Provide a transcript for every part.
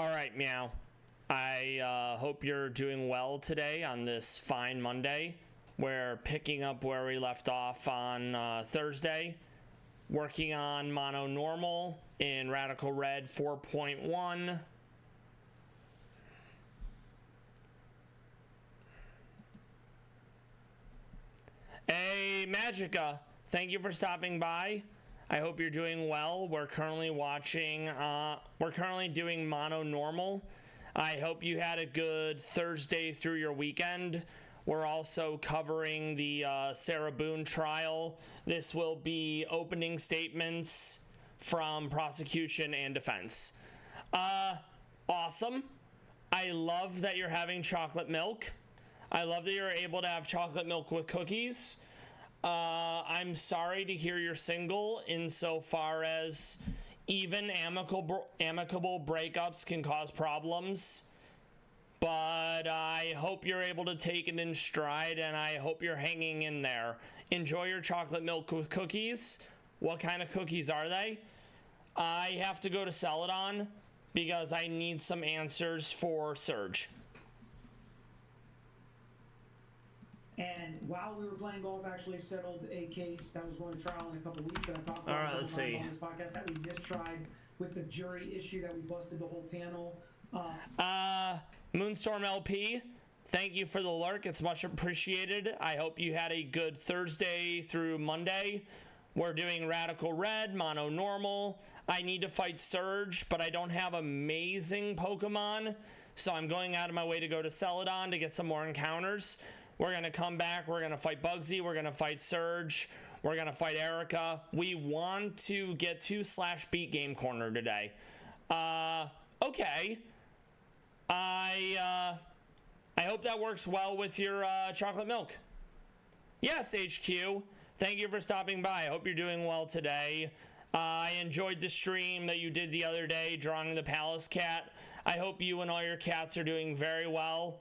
All right, Meow. I hope you're doing well today on this fine Monday. We're picking up where we left off on Thursday, working on Mono Normal in Radical Red 4.1. Hey, Magica, thank you for stopping by. I hope you're doing well. We're currently doing Mono Normal. I hope you had a good Thursday through your weekend. We're also covering the Sarah Boone trial. This will be opening statements from prosecution and defense. Awesome. I love that you're having chocolate milk. I love that you're able to have chocolate milk with cookies. I'm sorry to hear you're single, insofar as even amicable breakups can cause problems. But I hope you're able to take it in stride, and I hope you're hanging in there. Enjoy your chocolate milk with cookies. What kind of cookies are they? I have to go to Celadon because I need some answers for Surge. And while we were playing golf, actually settled a case that was going to trial in a couple weeks that I talked about on this podcast that we mistried with the jury issue that we busted the whole panel. Moonstorm LP, thank you for the lurk. It's much appreciated. I hope you had a good Thursday through Monday. We're doing Radical Red, Mono Normal. I need to fight Surge, but I don't have amazing Pokemon, so I'm going out of my way to go to Celadon to get some more encounters. We're going to come back. We're going to fight Bugsy. We're going to fight Surge. We're going to fight Erica. We want to get to /beat Game Corner today. Okay. I hope that works well with your chocolate milk. Yes, HQ. Thank you for stopping by. I hope you're doing well today. I enjoyed the stream that you did the other day, drawing the Pallas Cat. I hope you and all your cats are doing very well.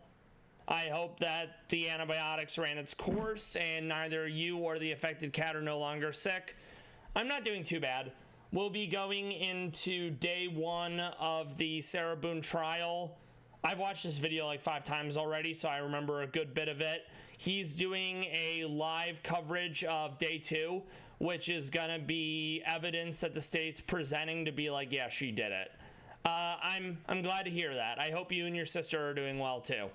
I hope that the antibiotics ran its course and neither you or the affected cat are no longer sick. I'm not doing too bad. We'll be going into day one of the Sarah Boone trial. I've watched this video like 5 times already, so I remember a good bit of it. He's doing a live coverage of day 2, which is gonna be evidence that the state's presenting to be like, yeah, she did it. I'm glad to hear that. I hope you and your sister are doing well too.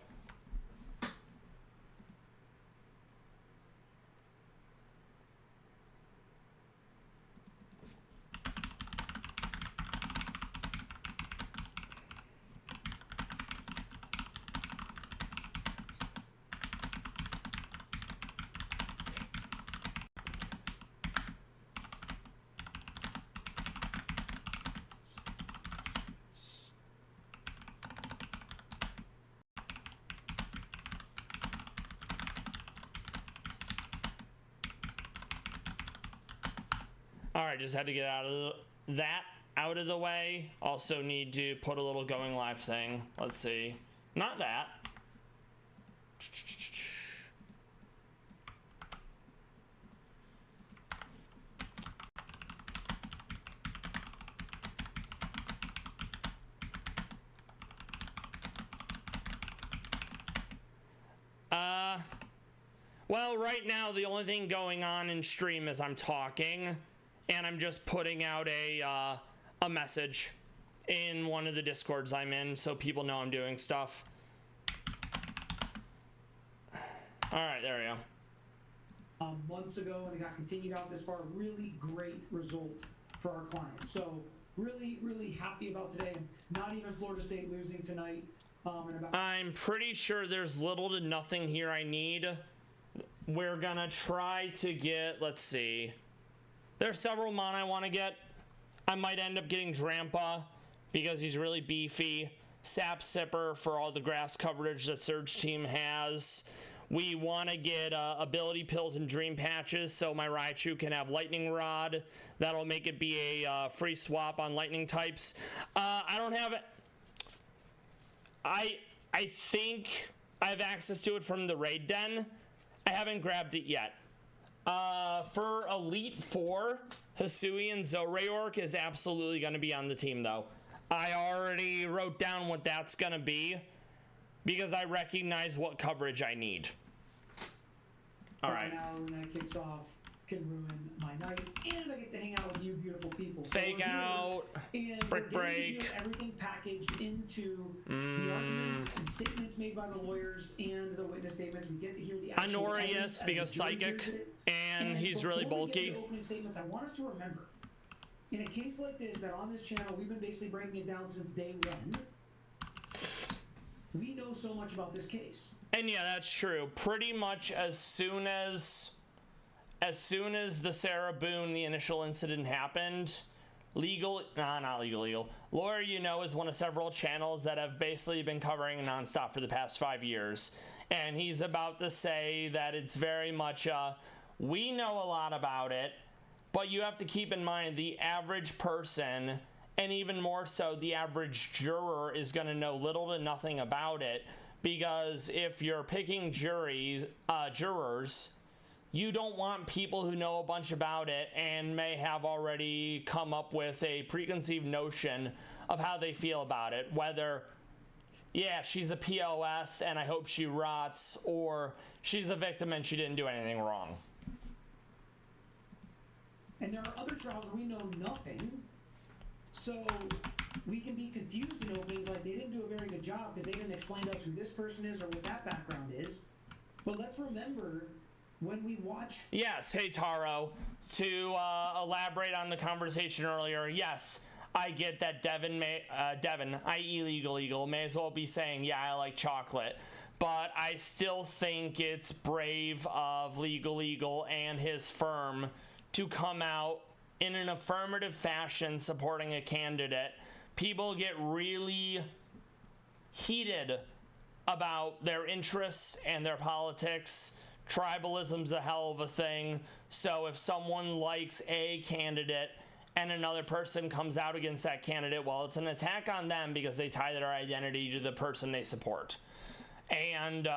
All right, just had to get that out of the way. Also need to put a little going live thing. Let's see. Not that. Well, right now the only thing going on in stream is I'm talking. And I'm just putting out a message in one of the Discords I'm in so people know I'm doing stuff. All right, there we go. Months ago, and it got continued out this far. Really great result for our client. So really, really happy about today. Not even Florida State losing tonight. I'm pretty sure there's little to nothing here I need. We're gonna try to get, let's see. There's several mon I want to get. I might end up getting Drampa because he's really beefy. Sap Sipper for all the grass coverage that Surge Team has. We want to get ability pills and dream patches so my Raichu can have Lightning Rod. That'll make it be a free swap on lightning types. I don't have it. I think I have access to it from the raid den. I haven't grabbed it yet. For Elite 4, Hisui and Zorayork is absolutely going to be on the team, though. I already wrote down what that's gonna be because I recognize what coverage I need. All right. Now when that kicks off, can ruin my night, and I get to hang out with you beautiful people. So Fake out, and brick we're getting break. to hear everything packaged into the arguments and statements made by the lawyers and the witness statements. We get to hear the actual Honorius because psychic, and he's really before we get bulky. to the opening statements, I want us to remember, in a case like this, that on this channel we've been basically breaking it down since day one. We know so much about this case. And yeah, that's true. Pretty much as soon as the Sarah Boone, the initial incident happened, not legal. Lawyer You Know is one of several channels that have basically been covering nonstop for the past 5 years. And he's about to say that it's very much, we know a lot about it, but you have to keep in mind the average person, and even more so the average juror, is going to know little to nothing about it, because if you're picking jurors, you don't want people who know a bunch about it and may have already come up with a preconceived notion of how they feel about it. Whether, yeah, she's a POS and I hope she rots, or she's a victim and she didn't do anything wrong. And there are other trials where we know nothing, so we can be confused in openings like they didn't do a very good job because they didn't explain to us who this person is or what that background is. But let's remember, when we watch... Yes, hey Taro, to elaborate on the conversation earlier, yes, I get that Devin, i.e. Legal, may as well be saying, yeah, I like chocolate. But I still think it's brave of Legal and his firm to come out in an affirmative fashion supporting a candidate. People get really heated about their interests and their politics. Tribalism's a hell of a thing. So if someone likes a candidate and another person comes out against that candidate, well, it's an attack on them because they tie their identity to the person they support. And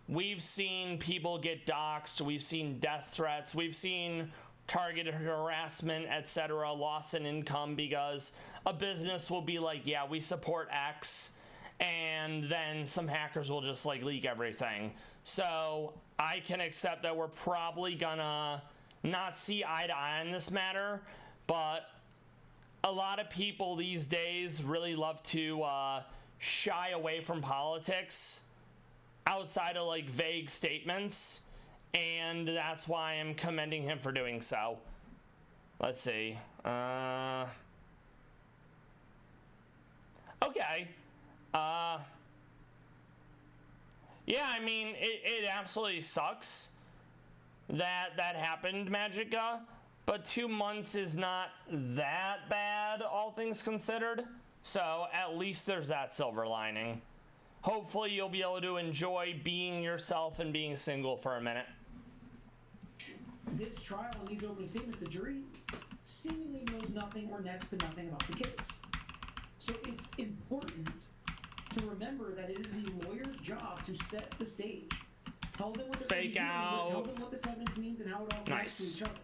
we've seen people get doxxed. We've seen death threats. We've seen targeted harassment, etc., loss in income because a business will be like, yeah, we support X, and then some hackers will just like leak everything. So I can accept that we're probably gonna not see eye to eye on this matter, but a lot of people these days really love to shy away from politics outside of like vague statements, and that's why I'm commending him for doing so. Let's see. Okay. Yeah, I mean, it absolutely sucks that that happened, Magica, but 2 months is not that bad, all things considered. So at least there's that silver lining. Hopefully you'll be able to enjoy being yourself and being single for a minute. This trial and these opening statements, the jury seemingly knows nothing or next to nothing about the case. So it's important to remember that it is the lawyer's job to set the stage. Tell them what they're Fake out. Tell them what this evidence means and how it all connects to each other.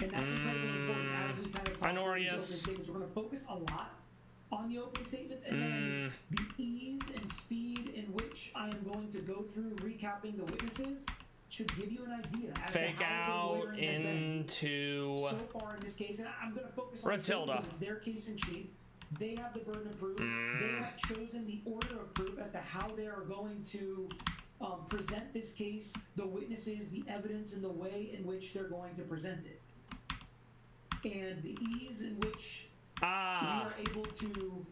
And that's incredibly important as we kind of talk about these opening statements. We're going to focus a lot on the opening statements, and then the ease and speed in which I am going to go through recapping the witnesses should give you an idea as Fake to how out the lawyering has into been so far in this case. And I'm going to focus on Ratilda because it's their case in chief. They have the burden of proof. They have chosen the order of proof as to how they are going to present this case, the witnesses, the evidence, and the way in which they're going to present it. And the ease in which we are able to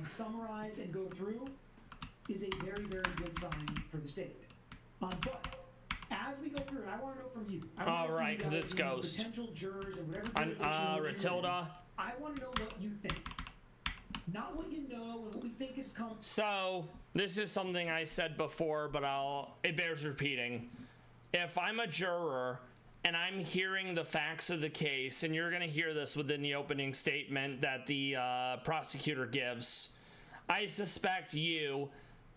summarize and go through is a very, very good sign for the state. But as we go through it, I want to know from you. All right, because it's Ghost. Potential jurors and whatever jurisdiction Ratilda. I want to know what you think. Not what you know and what we think is coming. So, this is something I said before, but it bears repeating. If I'm a juror and I'm hearing the facts of the case, and you're going to hear this within the opening statement that the prosecutor gives, I suspect you,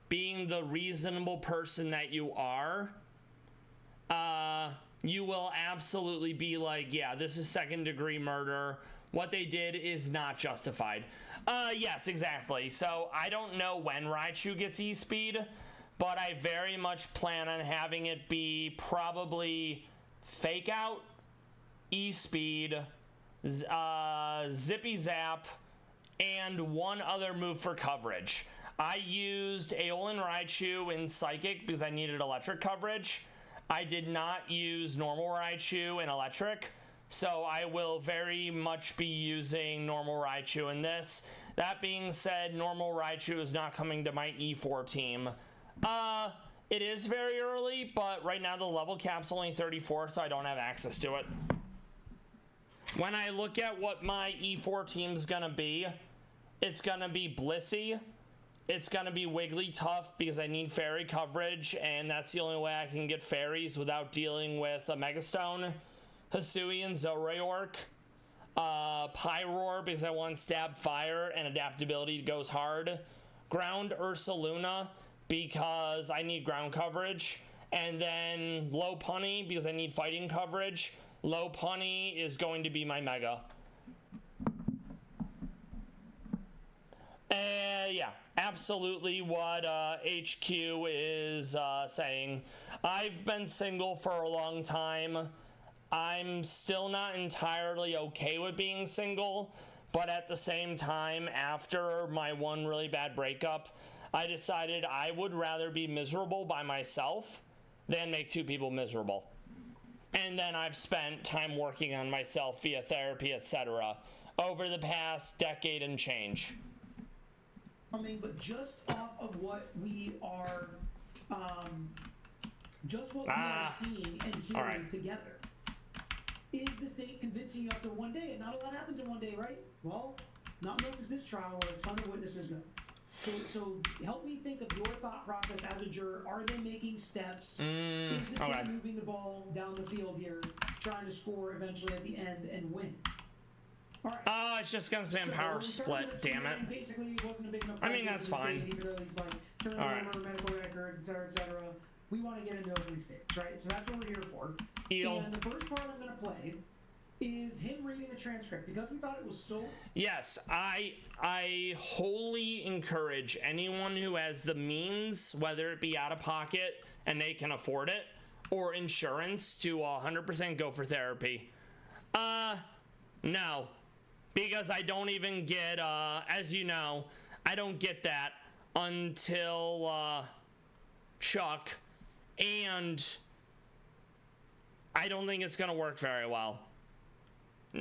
being the reasonable person that you are, you will absolutely be like, yeah, this is second-degree murder. what they did is not justified. Yes, exactly. So I don't know when Raichu gets E-Speed, but I very much plan on having it be probably Fake Out, E-Speed, Zippy Zap, and one other move for coverage. I used Aeolin Raichu in Psychic because I needed electric coverage. I did not use normal Raichu in electric, so I will very much be using normal Raichu in this. That being said, normal Raichu is not coming to my E4 team. It is very early, but right now the level cap's only 34, so I don't have access to it. When I look at what my E4 team's gonna be, it's gonna be Blissey. It's gonna be Wigglytuff because I need fairy coverage, and that's the only way I can get fairies without dealing with a Megastone. Hisui and Zoroark. Pyroar because I want Stab Fire and adaptability goes hard. Ground Ursaluna because I need ground coverage. And then Low Punny because I need fighting coverage. Low Punny is going to be my Mega. Yeah, absolutely what HQ is saying. I've been single for a long time. I'm still not entirely okay with being single, but at the same time, after my one really bad breakup, I decided I would rather be miserable by myself than make two people miserable. And then I've spent time working on myself via therapy, etc. over the past decade and change. I mean, but just off of what we are, seeing and hearing together, is the state convincing you after one day? And not a lot happens in one day, right? Well, not unless it's this trial where a ton of witnesses go. So help me think of your thought process as a juror. Are they making steps? Is the state moving the ball down the field here, trying to score eventually at the end and win? All right. It's just gonna spam power split, damn it. Basically, it wasn't a big enough. I mean, that's fine. Even though he's like turning over medical records, etc. We want to get into opening statements, right? So that's what we're here for. And the first part I'm going to play is him reading the transcript because we thought it was so. Yes, I wholly encourage anyone who has the means, whether it be out of pocket and they can afford it, or insurance, to 100% go for therapy. No, because I don't even get, as you know, I don't get that until Chuck. And I don't think it's going to work very well,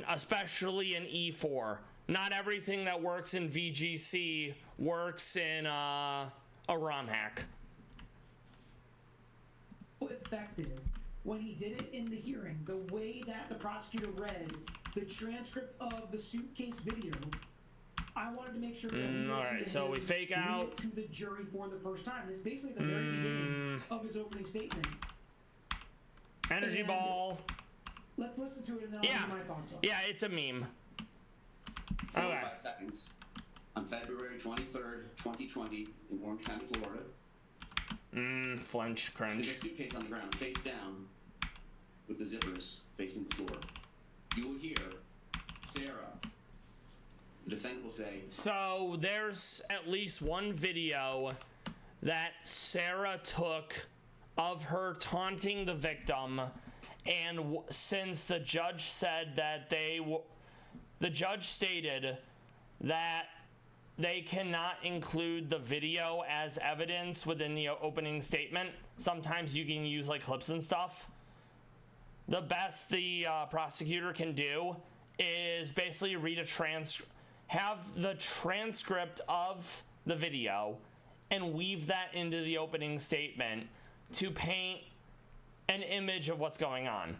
especially in E4. Not everything that works in VGC works in a ROM hack. Effective when he did it in the hearing, the way that the prosecutor read the transcript of the suitcase video, I wanted to make sure that we alright, so we fake out to the jury for the first time. It's basically the very beginning of his opening statement. Energy ball. Let's listen to it and then I'll give my thoughts on it. Yeah, it's a meme. 45 seconds. On February 23rd, 2020, in Orange County, Florida. Flinch, There's a cringe. suitcase on the ground, face down, with the zippers facing the floor. You will hear Sarah. The defendant will say. So there's at least one video that Sarah took of her taunting the victim, and since the judge said that the judge stated that they cannot include the video as evidence within the opening statement. Sometimes you can use like clips and stuff. The best the prosecutor can do is basically read have the transcript of the video and weave that into the opening statement to paint an image of what's going on.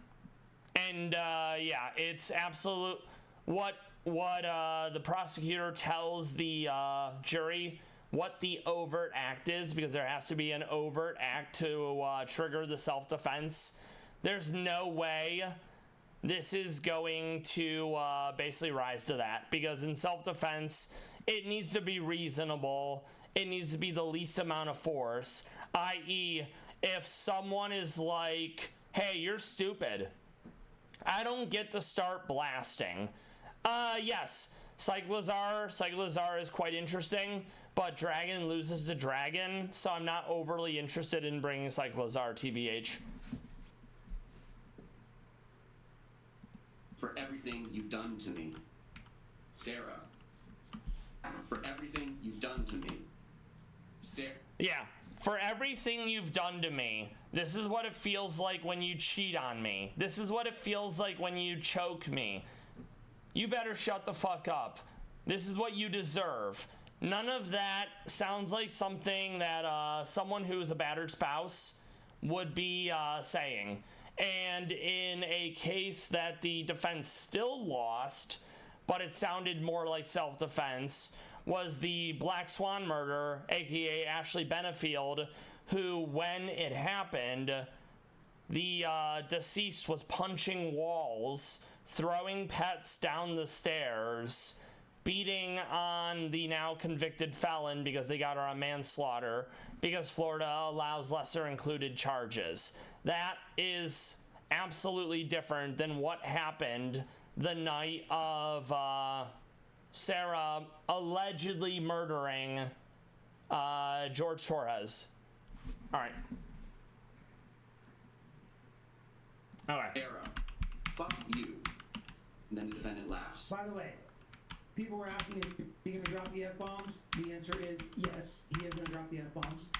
And yeah, it's absolute what the prosecutor tells the jury what the overt act is, because there has to be an overt act to trigger the self-defense. There's no way this is going to basically rise to that, because in self-defense, it needs to be reasonable. It needs to be the least amount of force, i.e., if someone is like, hey, you're stupid, I don't get to start blasting. Yes. Cyclizar is quite interesting, but Dragon loses to Dragon, so I'm not overly interested in bringing Cyclizar, TBH. For everything you've done to me, Sarah. For everything you've done to me, Sarah. Yeah. For everything you've done to me. This is what it feels like when you cheat on me. This is what it feels like when you choke me. You better shut the fuck up. This is what you deserve. None of that sounds like something that someone who's a battered spouse would be saying. And in a case that the defense still lost, but it sounded more like self-defense, was the Black Swan murder, aka Ashley Benefield, who, when it happened, the deceased was punching walls, throwing pets down the stairs, beating on the now convicted felon because they got her on manslaughter, because Florida allows lesser included charges. That is absolutely different than what happened the night of Sarah allegedly murdering George Torres. All right. Sarah, fuck you. And then the defendant laughs. By the way, people were asking, is he going to drop the F-bombs? The answer is yes, he is going to drop the F-bombs.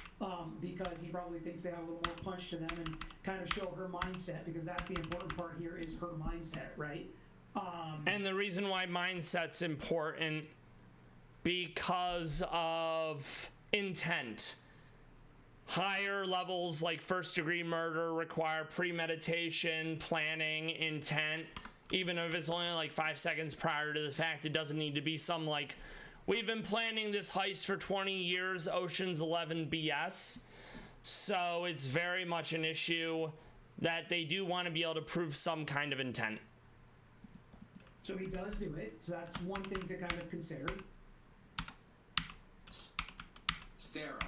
Because he probably thinks they have a little more punch to them and kind of show her mindset, because that's the important part here, is her mindset, right? And the reason why mindset's important, because of intent. Higher levels like first-degree murder require premeditation, planning, intent. Even if it's only like 5 seconds prior to the fact, it doesn't need to be some like, we've been planning this heist for 20 years, Ocean's 11 BS. So it's very much an issue that they do want to be able to prove some kind of intent. So he does do it, so that's one thing to kind of consider. Sarah,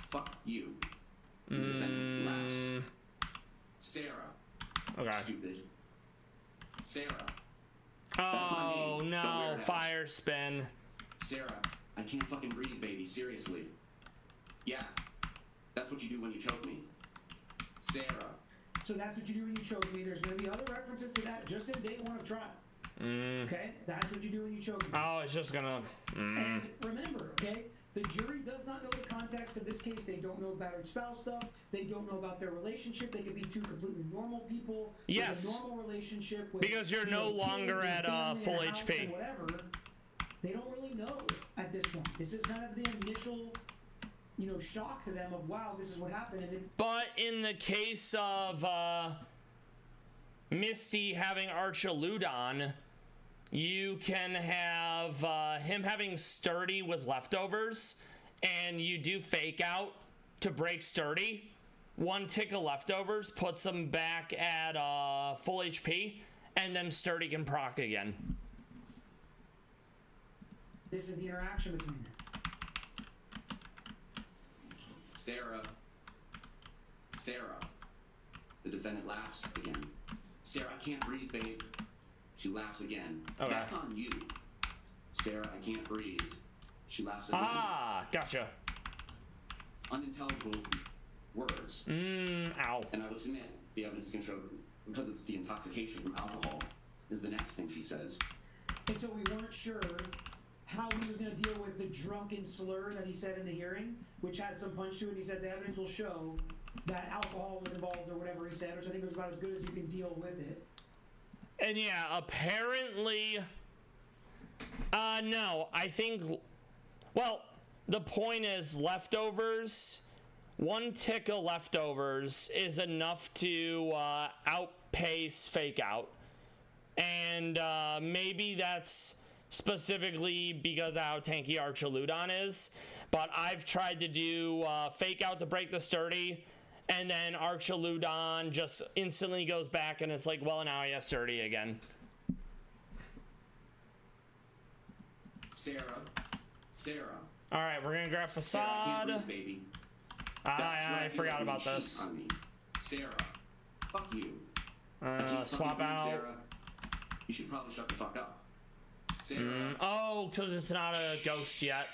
fuck you. The defendant laughs. Sarah, Okay. stupid. Sarah. Oh no, fire spin. Sarah, I can't fucking breathe, baby, seriously. Yeah, that's what you do when you choke me. Sarah. So that's what you do when you choke me. There's going to be other references to that just in day one of trial. Okay? That's what you do when you choke me. Oh, it's just gonna... And remember, okay? The jury does not know the context of this case. They don't know battered spouse stuff. They don't know about their relationship. They could be two completely normal people. Yes. With a normal relationship. With, because you're no longer kids and at family full and a house HP. and whatever. They don't really know at this point. This is kind of the initial, shock to them of, wow, this is what happened. And then, But in the case of Misty having Archaludon, you can have him having Sturdy with leftovers, and you do fake out to break Sturdy. One tick of leftovers puts him back at full HP, and then Sturdy can proc again. this is the interaction between them. Sarah. The defendant laughs again. Sarah, I can't breathe, babe. She laughs again. Okay. That's on you. Sarah, I can't breathe. She laughs again. Ah, gotcha. Unintelligible words. Ow. And I would submit the evidence is going to show, because of the intoxication from alcohol, is the next thing she says. And so we weren't sure how he was going to deal with the drunken slur that he said in the hearing, which had some punch to it. He said the evidence will show that alcohol was involved or whatever he said, which I think was about as good as you can deal with it. And yeah, apparently, no, I think, well, the point is leftovers, one tick of leftovers is enough to outpace fake out. And maybe that's specifically because of how tanky Archaludon is, but I've tried to do fake out to break the Sturdy, and then Archaludon just instantly goes back, and it's like, well, now I have Sturdy again. Sarah. All right, we're gonna grab Sarah, I can't Facade. breathe, baby. I forgot about you this. cheat on me. Sarah, fuck you. I can't Swap fucking breathe, out. Sarah. You should probably shut the fuck up. Sarah. Oh, because it's not a ghost yet.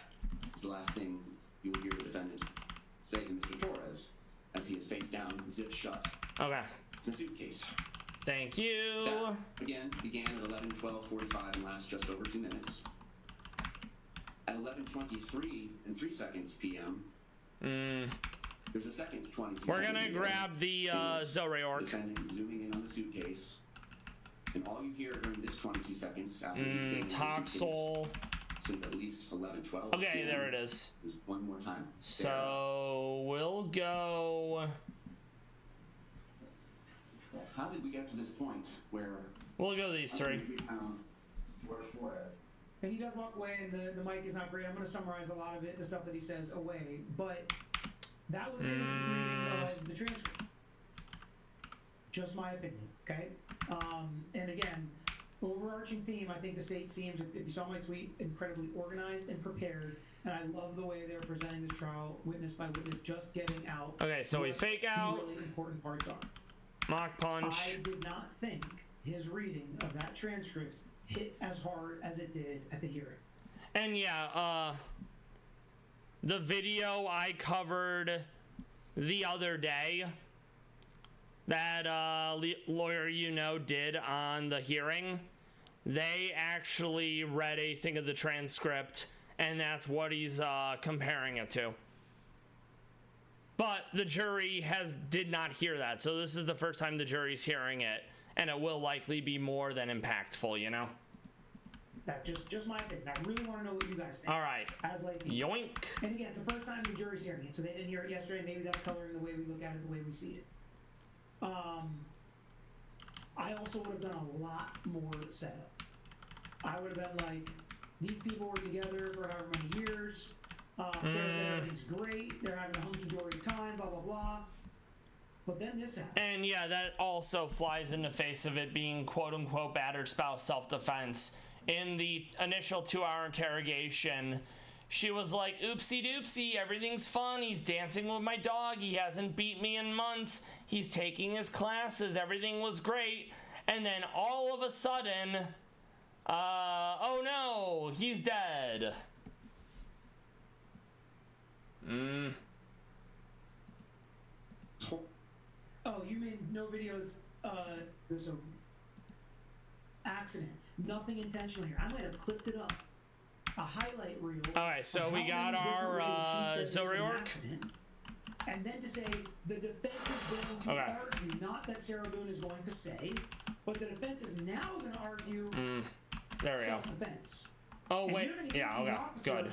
It's the last thing you will hear the defendant say to Mr. Torres as he is face down, zipped shut. Okay. The suitcase. Thank you. That, again, began at 11:12:45 and lasts just over 2 minutes. At 11:23 and 3 seconds p.m., there's a second 22 We're gonna second grab the Zore orc. defendant zooming in on the suitcase. And all you hear during this 22 seconds after he's getting Toxel. since at least 11:12. Okay, there it is. One more time. So we'll go. How did we get to this point where We'll go these three. And he does walk away, and the mic is not great. I'm going to summarize a lot of it, the stuff that he says away. But that was his reading of the transcript. Just my opinion, okay? And again, overarching theme, I think the state seems, if you saw my tweet, incredibly organized and prepared. And I love the way they're presenting this trial, witness by witness, just getting out. Okay, so we fake out. Really important parts are. Mock punch. I did not think his reading of that transcript hit as hard as it did at the hearing. And yeah, the video I covered the other day that lawyer did on the hearing, they actually read a thing of the transcript, and that's what he's comparing it to. But the jury did not hear that, so this is the first time the jury's hearing it, and it will likely be more than impactful, you know? That just my opinion. I really want to know what you guys think. All right. As like Yoink. And again, it's the first time the jury's hearing it, so they didn't hear it yesterday. Maybe that's coloring the way we look at it, the way we see it. I also would have done a lot more setup. I would have been like, these people were together for however many years. Sarah said everything's great. They're having a hunky-dory time, blah, blah, blah. But then this happened. And yeah, that also flies in the face of it being quote-unquote battered spouse self-defense. In the initial 2-hour interrogation, she was like, oopsie doopsie, everything's fun. He's dancing with my dog. He hasn't beat me in months. He's taking his classes. Everything was great. And then all of a sudden, oh no, he's dead. Oh, you mean no videos, there's a accident. Nothing intentional here. I might have clipped it up. A highlight reel. All right, so we got our Zore orc. And then to say the defense is going to argue, not that Sarah Boone is going to say, but the defense is now going to argue there we go. Self-defense. Oh, wait. Yeah, okay. Good.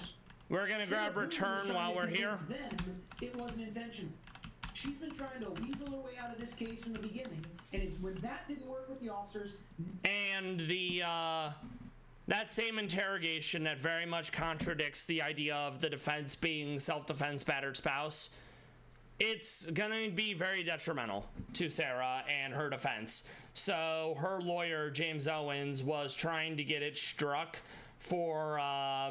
We're going to grab return while we're here. Then it wasn't intentional. She's been trying to weasel her way out of this case from the beginning, and when that didn't work with the officers... And the, that same interrogation that very much contradicts the idea of the defense being self-defense battered spouse, it's gonna be very detrimental to Sarah and her defense. So her lawyer, James Owens, was trying to get it struck for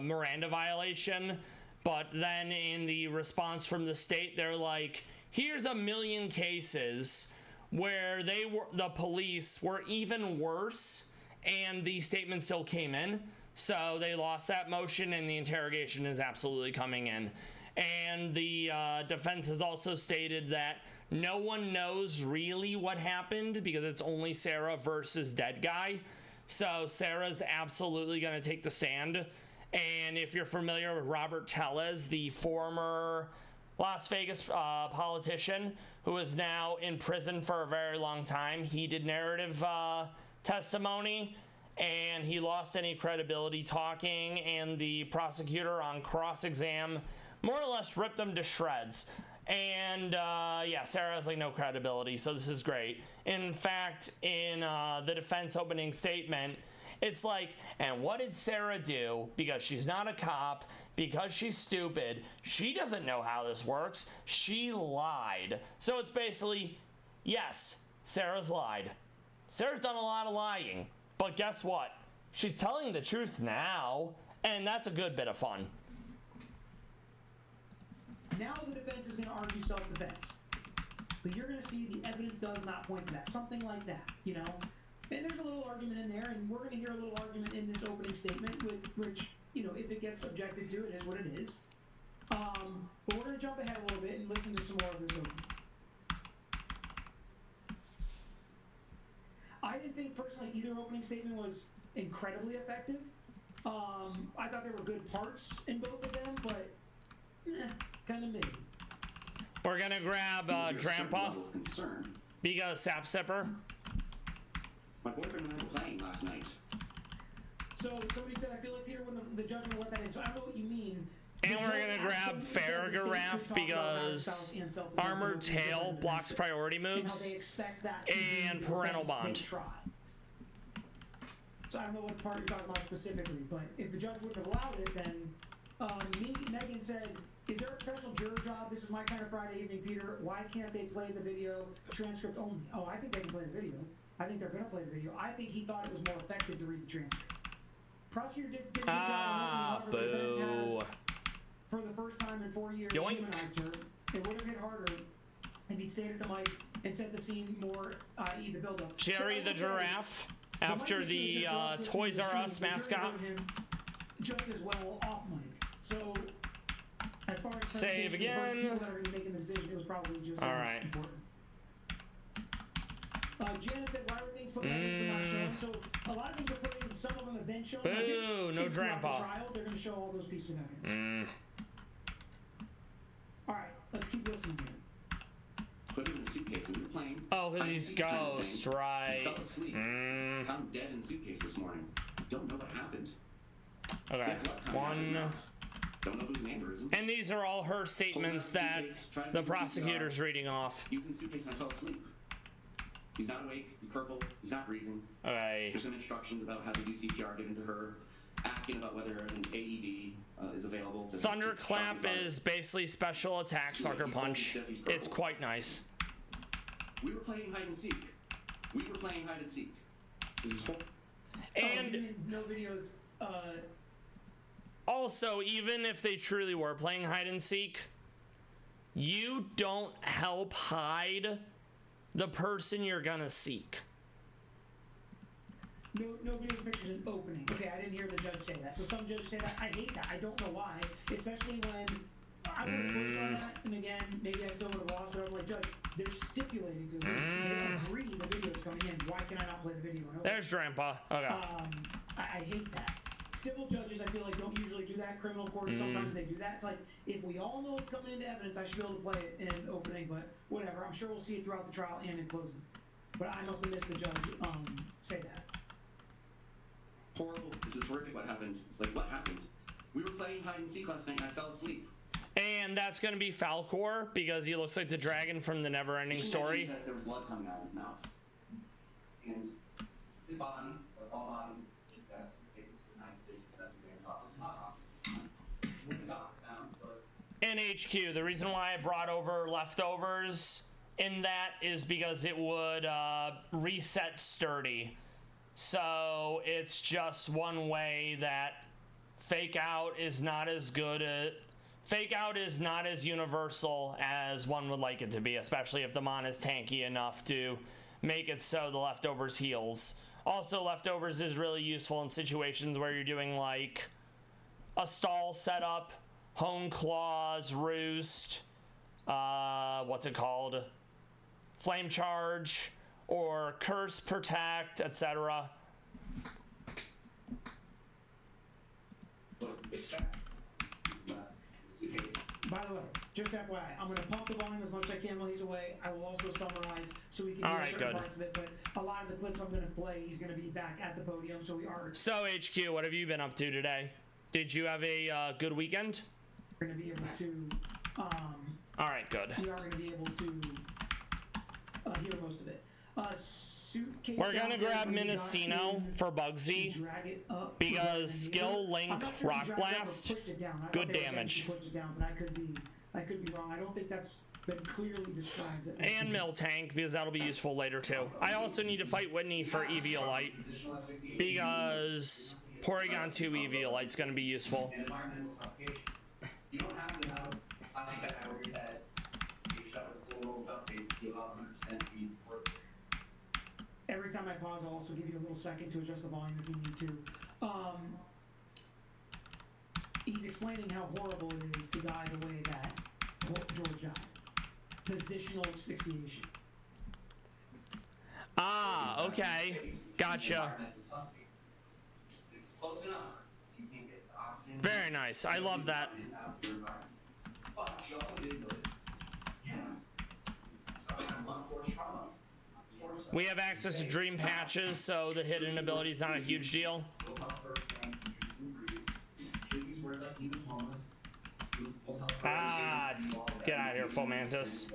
Miranda violation, but then in the response from the state, they're like, here's a million cases where the police were even worse and the statement still came in. So they lost that motion and the interrogation is absolutely coming in. And the defense has also stated that no one knows really what happened because it's only Sarah versus dead guy. So Sarah's absolutely going to take the stand. And if you're familiar with Robert Tellez, the former Las Vegas politician who is now in prison for a very long time, he did narrative testimony and he lost any credibility talking, and the prosecutor on cross-exam more or less ripped him to shreds. And yeah, Sarah has like no credibility, so this is great. In fact, in the defense opening statement, it's like, and what did Sarah do? Because she's not a cop, because she's stupid, she doesn't know how this works, she lied. So it's basically, yes, Sarah's lied. Sarah's done a lot of lying, but guess what? She's telling the truth now, and that's a good bit of fun. Now the defense is going to argue self-defense. But you're going to see the evidence does not point to that. Something like that, you know? And there's a little argument in there, and we're going to hear a little argument in this opening statement, which, you know, if it gets objected to, it is what it is. But we're going to jump ahead a little bit and listen to some more of this opening. I didn't think, personally, either opening statement was incredibly effective. I thought there were good parts in both of them, but kind of mid. We're going to grab Drampa, because Sap Sipper. My boyfriend and I were playing last night. So somebody said, I feel like Peter wouldn't, the judge would let that in. So I don't know what you mean. And we're going to grab Farragarath because Armored Tail blocks priority moves and Parental Bond. So I don't know what part you're talking about specifically, but if the judge wouldn't have allowed it, then Megan said, is there a professional juror job? This is my kind of Friday evening, Peter. Why can't they play the video transcript only? Oh, I think they can play the video. I think they're going to play the video. I think he thought it was more effective to read the transcript. Prosecutor did a good job. However, the defense has, for the first time in 4 years, humanized her. It would have hit harder if he'd stayed at the mic and set the scene more, i.e. the build-up. Jerry the Giraffe, after the Toys R Us mascot. Just as well off mic. So, as far as save again. People that are going to be making the decision, it was probably just as important. Janet said, why were things put in but not shown? So a lot of things are put in, some of them have been shown. Boo, no Drampa. The trial, they're going to show all those pieces of evidence. All right, let's keep listening here. Put him in a suitcase and we were playing. Oh, because he's ghost, right. He fell asleep. Found dead in a suitcase this morning. Don't know what happened. Okay, one. Don't know whose name is. And these are all her statements that the prosecutor's reading off. He was in the suitcase and I fell asleep. He's not awake, he's purple, he's not breathing. Okay. There's some instructions about how to do CPR given to her, asking about whether an AED is available. Thunderclap is basically special attack sucker punch. It's quite nice. We were playing hide and seek. This is horrible. And no videos. Also, even if they truly were playing hide and seek, you don't help hide the person you're gonna seek. No videos, pictures, and opening. Okay, I didn't hear the judge say that. So some judges say that. I hate that. I don't know why. Especially when I would have pushed on that, and again, maybe I still would have lost, but I'm like, Judge, they're stipulating to the video. They agree the video's coming in. Why can I not play the video? There's Drampa. Okay. I hate that. Civil judges, I feel like, don't usually do that. Criminal courts, sometimes they do that. It's like, if we all know it's coming into evidence, I should be able to play it in opening, but whatever. I'm sure we'll see it throughout the trial and in closing. But I must have missed the judge say that. Horrible. This is horrific what happened. Like, what happened? We were playing hide and seek last night and I fell asleep. And that's going to be Falcor, because he looks like the dragon from the Never-Ending Story. There was blood coming out of his mouth. And his body, like all bodies, discussed. NHQ, the reason why I brought over leftovers in that is because it would reset sturdy. So it's just one way that fake out is not as good fake out is not as universal as one would like it to be, especially if the mon is tanky enough to make it so the leftovers heals. Also, leftovers is really useful in situations where you're doing like a stall setup, hone claws, roost, what's it called? Flame charge, or curse, protect, etc. By the way, just FYI, I'm going to pump the volume as much as I can while he's away. I will also summarize so we can hear certain parts of it, but a lot of the clips I'm going to play, he's going to be back at the podium, so we are... So, HQ, what have you been up to today? Did you have a good weekend? We're going to be able to... Alright, good. We are going to be able to hear most of it. Suitcase We're going to grab Mendocino for Bugsy because Skill Link Rock Blast, good damage. Pushed it down, but I could be wrong. I don't think that's been clearly described. And Mill Tank, because that'll be useful later too. I also need to fight Whitney for Eviolite because Porygon 2 Eviolite's going to be useful. You don't have to have plastic bag over your head. You shove it full roll of duct tape to see about 100% feed work. every time I pause, I'll also give you a little second to adjust the volume if you need to. He's explaining how horrible it is to die the way that George died. Positional asphyxiation. Ah, okay. Gotcha. It's close enough. You can get oxygen. Very nice. I love that. But she also did notice. Yeah. Blunt force trauma. We have access to dream patches, so the hidden ability is not a huge deal. Ah, get out of here, Full Mantis.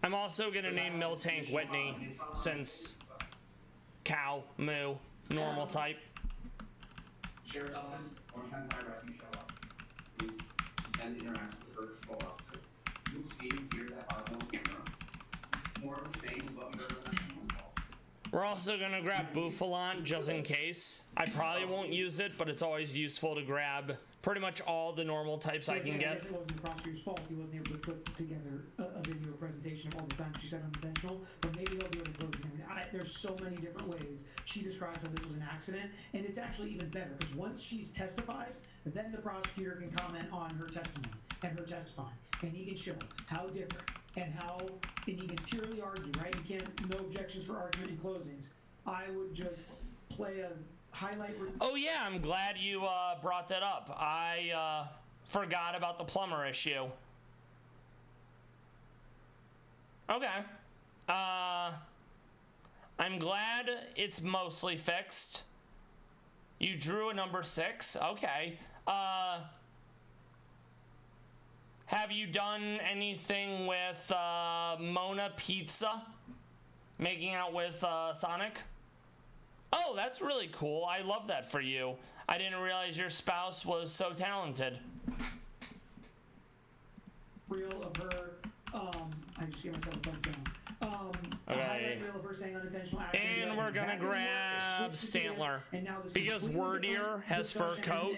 I'm also gonna name Miltank Whitney, since cow, moo, normal type. Sheriff's office, Orange County Fire Rescue show up. And interacts with the first full officer. You'll see and hear that audio on camera. It's more of the same as what we heard on that phone call. We're also gonna grab Bouffalante just in case. I probably won't use it, but it's always useful to grab pretty much all the normal types I can I get. guess it wasn't the prosecutor's fault. He wasn't able to put together a video presentation of all the times she said unintentional, but maybe he'll do it in closing. I mean, there's so many different ways she describes how this was an accident, and it's actually even better because once she's testified, then the prosecutor can comment on her testimony and her testifying, and he can show how different and and he can purely argue, right? You can't, no objections for argument in closings. I would just play a highlight. Oh yeah, I'm glad you brought that up. I forgot about the plumber issue. Okay. I'm glad it's mostly fixed. You drew a number 6. Okay. Have you done anything with Mona Pizza? Making out with Sonic? Oh, that's really cool. I love that for you. I didn't realize your spouse was so talented. Reel of her, I just gave myself a thumbs down. A Okay. highlight reel of her saying unintentional action. And we're gonna grab Stantler. Because Wordier has fur coat,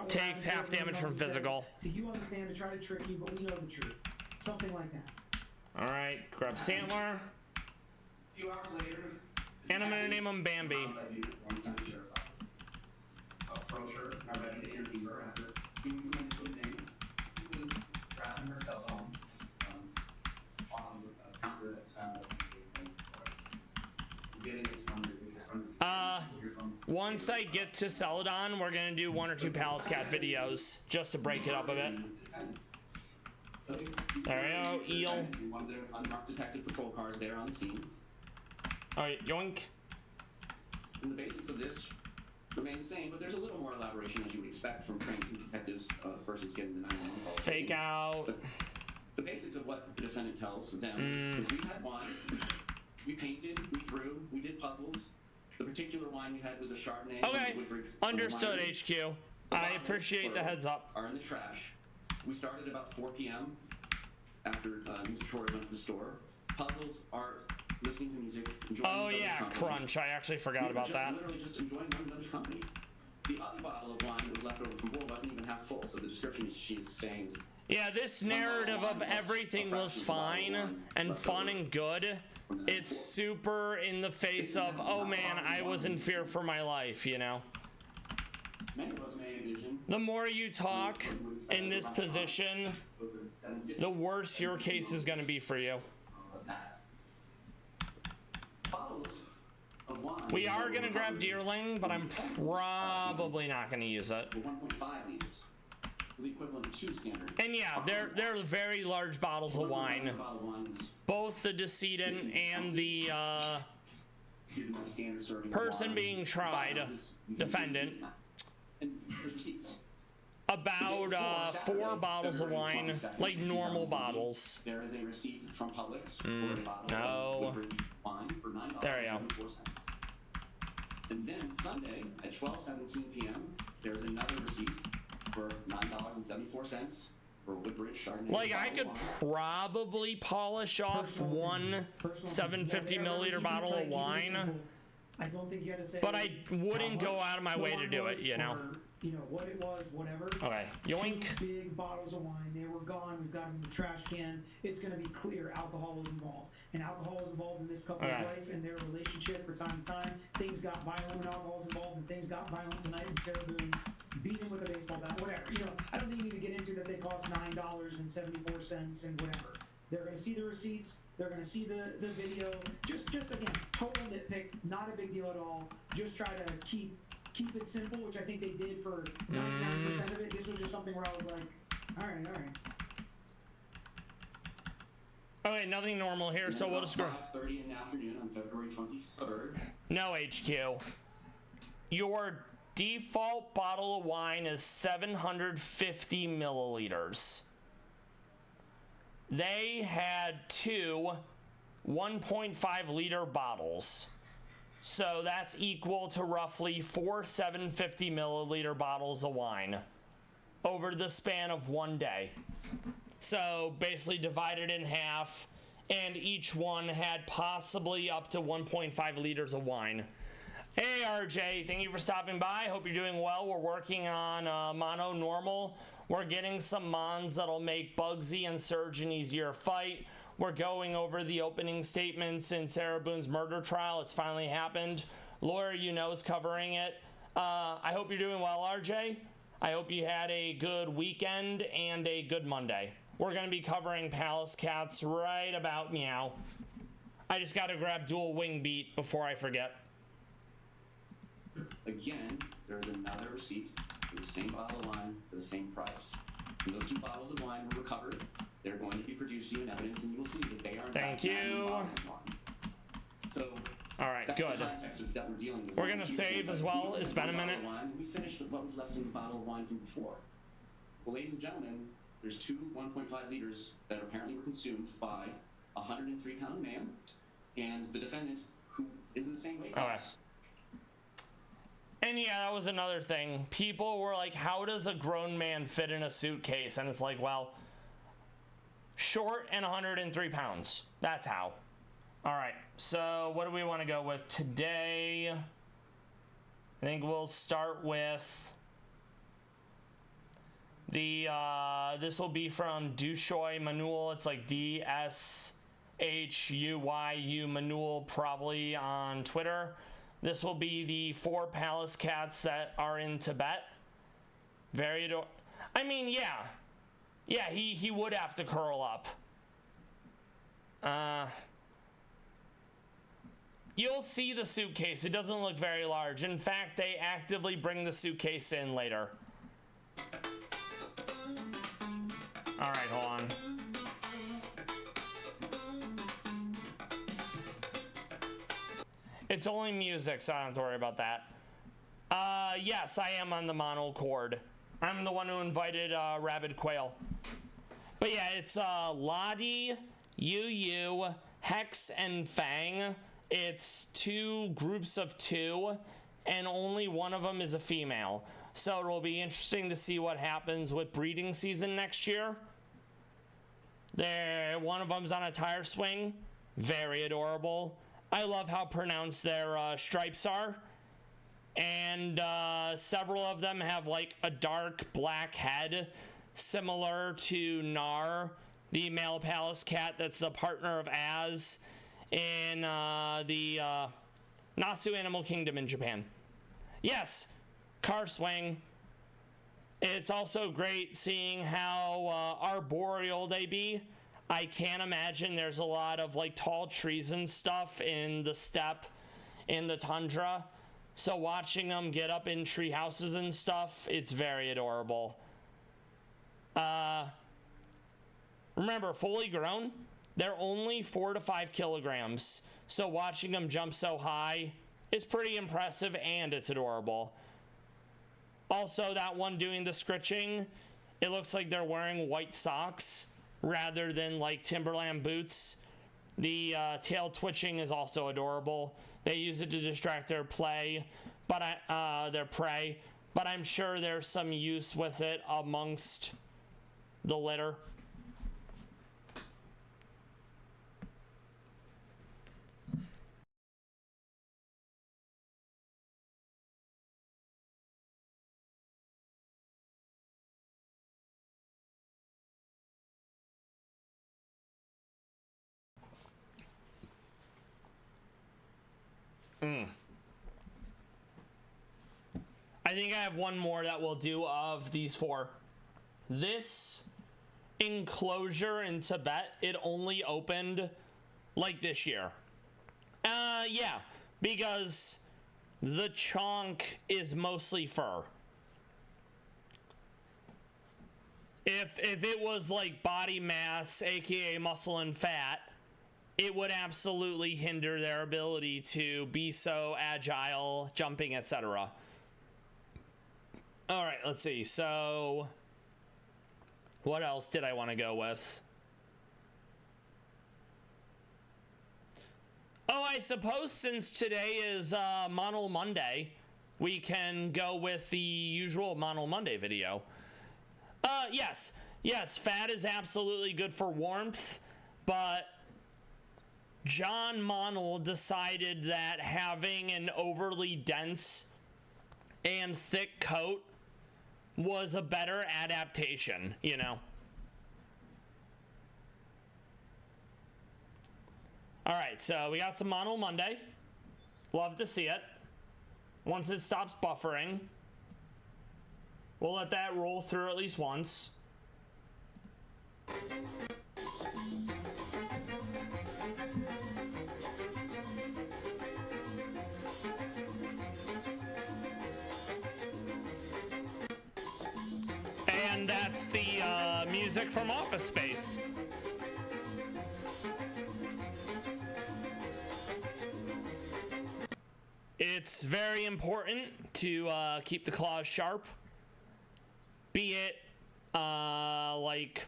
takes half damage from physical. To you on the stand to try to trick you, but we know the truth. Something like that. Alright, grab Stantler. A few hours later, And I'm gonna name him Bambi. Approach her, are ready to interview her after doing some initial things, includes grabbing her cell phone, on the counter that's found us getting it from Once I get to Celadon, we're gonna do 1 or 2 Pallas Cat videos, just to break it up a bit. So, There we go, eel. one of their unmarked detective patrol cars there on the scene. Alright, yoink. And the basics of this remain the same, but there's a little more elaboration as you would expect from trained detectives versus getting the 911 call. Fake out. But the basics of what the defendant tells them is we had wine, we painted, we drew, we did puzzles. The particular wine we had was a Chardonnay. Okay, understood, HQ. I appreciate the heads up. Are in the trash. We started about 4 p.m. after Mr. Torres went to the store. Puzzles, art, listening to music, enjoying Oh each other's yeah, company. Crunch. I actually forgot about that. Literally just enjoying one another's company. The other bottle of wine that was left over from Bull wasn't even half full, so the description she's saying is Yeah, this narrative of everything was fine and fun and good. It's super in the face of, oh man, I was in fear for my life, you know? many of us may envision. The more you talk in this position, the worse your case is going to be for you. We are going to grab Deerling, but I'm probably not going to use it. 1.5 liters. The equivalent of 2 standard. And yeah, they're very large bottles of wine. Both the decedent and the person being tried, defendant, about 4 bottles of wine, like normal bottles. There is a receipt from Publix for a bottle No. of Woodbridge wine for $9.74. There we go. And then Sunday at 12:17 p.m. there's another receipt for $9.74 for Woodbridge Chardonnay. Like, I could probably polish off one 750 milliliter bottle of wine, I don't think you gotta say, but I wouldn't go out of my way to do it, you know? you know, what it was, whatever. Okay, yoink. 2 big bottles of wine. They were gone. We've got them in the trash can. It's going to be clear alcohol was involved. And alcohol was involved in this couple's life and their relationship from time to time. Things got violent when alcohol was involved, and things got violent tonight when Sarah Boone beat him with a baseball bat, whatever. You know, I don't think you need to get into that they cost $9.74 and whatever. They're going to see the receipts. They're going to see the video. Just again, total nitpick. Not a big deal at all. Just try to keep it simple, which I think they did for 99% of it. This was just something where I was like, all right. Okay, nothing normal here, so we'll just go. 5:30 in the afternoon on February 23rd. No, HQ. Your default bottle of wine is 750 milliliters. They had 2 1.5 liter bottles. So that's equal to roughly 4 750 milliliter bottles of wine over the span of one day. So basically divided in half, and each one had possibly up to 1.5 liters of wine. Hey RJ, thank you for stopping by. Hope you're doing well. We're working on mono normal. We're getting some mons that'll make Bugsy and Surge an easier fight. We're going over the opening statements in Sarah Boone's murder trial. It's finally happened. Lawyer you know is covering it. I hope you're doing well, RJ. I hope you had a good weekend and a good Monday. We're going to be covering Pallas Cats right about meow. I just got to grab dual wing beat before I forget. Again, there's another receipt for the same bottle of wine for the same price. And those 2 bottles of wine were recovered. They're going to be produced to you in evidence, and you will see that they are in fact magnum bottles of wine. So, all right, that's good. the context that we're dealing with. We're gonna save as well. It's been a minute. We finished with what was left in the bottle of wine from before. Well, ladies and gentlemen, there's 2 1.5 liters that apparently were consumed by a 103-pound man and the defendant, who is in the same weight class. And yeah, that was another thing. People were like, how does a grown man fit in a suitcase? And it's like, well, short and 103 pounds. That's how. All right, so what do we want to go with today? I think we'll start with the, this will be from Dushoy Manuel. It's like DSHUYU Manuel, probably on Twitter. This will be the 4 Pallas Cats that are in Tibet. Very adorable. I mean, yeah. Yeah, he would have to curl up. You'll see the suitcase. It doesn't look very large. In fact, they actively bring the suitcase in later. All right, hold on. It's only music, so I don't have to worry about that. Yes, I am on the mono chord. I'm the one who invited Rabid Quail. But yeah, it's Lottie, Yu, Hex, and Fang. It's 2 groups of 2, and only one of them is a female. So it'll be interesting to see what happens with breeding season next year. One of them's on a tire swing. Very adorable. I love how pronounced their stripes are. And several of them have like a dark black head, similar to Nar, the male Pallas cat that's the partner of Az in the Nasu Animal Kingdom in Japan. Yes, car swing. It's also great seeing how arboreal they be. I can't imagine there's a lot of like tall trees and stuff in the steppe, in the tundra. So watching them get up in tree houses and stuff, it's very adorable. Remember, fully grown, they're only 4 to 5 kilograms. So watching them jump so high is pretty impressive, and it's adorable. Also, that one doing the scritching, it looks like they're wearing white socks rather than like Timberland boots. The tail twitching is also adorable. They use it to distract their prey, but I'm sure there's some use with it amongst the litter. I think I have one more that we'll do of these 4. This enclosure in Tibet, it only opened like this year. Yeah, because the chonk is mostly fur. If it was like body mass, aka muscle and fat, it would absolutely hinder their ability to be so agile, jumping, etc. All right, let's see. So, what else did I want to go with? Oh, I suppose since today is Mono Monday, we can go with the usual Mono Monday video. Yes, fat is absolutely good for warmth, but John Monel decided that having an overly dense and thick coat was a better adaptation, you know? All right, so we got some Mono Monday. Love to see it. Once it stops buffering, we'll let that roll through at least once. And that's the music from Office Space. It's very important to keep the claws sharp, be it like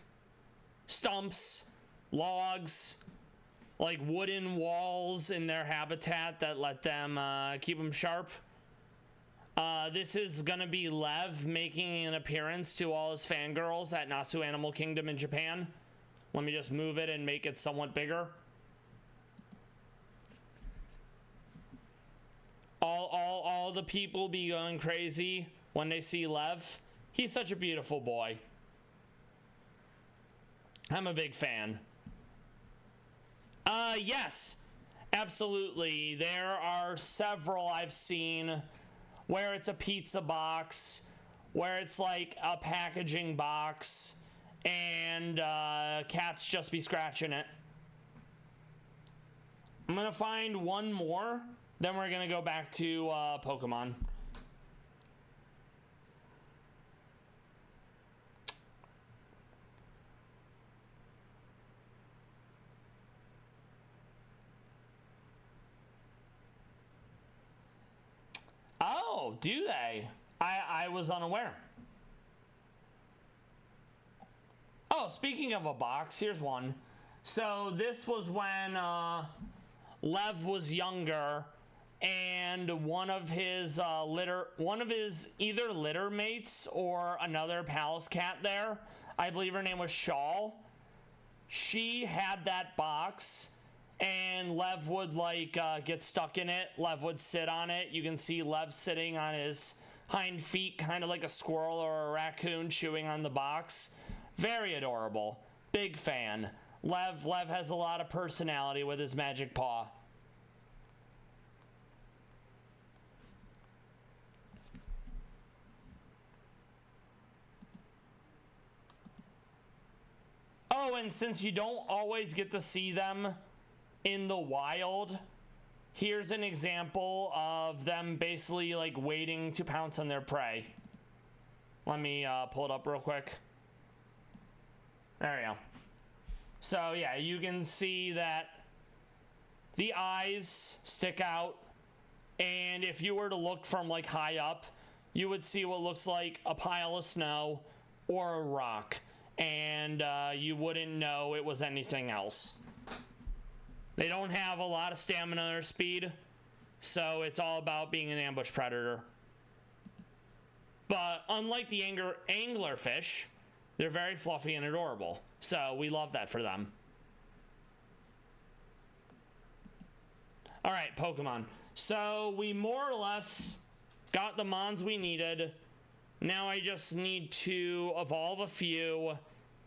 stumps, logs, like wooden walls in their habitat that let them keep them sharp. This is gonna be Lev making an appearance to all his fangirls at Nasu Animal Kingdom in Japan. Let me just move it and make it somewhat bigger. All the people be going crazy when they see Lev. He's such a beautiful boy. I'm a big fan. Yes, absolutely. There are several I've seen where it's a pizza box, where it's like a packaging box, and cats just be scratching it. I'm gonna find one more, then we're gonna go back to Pokemon. Oh, do they? I was unaware. Oh, speaking of a box, here's one. So this was when Lev was younger, and one of his either litter mates or another Pallas Cat there, I believe her name was Shawl. She had that box, and Lev would like get stuck in it. Lev would sit on it. You can see Lev sitting on his hind feet, kind of like a squirrel or a raccoon chewing on the box. Very adorable. Big fan. Lev has a lot of personality with his magic paw. Oh, and since you don't always get to see them in the wild, here's an example of them basically like waiting to pounce on their prey. Let me pull it up real quick. There we go. So yeah, you can see that the eyes stick out, and if you were to look from like high up, you would see what looks like a pile of snow or a rock, and you wouldn't know it was anything else. They don't have a lot of stamina or speed, so it's all about being an ambush predator. But unlike the anglerfish, they're very fluffy and adorable, so we love that for them. All right, Pokemon. So we more or less got the mons we needed. Now I just need to evolve a few,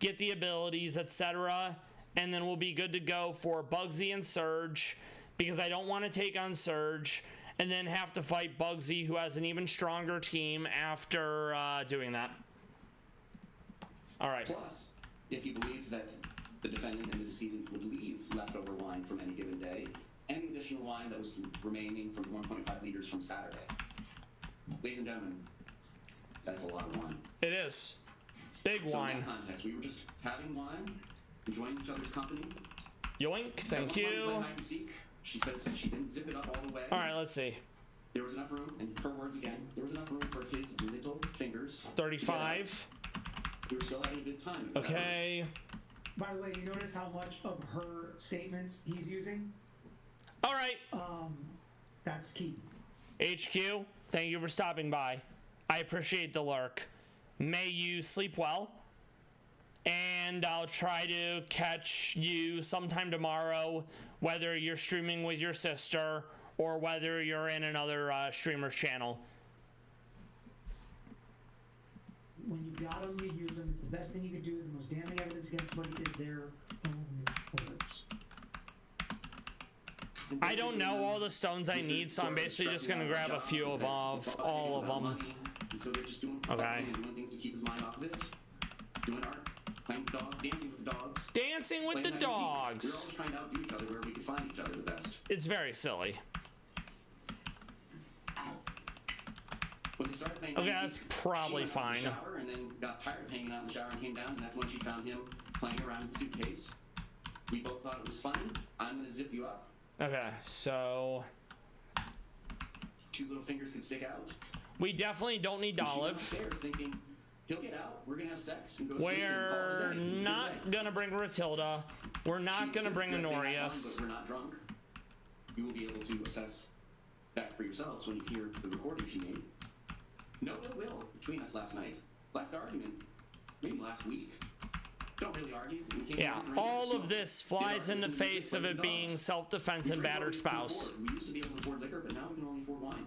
get the abilities, etc., and then we'll be good to go for Bugsy and Surge, because I don't want to take on Surge, and then have to fight Bugsy, who has an even stronger team after doing that. All right. Plus, if you believe that the defendant and the decedent would leave leftover wine from any given day, any additional wine that was remaining from 1.5 liters from Saturday. Ladies and gentlemen, that's a lot of wine. It is. Big So wine. in that context, we were just having wine, enjoying each other's company. Yoink, thank At one point we you. played hide and seek. She says that she didn't zip it up all the way. All right, let's see. There was enough room, and her words again, there was enough room for his little fingers. 35. We were still having a good time. Okay. By the way, you notice how much of her statements he's using? All right. That's key. HQ, thank you for stopping by. I appreciate the lurk. May you sleep well. And I'll try to catch you sometime tomorrow, whether you're streaming with your sister or whether you're in another streamer's channel. When you've got them, you use them. It's the best thing you could do. The most damning evidence against somebody is their own words. I don't know all the stones I need, so I'm basically just going to grab a few of all of them. So they're just doing Okay. doing things to keep his mind off of it. Doing art, playing with dogs, dancing with the dogs. Dancing with the playing hide and seek. We were dogs. always trying to outdo each other where we could find each other the best. It's very silly. When they started playing Okay, hide and that's seek, probably she went fine. to the shower and then got tired of hanging out in the shower and came down, and that's when she found him playing around in the suitcase. We both thought it was funny. I'm gonna zip you up. Okay, so 2 little fingers can stick out. we definitely don't need And she went Olive. upstairs thinking, he'll get out. We're gonna have sex and go to sleep and call it a We're day. It was a good not day. gonna bring Matilda. We're not She gonna bring insists that they have wine, Honorius. but we're not drunk. You will be able to assess that for yourselves when you hear the recording she made. No ill will between us last night. Last argument, maybe last week. Don't really argue. We came Yeah, out drinking, all of smoking, this did flies in arguments the and music, face of played it with being dogs. self-defense We and drink battered what we can spouse. afford. We used to be able to afford liquor, but now we can only afford wine.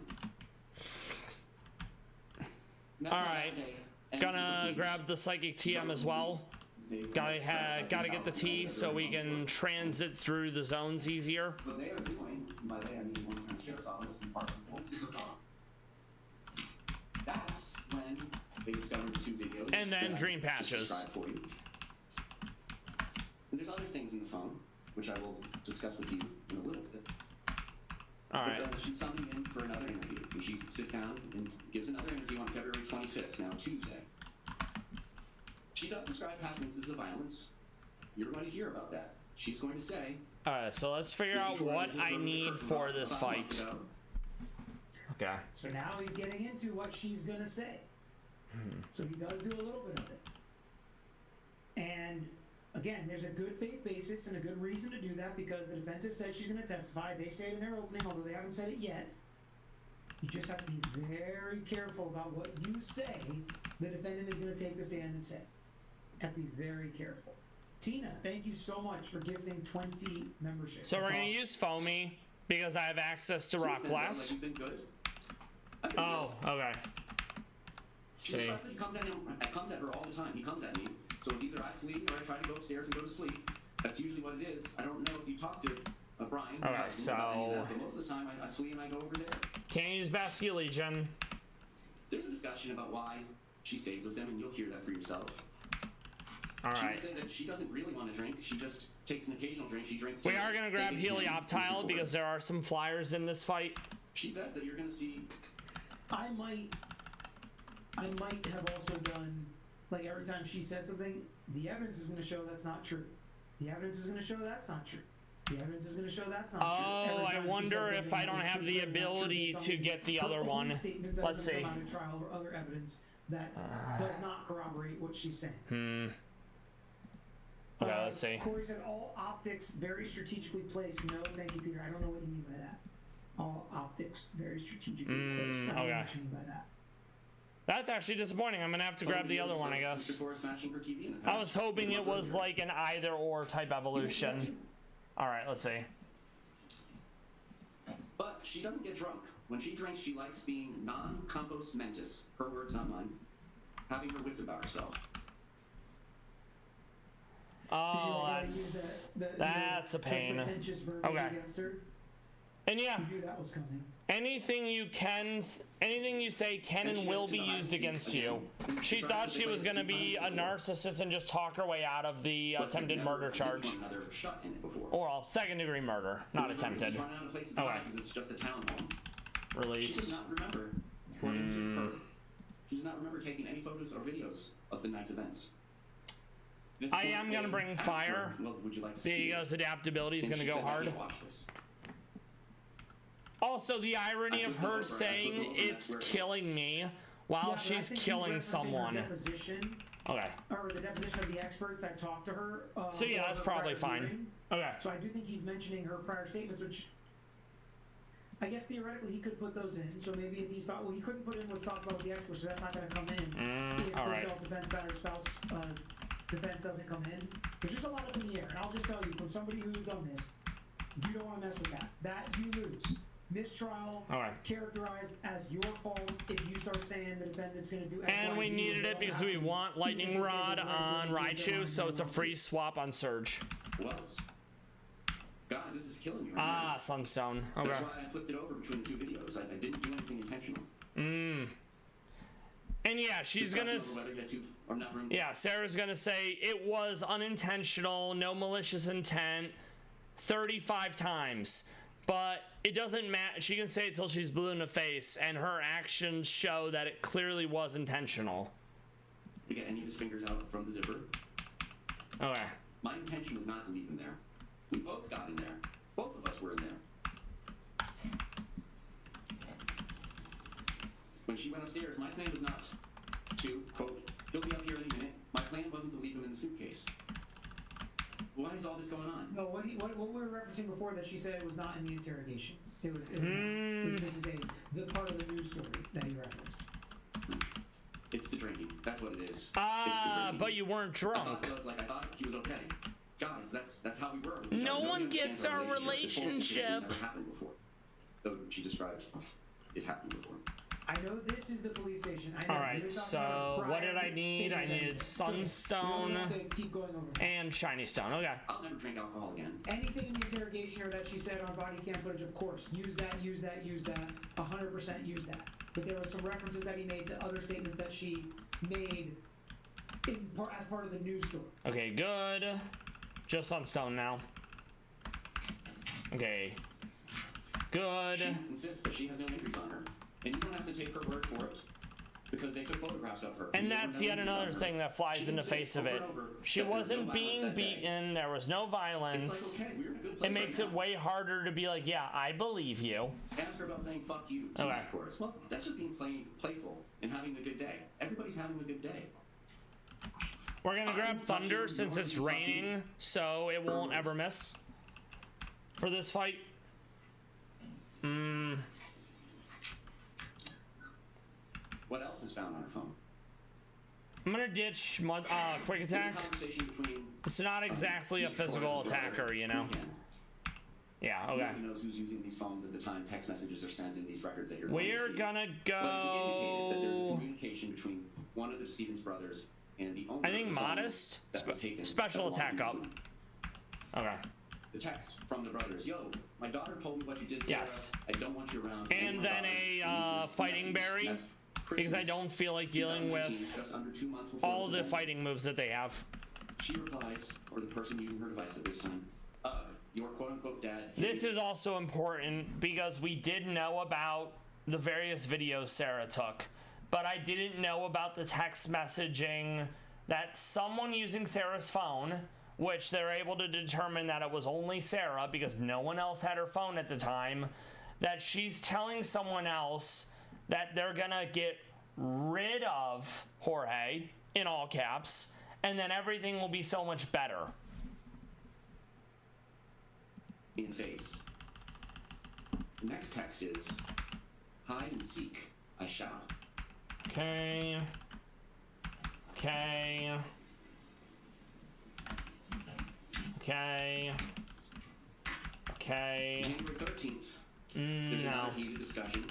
That's All how that right, day ends gonna with grab the psychic TM as well. Gotta get the T so we can transit through the zones easier. What they are doing, by they I mean one kind of sheriff's office and part of the whole. That's when they discovered the 2 videos. And then that I dream just patches. described for you. And there's other things in the phone, which I will discuss with you in a little bit. All right. But, she's summing in for another interview, and she sits down and gives another interview on February 25th, now Tuesday. She does describe past instances of violence. You're going to hear about that. She's going to say, All right, so let's figure out what I need for this fight. Okay. So now he's getting into what she's gonna say. So he does do a little bit of it. And again, there's a good faith basis and a good reason to do that because the defense has said she's gonna testify. They say it in their opening, although they haven't said it yet. You just have to be very careful about what you say the defendant is gonna take the stand and say. Have to be very careful. Tina, thank you so much for gifting 20 memberships. So we're That's gonna awesome. use Foamy because I have access to Rock Blast. You've been good. Oh, okay. She See. describes that he comes at her all the time. He comes at me. So it's either I flee or I try to go upstairs and go to sleep. That's usually what it is. I don't know if you talk to Brian. Okay, about any of so- that, but most of the time I flee and I go over there. Can't use Basque Legion. There's a discussion about why she stays with him, and you'll hear that for yourself. All She would right. say that she doesn't really want to drink. She just takes an occasional drink. She drinks. We tea, are gonna grab taking it in, Helioptile recording. because there are some flyers in this fight. She says that you're going to see. I might have also done, like every time she said something, the evidence is going to show that's not true. The evidence is going to show that's not true. The evidence is going to show that's not true. Oh, Every I time she wonder said if something I don't that was have true, the that's not true, ability based to on get the her other own one. statements that Let's have see. come out in trial or other evidence that does not corroborate what she's saying. Okay, let's see. Corey said all optics very strategically placed. No, thank you, Peter. I don't know what you mean by that. All optics very strategically placed. I don't know okay. what you mean by that. That's actually disappointing. I'm gonna have to grab the other one, I guess. Before smashing her TV in the I past. was hoping it was like an either or type evolution. All right, let's see. But she doesn't get drunk. When she drinks, she likes being non-compos mentis. Her words, not mine. Having her wits about herself. Oh, Did you use that's a pain. pretentious verbiage Okay. against her? And yeah, You knew that was coming. anything you say can and will be used against you. She thought she was gonna be a narcissist and just talk her way out of the attempted murder charge. Or second-degree murder, not attempted. Okay. It's just a townhome. She Release. does not remember, according to her, she does not remember taking any photos or videos of the night's events. I am gonna bring fire. Well, would you like to see Because adaptability is And gonna she go said, "I hard. can't watch this." Also, the irony of her saying it's killing me while Yeah, but I she's think he's killing referencing her someone. deposition, Okay. or the deposition of the experts that talked to her. So yeah, or that's her probably prior fine. hearing. Okay. So I do think he's mentioning her prior statements, which I guess theoretically he could put those in. So maybe if he's thought, well, he couldn't put in what's talked about with the experts, so that's not going to come in if all the right. self-defense battered spouse defense doesn't come in. There's just a lot up in the air, and I'll just tell you, from somebody who's done this, you don't want to mess with that. That you lose. Mistrial All right. characterized as your fault if you start saying the defendant's going to do X, And Y, we Z, needed you it don't because have we to. want Lightning Even if they say Rod the defendant's on gonna change their Raichu, mind, so you it's a want free to. swap on Surge. Was. Guys, this is killing me right Ah, now. Sunstone. Okay. That's why I flipped it over between the two videos. I didn't do anything intentional. And yeah, she's Discussion gonna. over whether you had to or not room. Yeah, Sarah's gonna say it was unintentional, no malicious intent, 35 times. But it doesn't matter. She can say it till she's blue in the face, and her actions show that it clearly was intentional. To get any of his fingers out from the zipper. Okay. My intention was not to leave him there. We both got in there. Both of us were in there. When she went upstairs, my plan was not to, quote, he'll be up here any minute. My plan wasn't to leave him in the suitcase. Why is all this going on? No, what we were referencing before that she said it was not in the interrogation. It was not. This is the part of the news story that he referenced. It's the drinking. That's what it is. It's the Ah, drinking. but you weren't I thought drunk. it was like I thought he was okay. Guys, that's how we were. with each No other. one Nobody gets understands our This whole situation relationship. never happened before. Though she described it happened before. I know this is the police station. I know. All right, We were talking so about a what prior did I need? statement I that he needed said. So, Sunstone we don't have to keep going over that. and Shiny Stone. Okay. I'll never drink alcohol again. Anything in the interrogation or that she said on body cam footage, of course, use that, 100% use that. But there were some references that he made to other statements that she made as part of the news story. Okay, good. Just Sunstone now. Okay. Good. She insists that she has no injuries on her, and you don't have to take her word for it, because they took photographs of her. And there were that's no yet injuries another on her. thing that flies She in the insists face of over it. and over She that there was no wasn't violence being that day. beaten. There was no violence. It's like, okay, we're in a good place It makes right it now. way harder to be like, yeah, I believe you. Ask her about saying "fuck you" to Okay. that chorus. Well, that's just being playful and having a good day. Everybody's having a good day. We're gonna grab I'm touching Thunder you, since you're it's touching raining, so it won't ever miss for this fight. What else is found on her phone? I'm gonna ditch quick There's a attack. conversation between. It's not exactly a Mr. physical Torres' brother attacker, you know. and Ken. Yeah, okay. Nobody knows who's using these phones at the time text messages are sent in these records that you're going to We're see. gonna But it's indicated that there's a go. communication between one of the Stevens brothers and the owner I think of the phone modest. that was taken Special that belongs attack to up. you. Okay. The text from the brothers: "Yo, my daughter told me what you did, Sarah. Yes. I don't want you around." And my then daughter, a, nieces, fighting nephews." berry, That's Because I Christmas don't feel like dealing 2019, with just under 2 months before all this the event. fighting moves that they have. She replies, or the person using her device at this time, your quote-unquote dad. This is also important because we did know about the various videos Sarah took, but I didn't know about the text messaging that someone using Sarah's phone, which they're able to determine that it was only Sarah because no one else had her phone at the time, that she's telling someone else that they're gonna get rid of Jorge, in all caps, and then everything will be so much better. in face. The next text is, "Hide and seek, I shout." Okay. Okay. Okay. Okay. January 13th, there's No. another heated discussion.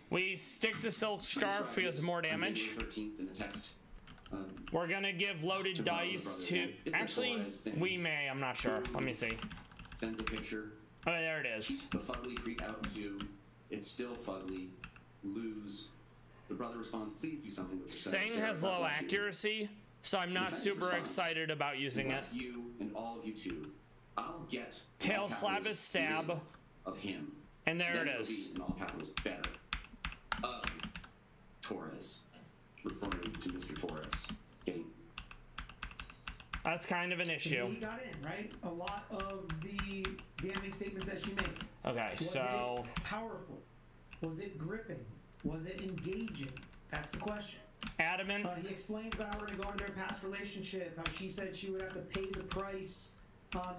We stick the silk scarf because more damage. January 13th in the text. We're gonna give loaded To bother the dice brothers, to. man. It's a Actually, polarized thing. we may. I'm not sure. Let me see. sends a picture. Oh, there it is. The fugly freak out to, it's still fugly, lose. The brother responds, please do something with yourself. Saying Sarah, has God low bless you. accuracy, so I'm not Defense super response, excited about using it. bless you and all of you too. I'll get Tail all slap capitals is stab. rid of him. And there Then it it'll is. be in all capitals better. Torres, referring to Mr. Torres. Getting That's kind of an issue. He got in, right? A lot of the damning statements that she made. Okay, Was so it powerful? Was it gripping? Was it engaging? That's the question. adamant. He explains about her to go into their past relationship, how she said she would have to pay the price.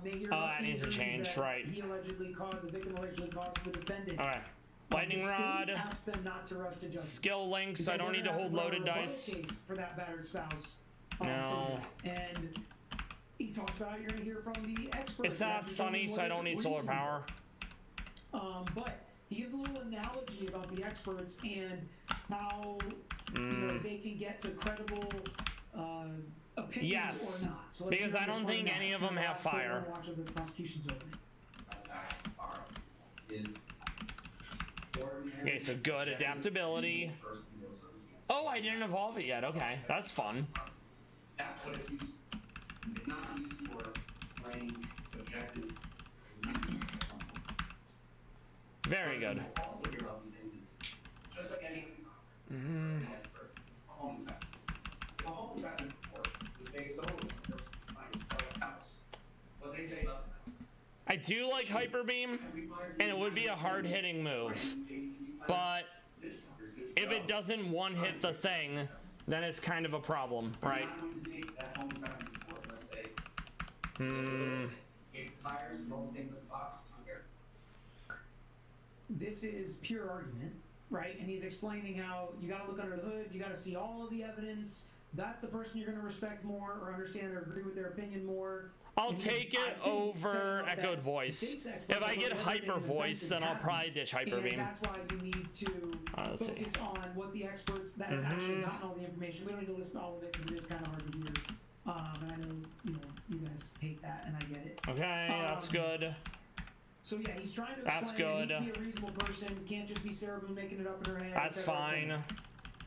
Major that needs to injuries change, that right. He allegedly caused, the victim allegedly caused the defendant. Okay, lightning The state rod, asks them not to rush to judgment. skill links. I Because don't they're need to gonna hold have run a loaded rebuttal dice. case for that battered spouse. No. Syndrome. And he talks about how you're going to hear from the experts. It's not sunny, so I don't need solar power. But he gives a little analogy about the experts and how you know, they can get to credible opinions Yes, or not. So let's because hear I this don't one think next. any of them have Last clip fire. we're watching the prosecution's opening. Okay, so good adaptability. Oh, I didn't evolve it yet. Okay, that's fun. That's what it's used. It's not used for explaining subjective. Very good. Also hear about these things is just like any expert, a home inspector. If a home inspector report is based solely on the person trying to sell a house, what they say about the house. I do like hyper beam, and it would be a hard hitting move, but if it doesn't one hit the thing, then it's kind of a problem, right? I'm not going to take that home inspector report unless they take the tires and roll things in the box on here. This is pure argument, right? And he's explaining how you got to look under the hood, you got to see all of the evidence. That's the person you're going to respect more or understand or agree with their opinion more. I'll And take I it think over setting up echoed that voice. state's experts If I are get gonna hyper look at the voice, defense then I'll and probably ditch hyper and beam. that's why you need to Let's focus see. on what the experts that have actually gotten all the information. We don't need to listen to all of it because it is kind of hard to hear. And I know you guys hate that, and I get it. Okay, that's good. So yeah, he's trying to That's explain good. it needs to be a reasonable person. Can't just be Sarah Moon making it up in her head. That's et cetera, et fine.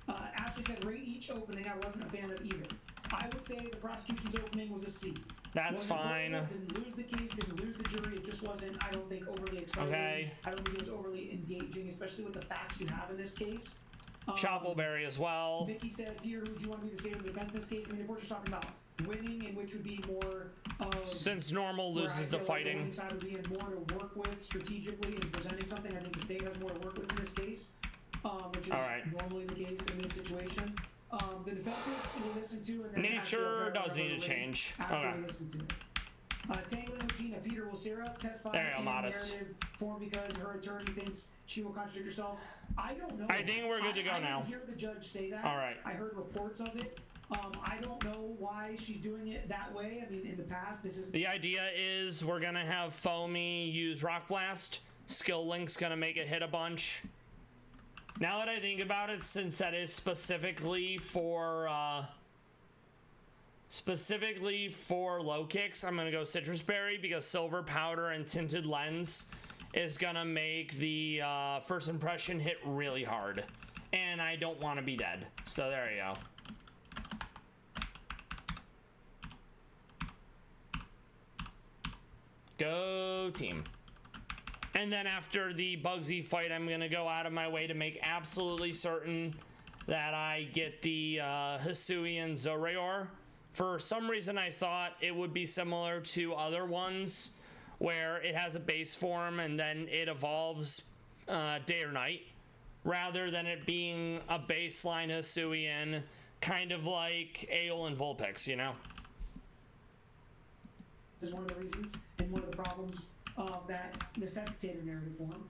cetera. Ashley said rate each opening. I wasn't a fan of either. I would say the prosecution's opening was a C. That's Wasn't fine. horrible, didn't lose the case, didn't lose the jury. It just wasn't, I don't think, overly exciting. Okay. I don't think it was overly engaging, especially with the facts you have in this case. Choppleberry as well. Mickey said, Peter, who would you want to be the state of the defense in this case? I mean, if we're just talking about winning, in which would be more of... Since normal where I loses feel the like fighting. winning side would be in more to work with strategically and presenting something. I think the state has more to work with in this case, which is normally the case in this situation. The defenses will listen to, and then Nature does need to change. after Okay. we listen to it. Tangling with Gina, Peter, will Sarah testify There you go, in Modest. narrative form because her attorney thinks she will contradict herself? I don't know. I think we're good to go I now. didn't hear the judge say that. All right. I heard reports of it. I don't know why she's doing it that way. I mean, in the past, this is... The idea is we're gonna have Foamy use Rock Blast. Skill Link's gonna make it hit a bunch. Now that I think about it, since that is specifically for low kicks, I'm gonna go Citrus Berry because Silver Powder and Tinted Lens is gonna make the first impression hit really hard. And I don't want to be dead. So there you go. Go team. And then after the Bugsy fight, I'm gonna go out of my way to make absolutely certain that I get the Hisuian Zorayor. For some reason, I thought it would be similar to other ones where it has a base form and then it evolves day or night, rather than it being a baseline Hisuian, kind of like Aeol and Vulpix, you know? is one of the reasons and one of the problems that necessitated narrative form.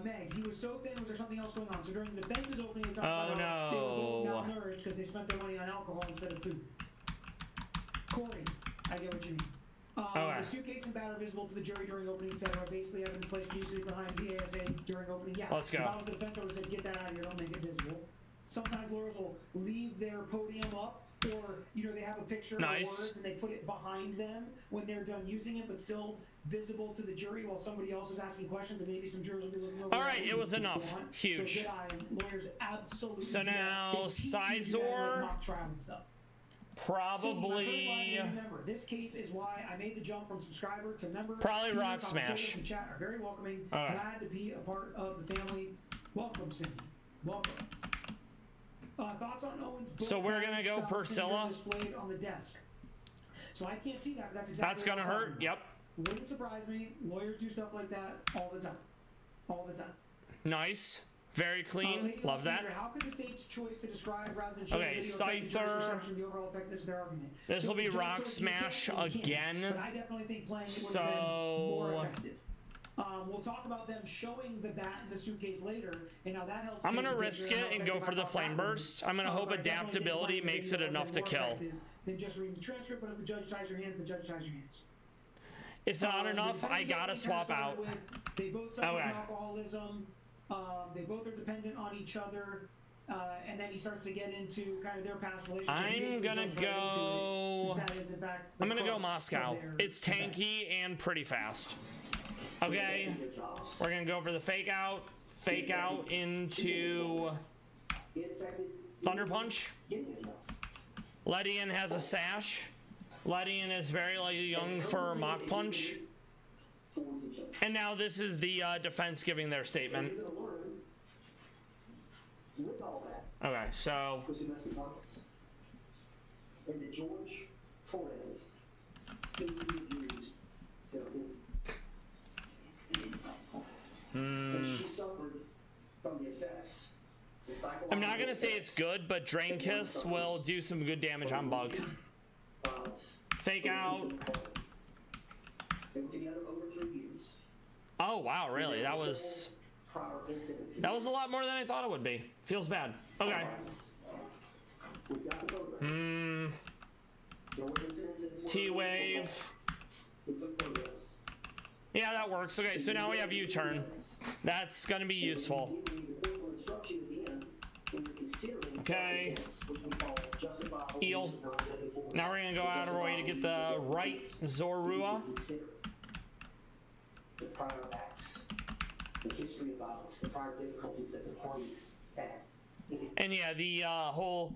Megs, he was so thin, was there something else going on? So during the defense's opening, they talked about how they were both malnourished because they spent their money on alcohol instead of food. Corey, I get what you mean. The suitcase and bat are visible to the jury during opening, etc. Basically, evidence placed usually behind the ASA during opening. Yeah, Let's go. If I was the defense, I would have said, get that out of here, don't make it visible. Sometimes lawyers will leave their podium up or they have a picture Nice. of words and they put it behind them when they're done using it, but still visible to the jury while somebody else is asking questions, and maybe some jurors will be looking over. All right, it was enough. Huge. So good eye, and lawyers absolutely. So do that. now They teach you that, Sizor, like, mock trial and stuff. probably. Remember, this case is why I made the jump from subscriber to member. Probably Your Rock commentators Smash. in chat are very welcoming. Okay. Glad to be a part of the family. Welcome, Cindy. Welcome. Thoughts on Owen's book? So we're gonna go style Priscilla. displayed on the desk. So I can't see that, but that's exactly. That's gonna what I'm hurt. talking Yep. about. Wouldn't surprise me. Lawyers do stuff like that all the time. All the time. Nice. Very clean. Lady Love that. Caesar, how could the state's choice to describe rather than show Okay, the video affect the judge's Cypher. perception of the overall effectiveness of their argument? This will be the judge Rock told you Smash you can't, again. But I definitely think playing it would have been more So effective. We'll talk about them showing the bat in the suitcase later, and how that helps. I'm paint gonna the risk picture it and how go effective for I the thought flame that was. burst. I'm gonna hope But I definitely think adaptability playing the makes it video would have enough been to more kill. effective than just reading the transcript, but if the judge ties your hands, the judge ties your hands. It's not enough. The I gotta defense swap started out. with, they both suffer Okay. from alcoholism. They both are dependent on each other. And then he starts to get into kind of their past relationship. He I'm basically gonna jumps right into it, go. since that is, in fact, the I'm gonna go crux of Moscow. their It's defense. tanky and pretty fast. Okay. We're gonna go for the fake out into Thunder Punch. Ledian has a sash. Ledian is very young for Mock Punch. And now this is the defense giving their statement. Okay, so And the George Torres physically abused Sylvia. And she suffered from the effects. The I'm not gonna psychological say it's good, but Drain Kiss will do some good damage on Bug. violence. Fake out. They were together over 3 years. Oh wow, really? That was Prior incidences. a lot more than I thought it would be. Feels bad. Okay. We've got the photographs. There were incidences. T-Wave. We took photographs. Yeah, that works. Okay, so now we have U-turn. That's gonna be useful. Okay. Eel. Now we're gonna go out of our way to get the right Zorua. The prior acts, the history of violence, the prior difficulties that the parties had. And yeah, the whole,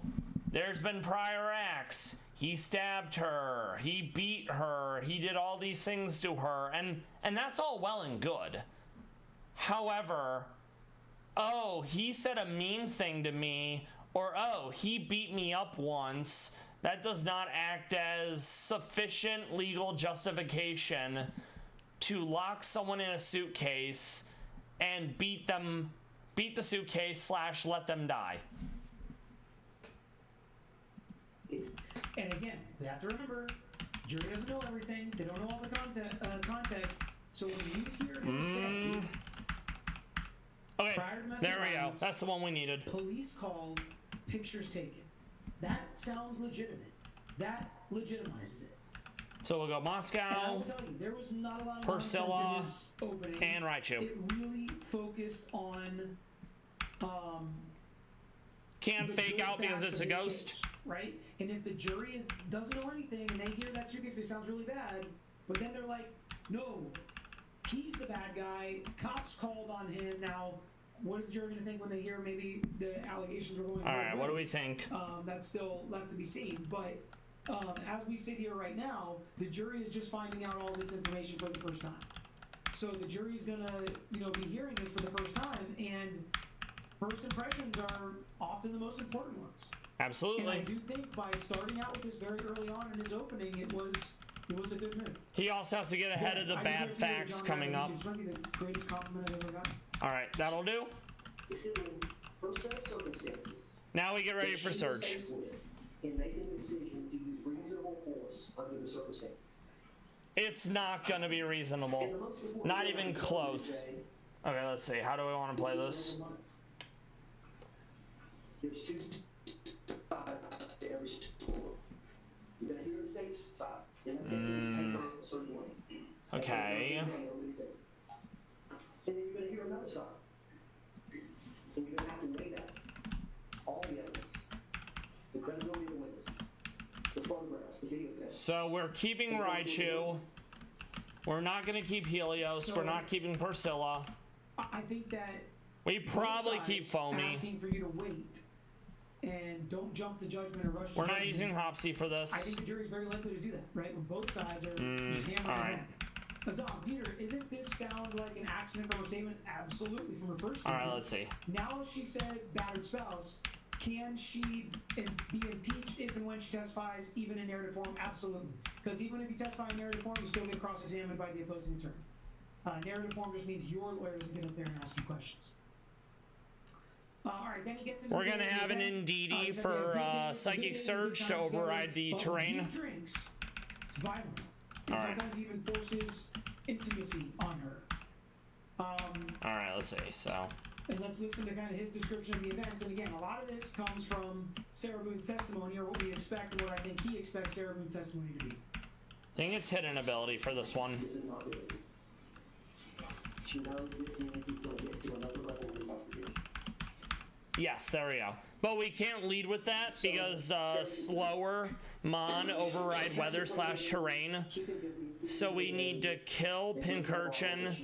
there's been prior acts. He stabbed her, he beat her, he did all these things to her, and that's all well and good. However, oh, he said a mean thing to me, or oh, he beat me up once. That does not act as sufficient legal justification to lock someone in a suitcase and beat the suitcase / let them die. And again, we have to remember, jury doesn't know everything. They don't know all the context. So when you hear him say, Okay, prior to domestic there we go. violence, That's the one we needed. police called, pictures taken. That sounds legitimate. That legitimizes it. So we'll go And I Moscow will tell you, there was not a lot of Priscilla, nonsense in this opening. and Raichu. It really focused on Can't the fake good out because facts it's a of this ghost. case, right? And if the jury doesn't know anything and they hear that suitcase, it sounds really bad, but then they're like, no, he's the bad guy. Cops called on him. Now, what is the jury going to think when they hear maybe the allegations were going? All right, both what do we ways? think? That's still left to be seen. But as we sit here right now, the jury is just finding out all this information for the first time. So the jury's gonna, be hearing this for the first time, and first impressions are often the most important ones. And I Absolutely. do think by starting out with this very early on in his opening, it was a good move. He also has to get ahead of the I bad just like facts John coming Madden. up. It's might be the greatest compliment I've ever gotten. All right, that'll do. Considering her set of circumstances. Now we get ready that for she was search. faced with in making the decision to use reasonable force under the circumstances. It's not gonna be reasonable. And the most important Not thing even I can close. say, Okay, let's see. How do we want to play this? There's 2 sides to every story. You're gonna hear the state's side, and that's it. A certain way. That's Okay. what they're gonna handle these days. And then you're gonna hear another side. And you're gonna have to weigh that. All the evidence. The credibility of the witness. So we're keeping Raichu. We're not going to keep Helios. So- We're not keeping Priscilla. I think that We probably both keep sides Foamy. asking for you to wait and don't jump to judgment or rush to We're not judgment. using Hopsy for I this. think the jury's very likely to do that, right? When both sides are just hammering all right. home. Azam, Peter, isn't this sound like an accident from her statement? Absolutely, from her first All statement. right, let's see. Now she said battered spouse. Can she be impeached if and when she testifies, even in narrative form? Absolutely. Because even if you testify in narrative form, you still get cross-examined by the opposing attorney. Narrative form just means your lawyer doesn't get up there and ask you questions. All right, then he gets into We're the going to have an event. Indeedee He said for they have good days, Psychic good days, Surge good to times together, override the but terrain. When he drinks, it's violent. And All right. sometimes even forces intimacy on her. All right, let's see. So, And let's listen to kind of his description of the events. And again, a lot of this comes from Sarah Boone's testimony, or what we expect, and what I think he expects Sarah Boone's testimony to be. I think it's hidden ability for this one. This is not good. She knows this means he's going to get to another level of investigation. Yes, there we go. But we can't lead with that because slower Mon override weather / terrain. So we need to kill Pincurchin,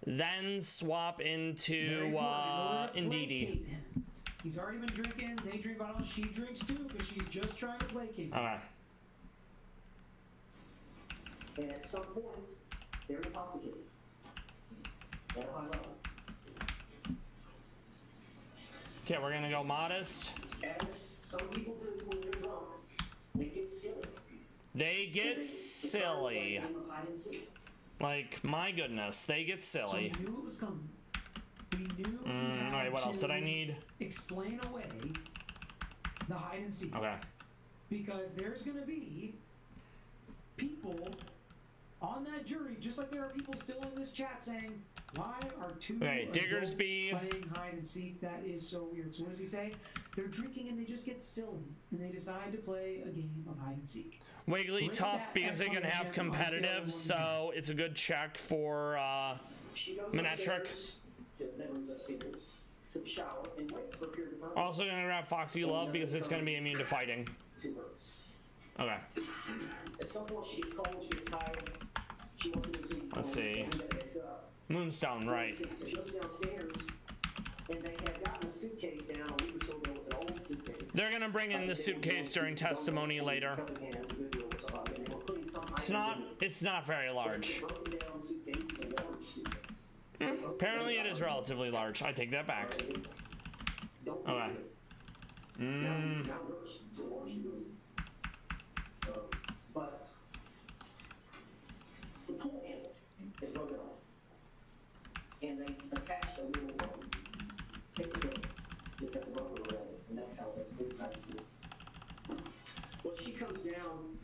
then swap into Very important. In order to Indeedee. placate him. He's already been drinking. They drink bottles. She drinks too, because she's just trying to placate him. Okay. And at some point, they're intoxicated. At a high level. Okay, we're gonna go modest. As some people do when they're drunk, they get silly. They get They start silly. playing a game of hide and seek. Like, my goodness, they get So we silly. knew it was coming. We knew he had Alright, what else did I to need? explain away the hide and seek. Okay. Because there's going to be people on that jury, just like there are people still in this chat saying, why are two Okay, adults Diggersby. playing hide and seek? That is so weird. So what does he say? They're drinking and they just get silly and they decide to play a game of hide and seek. Wiggly Bring tough that because they can have exclamation on scale of 1 competitive, to so it's a good check for She goes Manetric. upstairs to the bedrooms upstairs to the shower and waits for a period of time. Also gonna grab Foxy Love because it's gonna be immune to fighting. To her. Okay. At some point, she gets cold, she gets tired. She wants to go see. Let's see. And it's Moonstone, right. So she goes downstairs, and they had gotten a suitcase down a week or so ago. It's an old suitcase. They're gonna bring in the suitcase during testimony later. It's not very large. Apparently it is relatively large. I take that back. Okay. But the pool handle is broken off, and they attached a little paper clip with that rubber around it, and that's how they do it. When she comes down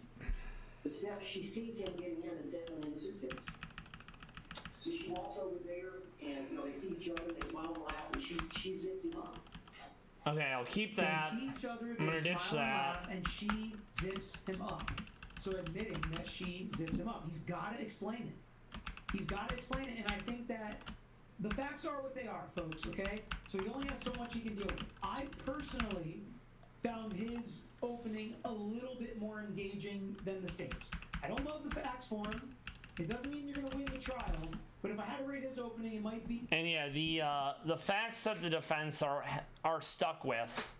the steps, she sees him getting in and settling in the suitcase. So she walks over there, and they see each other, they smile and laugh, and she zips him up. Okay, I'll keep that. They see each other, I'm they gonna ditch smile and that. laugh, and she zips him up. So admitting that she zips him up. He's got to explain it. He's got to explain it, and I think that the facts are what they are, folks, okay? So he only has so much he can deal with. I personally found his opening a little bit more engaging than the state's. I don't love the facts for him. It doesn't mean you're going to win the trial, but if I had to rate his opening, it might be... And yeah, the facts that the defense are stuck with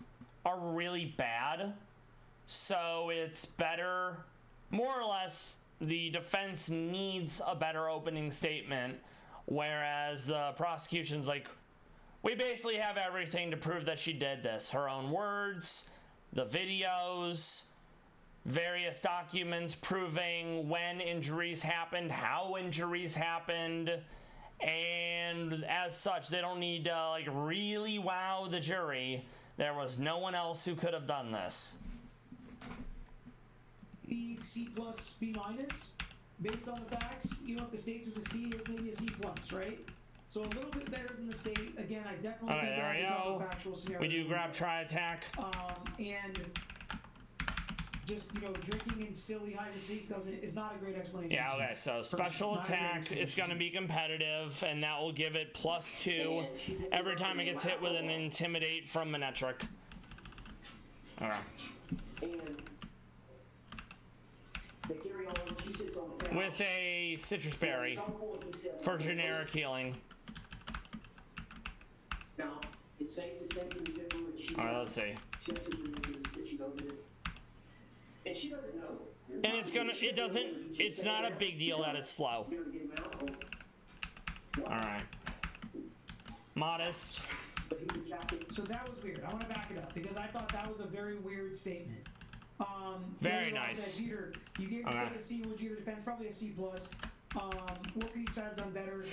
are really bad. So it's better, more or less, the defense needs a better opening statement, whereas the prosecution's like, we basically have everything to prove that she did this. Her own words, the videos, various documents proving when injuries happened, how injuries happened, and as such, they don't need to like really wow the jury. There was no one else who could have done this. B, C+, B-, based on the facts. You know, if the state's was a C, it's maybe a C+, right? So a little bit better than the state. Again, I definitely Okay, think there we that's a go. tougher factual scenario. We do grab try attack. And just, drinking in silly hide and seek is not a great explanation. Yeah, okay, so special Not a great attack, it's going to be competitive, and that will give it +2 every time it gets hit with an intimidate from Manetric. And Okay. They carry on. She sits on the couch. with a citrus At berry some point, he says, for generic healing. Now, his face is facing the zipper, and she's All right, let's see. she has to believe that she's over it. And she doesn't know. And it doesn't, it's not a big deal that it's slow. You're gonna get him out, or- All right. Modest. But he's a captain. So that was weird. I want to back it up because I thought that was a very weird statement. Very Meownwell nice. said, Jeter, you gave Okay. yourself a C. Would you the defense? Probably a C plus. What could each side have done better?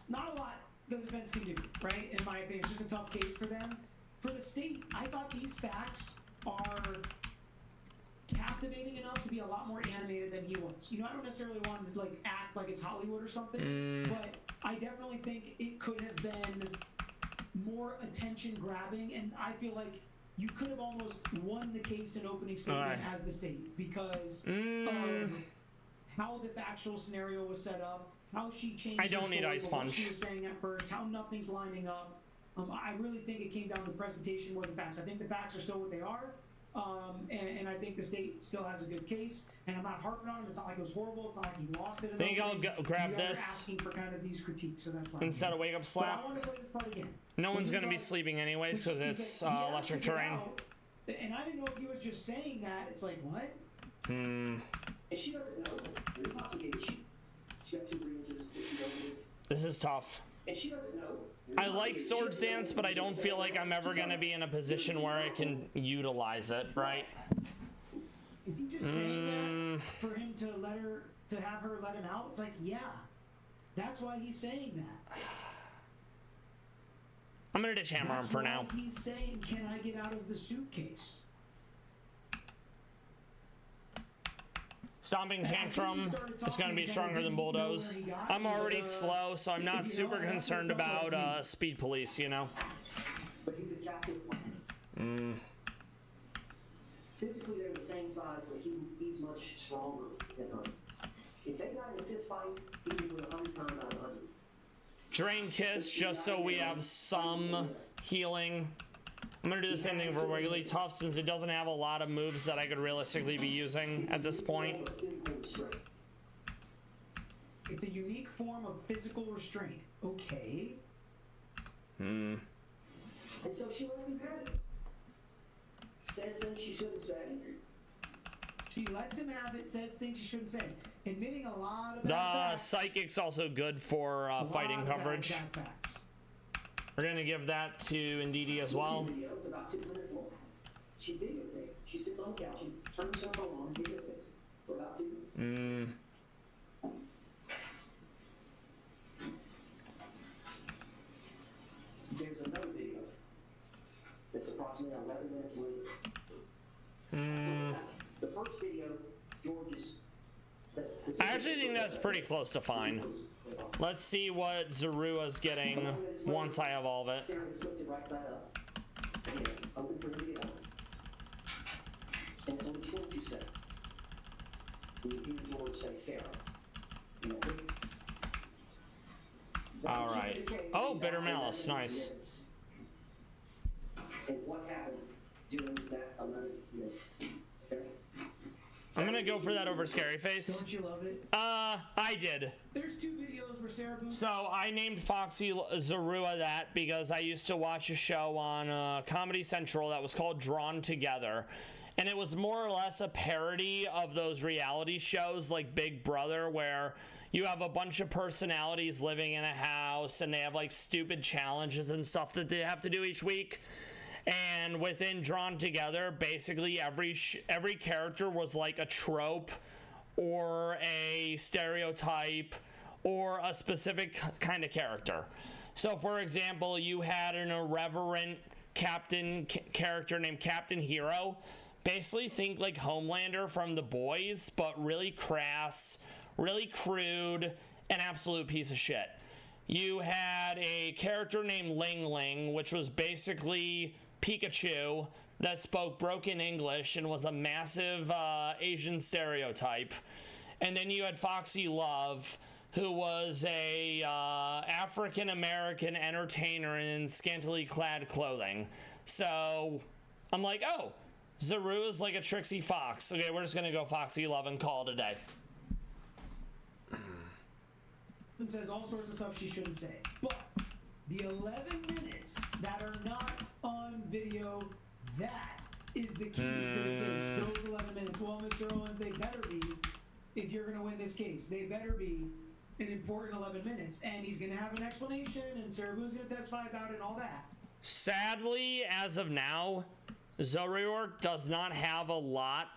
Not a lot the defense can do, right? In my opinion, it's just a tough case for them. For the state, I thought these facts are captivating enough to be a lot more animated than he was. You know, I don't necessarily want to like act like it's Hollywood or something, but I definitely think it could have been more attention grabbing, and I feel like you could have almost won the case in opening statement Alright. as the state because of how the factual scenario was set up, how she changed I don't her need story, ice what punch. she was saying at first, how nothing's lining up. I really think it came down to presentation more than facts. I think the facts are still what they are, and I think the state still has a good case. And I'm not harping on him. It's not like it was horrible. It's not like he lost it. in Think I'll opening. grab You guys are this asking for kind of these critiques, so that's why. I'm Instead here. of wake up But I slap. want to play this part again. No When one's he's gonna be like- sleeping anyways because he's it's like, he has to electric get terrain. out, and I didn't know if he was just saying that. It's like, what? And she doesn't know. They're intoxicated. She got 2 brain injuries that she doesn't know. This is tough. And she doesn't know. I like Swords Dance, but I don't feel like I'm ever gonna be in a position where I can utilize it, right? Is he just saying that for him to have her let him out? It's like, yeah, that's why he's saying that. I'm gonna ditch hammer him That's for why now. he's saying, can I get out of the suitcase? Stomping Tantrum is going to be stronger than Bulldoze. I'm already slow, so I'm not super concerned about Speed Police, you know? But he's a captive plans. Physically, they're the same size, but he's much stronger than her. If they got in a fist fight, he'd be with 100 times out of 100. Drain Kiss, just so we have some healing. I'm going to do the same thing for Wiggly Tough since it doesn't have a lot of moves that I could realistically be using at this point. Physical restraint. It's a unique form of physical restraint. Okay. And so she lets him have it. Says things she shouldn't say. She lets him have it, says things she shouldn't say. Admitting a lot of The bad facts. Psychic's also good for A lot fighting of bad coverage. facts. We're going to give that to Ndidi as well. This video is about 2 minutes long. She videotapes. She sits on the couch and turns her phone on and videotapes for about 2 minutes. There's another video that's approximately 11 minutes later. The first video, George is. I actually think that's pretty close to fine. Let's see what Zerua's getting once I have all of it. Sarah is flipped it right side up. Again, open for video. And it's only 22 seconds. And you hear George say Sarah. You know, All right. Oh, Bitter Malice, nice. And what happened during that 11 minutes? Okay? I'm gonna go for that over Scary Face. Don't you love it? I did. There's 2 videos where Sarah Boone. So I named Foxy Zerua that because I used to watch a show on Comedy Central that was called Drawn Together. And it was more or less a parody of those reality shows like Big Brother, where you have a bunch of personalities living in a house and they have like stupid challenges and stuff that they have to do each week. And within Drawn Together, basically every character was like a trope or a stereotype or a specific kind of character. So for example, you had an irreverent captain character named Captain Hero. Basically think like Homelander from The Boys, but really crass, really crude, an absolute piece of shit. You had a character named Ling Ling, which was basically Pikachu that spoke broken English and was a massive Asian stereotype. And then you had Foxy Love, who was a African American entertainer in scantily clad clothing. So I'm like, oh, Zaru is like a tricksy fox. Okay, we're just gonna go Foxy 11, call it a day. And says all sorts of stuff she shouldn't say. But the 11 minutes that are not on video, that is the key to the case. Those 11 minutes. Well, Mr. Owens, they better be, if you're going to win this case, they better be an important 11 minutes. And he's going to have an explanation, and Sarah Boone's going to testify about it and all that. Sadly, as of now, Zoriork does not have a lot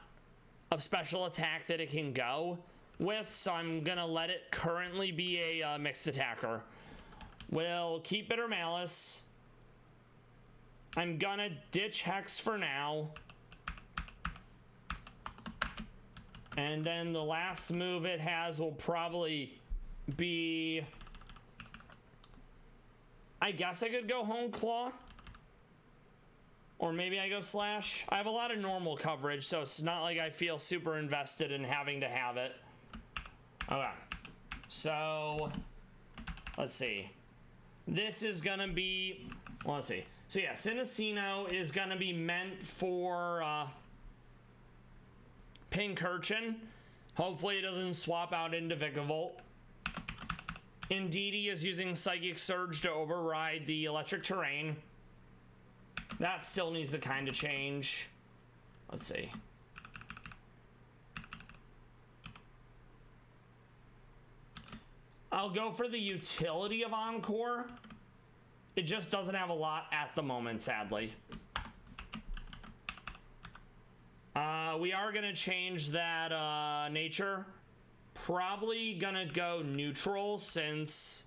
of special attack that it can go with, so I'm gonna let it currently be a mixed attacker. We'll keep Bitter Malice. I'm gonna ditch Hex for now. And then the last move it has will probably be... I guess I could go Home Claw. Or maybe I go Slash. I have a lot of normal coverage, so it's not like I feel super invested in having to have it. Okay. So, let's see. This is gonna be... Well, let's see. So yeah, Cinecino is gonna be meant for Pincurchin. Hopefully it doesn't swap out into Vikavolt. Indeedee is using Psychic Surge to override the Electric Terrain. That still needs to kind of change. Let's see. I'll go for the utility of Encore. It just doesn't have a lot at the moment, sadly. We are gonna change that nature. Probably gonna go neutral since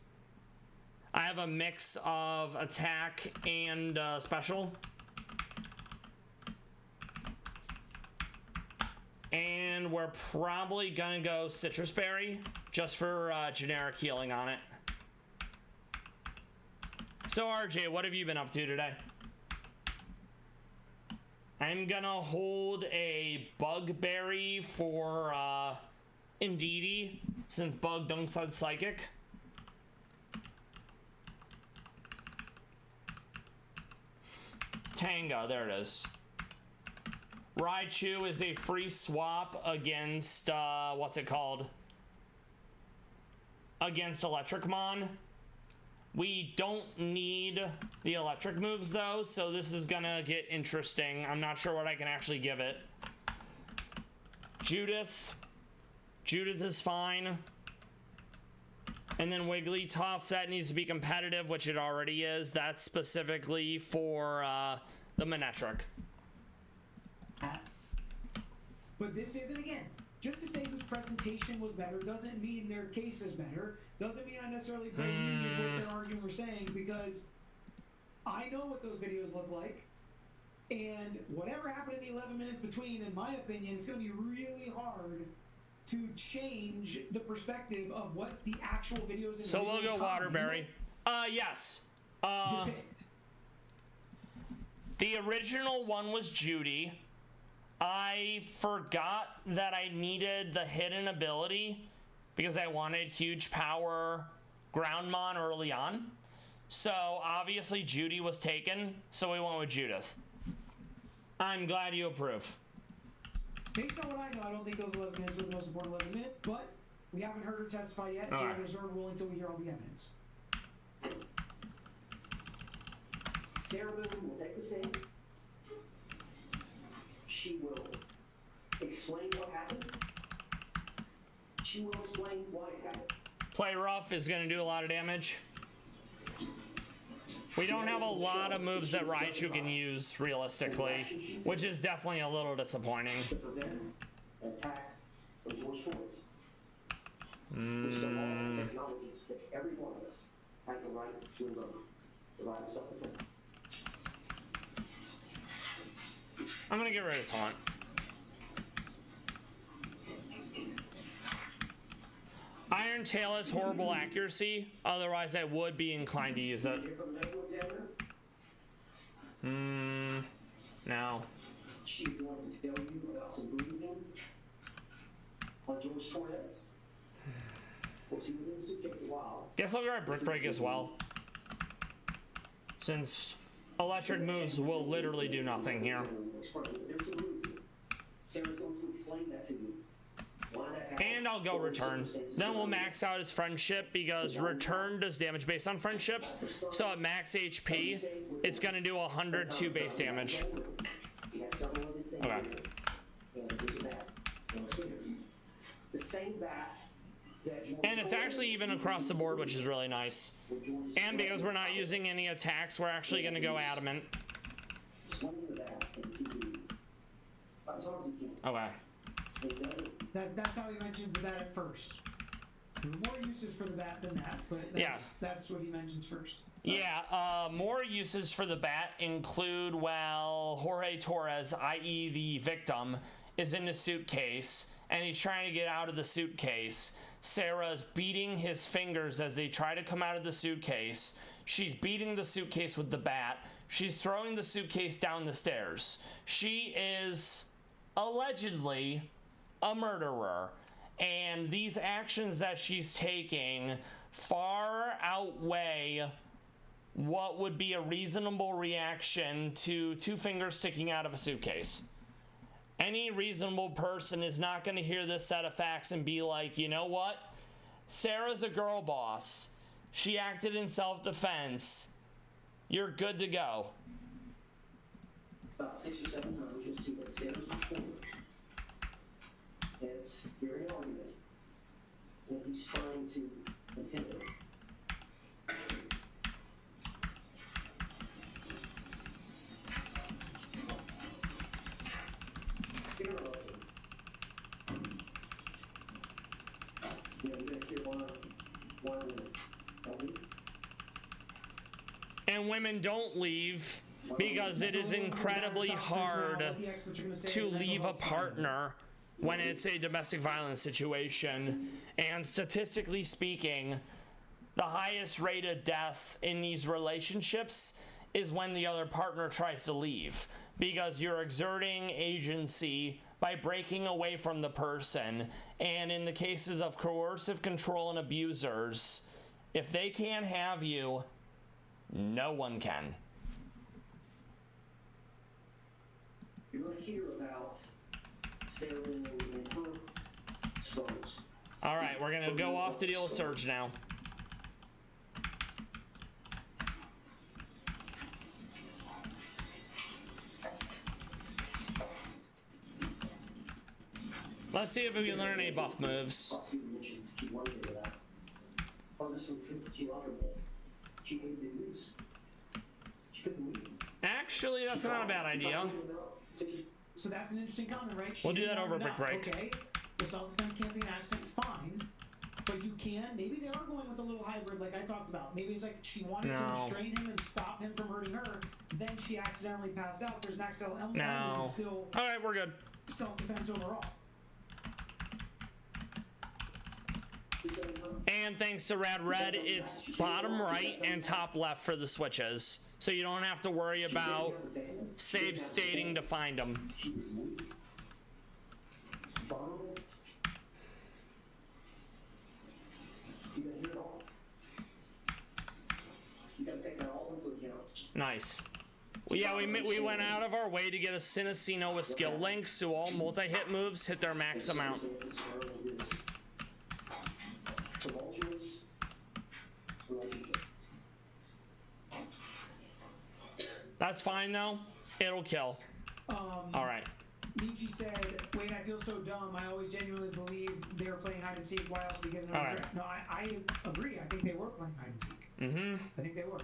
I have a mix of attack and special. And we're probably gonna go Citrus Berry just for generic healing on it. So RJ, what have you been up to today? I'm gonna hold a Bug Berry for Indeedee since Bug dunks on Psychic. Tanga, there it is. Raichu is a free swap against, what's it called? Against Electricmon. We don't need the electric moves though, so this is gonna get interesting. I'm not sure what I can actually give it. Judith. Judith is fine. And then Wigglytuff, that needs to be competitive, which it already is. That's specifically for the Manectric. But this isn't, again, just to say whose presentation was better doesn't mean their case is better. Doesn't mean I necessarily believe what they're arguing or saying, because I know what those videos look like. And whatever happened in the 11 minutes between, in my opinion, it's going to be really hard to change the perspective of what the actual videos in so we'll go Waterberry. Yes. Depict. The original one was Judy. I forgot that I needed the hidden ability because I wanted huge power Groundmon early on. So obviously Judy was taken, so we went with Judith. I'm glad you approve. Based on what I know, I don't think those 11 minutes were the most important 11 minutes, but we haven't heard her testify yet, so we'll reserve rule until we hear all the evidence. Sarah Boone will take the stand. She will explain what happened. She will explain why it happened. Play rough is going to do a lot of damage. We don't have a lot of moves that Raichu can use realistically, which is definitely a little disappointing. To prevent an attack from George Floyd's. First of all, acknowledges that every one of us has a right to the right of self-defense. I'm gonna get rid of Taunt. Iron Tail has horrible accuracy, otherwise I would be inclined to use it. No. She's going to tell you about some bruising on George Torres. Which he was in the suitcase a while. Guess I'll grab Brick Break as well. Since electric moves will literally do nothing here. explain it. There's some rules here. Sarah's going to explain that to you. Why that happened. And I'll go return. Then we'll max out his friendship because return does damage based on friendship. So at max HP, it's going to do 102 base damage. Okay. The same bat. And it's actually even across the board, which is really nice. And because we're not using any attacks, we're actually going to go adamant. Okay. That's how he mentions the bat at first. More uses for the bat than that, but that's what he mentions first. Yeah, more uses for the bat include, well, Jorge Torres, i.e. the victim, is in the suitcase, and he's trying to get out of the suitcase. Sarah's beating his fingers as they try to come out of the suitcase. She's beating the suitcase with the bat. She's throwing the suitcase down the stairs. She is allegedly a murderer, and these actions that she's taking far outweigh what would be a reasonable reaction to two fingers sticking out of a suitcase. Any reasonable person is not going to hear this set of facts and be like, you know what? Sarah's a girl boss. She acted in self-defense. You're good to go. About 6 or 7 times, you'll see that Sarah's recorded. It's very argument. And he's trying to intimidate. Sarah loves him. Yeah, you're gonna hear one minute. And women don't leave because it is incredibly hard to leave a partner when it's a domestic violence situation. And statistically speaking, the highest rate of death in these relationships is when the other partner tries to leave, because you're exerting agency by breaking away from the person. And in the cases of coercive control and abusers, if they can't have you, no one can. You're going to hear about Sarah and her struggles. All right, we're going to go off to deal with Surge now. Let's see if we can learn any buff moves. Actually, that's not a bad idea. So that's an interesting comment, right? We'll do that over a quick break. Okay, the self-defense can't be an accident, fine. But you can, maybe they are going with a little hybrid like I talked about. Maybe it's like she wanted to restrain him and stop him from hurting her, then she accidentally passed out. There's an accidental element, and still all right, we're good. Self-defense overall. And thanks to Rad Red, it's bottom right and top left for the switches. So you don't have to worry about save stating to find them. Nice. Well, yeah, we went out of our way to get a Cinecino with skill links, so all multi-hit moves hit their max amount. That's fine though. It'll kill. All right. Nietzsche said, "Wait, I feel so dumb. I always genuinely believe they were playing hide and seek. Why else would we get another threat?" No, I agree. I think they were playing hide and seek. I think they were.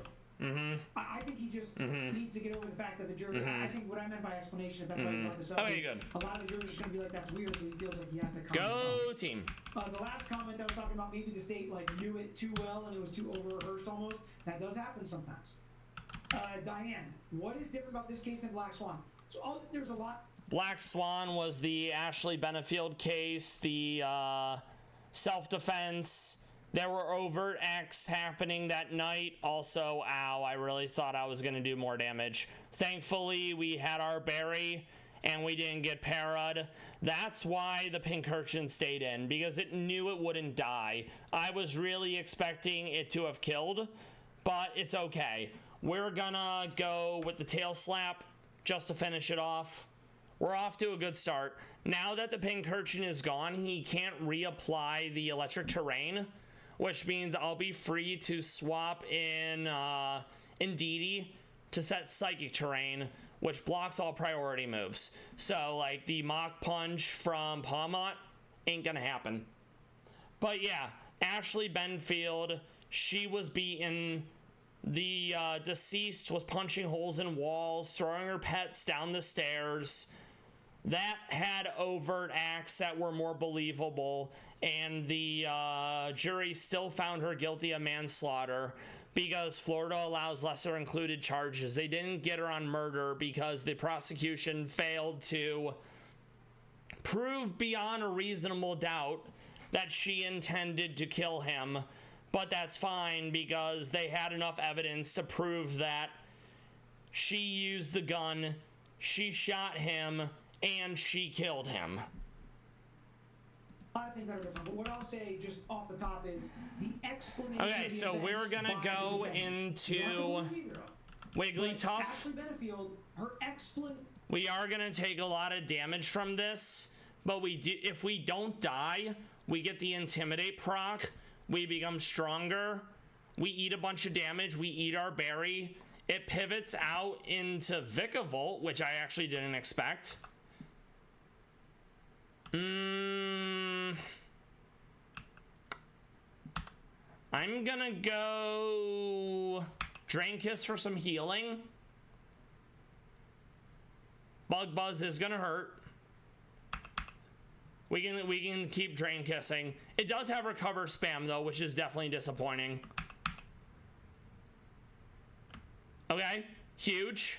I think he just needs to get over the fact that the jury. I think what I meant by explanation, if that's why you brought this up, okay, good. A lot of the jurors are going to be like, "That's weird," so he feels like he has to comment. Go team. The last comment that was talking about maybe the state like knew it too well and it was too over-rehearsed almost. That does happen sometimes. Diane, what is different about this case than Black Swan? So there's a lot. Black Swan was the Ashley Benefield case, the self-defense. There were overt acts happening that night. Also, ow, I really thought I was going to do more damage. Thankfully, we had our berry and we didn't get para'd. That's why the pink urchin stayed in, because it knew it wouldn't die. I was really expecting it to have killed, but it's okay. We're gonna go with the tail slap just to finish it off. We're off to a good start. Now that the Pincurchin is gone, he can't reapply the electric terrain, which means I'll be free to swap in Indeedee to set psychic terrain, which blocks all priority moves. So like the Mach Punch from Palmont ain't gonna happen. But yeah, Ashley Benfield, she was beaten. The deceased was punching holes in walls, throwing her pets down the stairs. That had overt acts that were more believable, and the jury still found her guilty of manslaughter because Florida allows lesser included charges. They didn't get her on murder because the prosecution failed to prove beyond a reasonable doubt that she intended to kill him. But that's fine because they had enough evidence to prove that she used the gun, she shot him, and she killed him. A lot of things that are different, but what I'll say just off the top is the explanation. Okay, so we're gonna go into Wigglytuff. Ashley Benefield, her we are gonna take a lot of damage from this, but if we don't die, we get the Intimidate proc. We become stronger. We eat a bunch of damage. We eat our berry. It pivots out into Vikavolt, which I actually didn't expect. I'm gonna go Drain Kiss for some healing. Bug Buzz is gonna hurt. We can keep Drain Kissing. It does have Recover spam though, which is definitely disappointing. Okay, huge.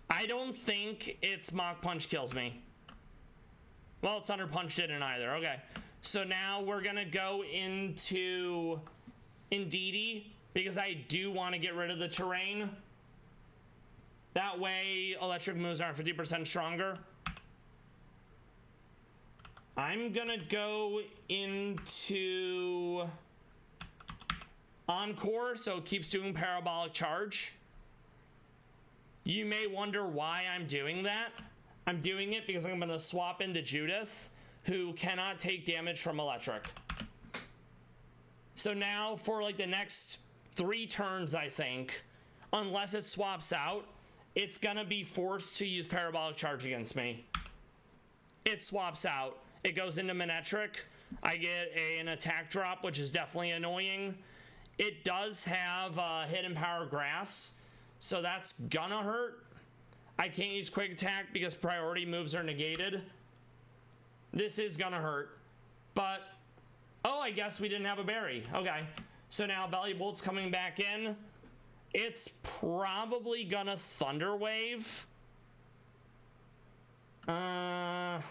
I don't think it's Mach Punch kills me. Well, Thunder Punch didn't either. Okay, so now we're gonna go into Indeedee because I do want to get rid of the terrain. That way, electric moves aren't 50% stronger. I'm gonna go into Encore, so it keeps doing Parabolic Charge. You may wonder why I'm doing that. I'm doing it because I'm gonna swap into Judith, who cannot take damage from electric. So now for like the next 3 turns, I think, unless it swaps out, it's gonna be forced to use Parabolic Charge against me. It swaps out. It goes into Manectric. I get an attack drop, which is definitely annoying. It does have Hidden Power Grass, so that's gonna hurt. I can't use Quick Attack because priority moves are negated. This is gonna hurt, but oh, I guess we didn't have a berry. Okay, so now Belly Bolt's coming back in. It's probably gonna Thunder Wave. I'm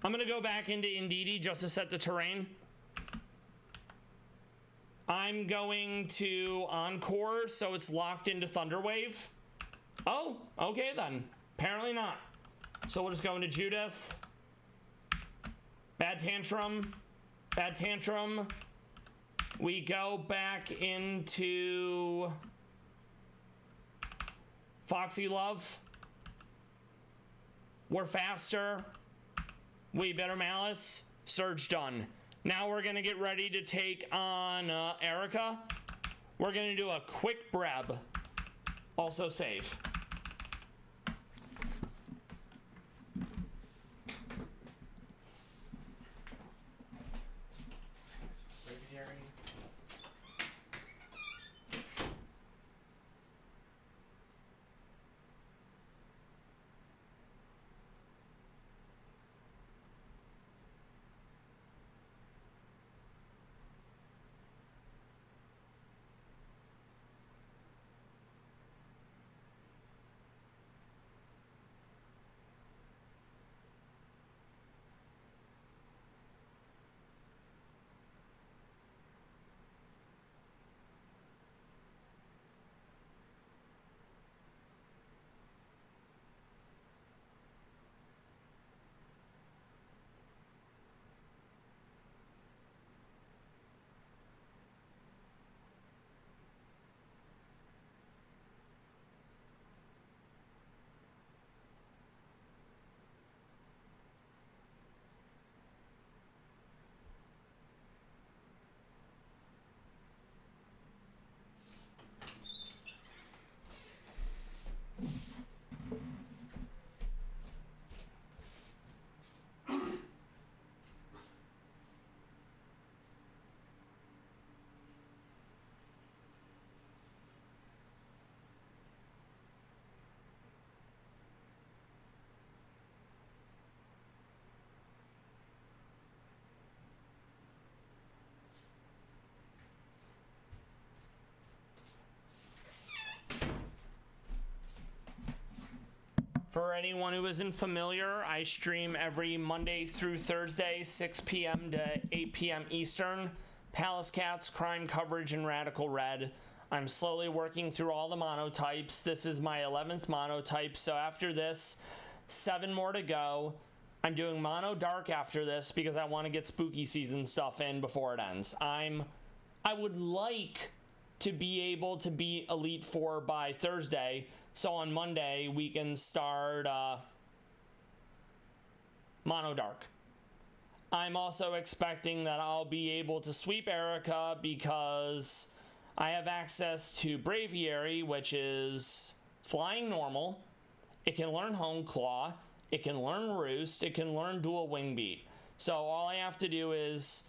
gonna go back into Indeedee just to set the terrain. I'm going to Encore, so it's locked into Thunder Wave. Oh, okay then. Apparently not. So we'll just go into Judith. Bad Tantrum. Bad Tantrum. We go back into Foxy Love. We're faster. We Bitter Malice. Surge done. Now we're gonna get ready to take on Erica. We're gonna do a quick Breb. Also save. For anyone who isn't familiar, I stream every Monday through Thursday, 6 p.m. to 8 p.m. Eastern. Pallas Cats, crime coverage in Radical Red. I'm slowly working through all the monotypes. This is my 11th monotype, so after this, 7 more to go. I'm doing mono dark after this because I want to get spooky season stuff in before it ends. I would like to be able to be Elite 4 by Thursday, so on Monday we can start mono dark. I'm also expecting that I'll be able to sweep Erica because I have access to Braviary, which is flying normal. It can learn Home Claw, it can learn Roost, it can learn Dual Wing Beat. So all I have to do is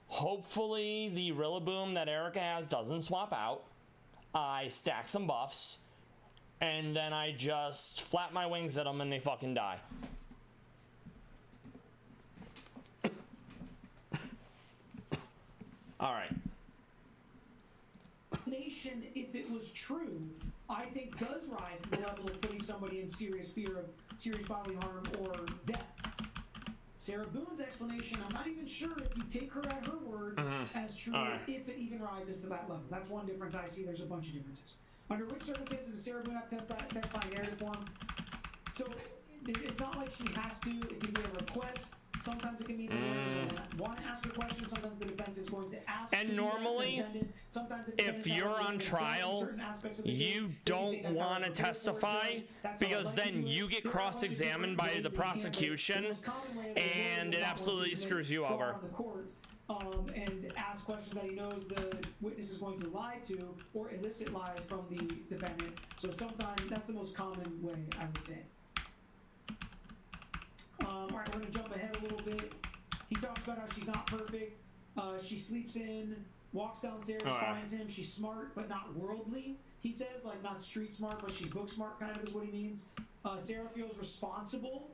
hopefully the Rillaboom that Erica has doesn't swap out. I stack some buffs, and then I just flap my wings at them and they fucking die. All right. Nation, if it was true, I think does rise to the level of putting somebody in serious fear of serious bodily harm or death. Sarah Boone's explanation, I'm not even sure if you take her at her word as true, if it even rises to that level. That's one difference I see. There's a bunch of differences. Under which circumstances does Sarah Boone have to testify in narrative form? So it's not like she has to. It can be a request. Sometimes it can mean the lawyers want to ask a question. Sometimes the defense is going to ask. And normally, if you're on trial, you don't want to testify because then you get cross-examined by the prosecution, and it absolutely screws you over. And ask questions that he knows the witness is going to lie to or elicit lies from the defendant. So sometimes that's the most common way, I would say. All right, we're going to jump ahead a little bit. He talks about how she's not perfect. She sleeps in, walks downstairs, finds him. She's smart, but not worldly. He says, like, not street smart, but she's book smart, kind of is what he means. Sarah feels responsible.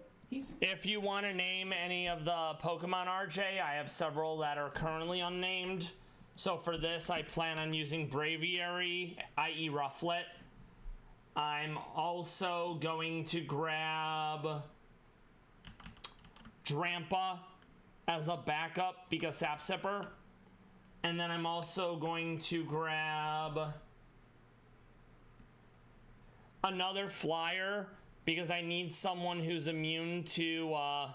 If you want to name any of the Pokemon, RJ, I have several that are currently unnamed. So for this, I plan on using Braviary, i.e. Rufflet. I'm also going to grab Drampa as a backup because Sap Sipper. And then I'm also going to grab another flyer because I need someone who's immune to, I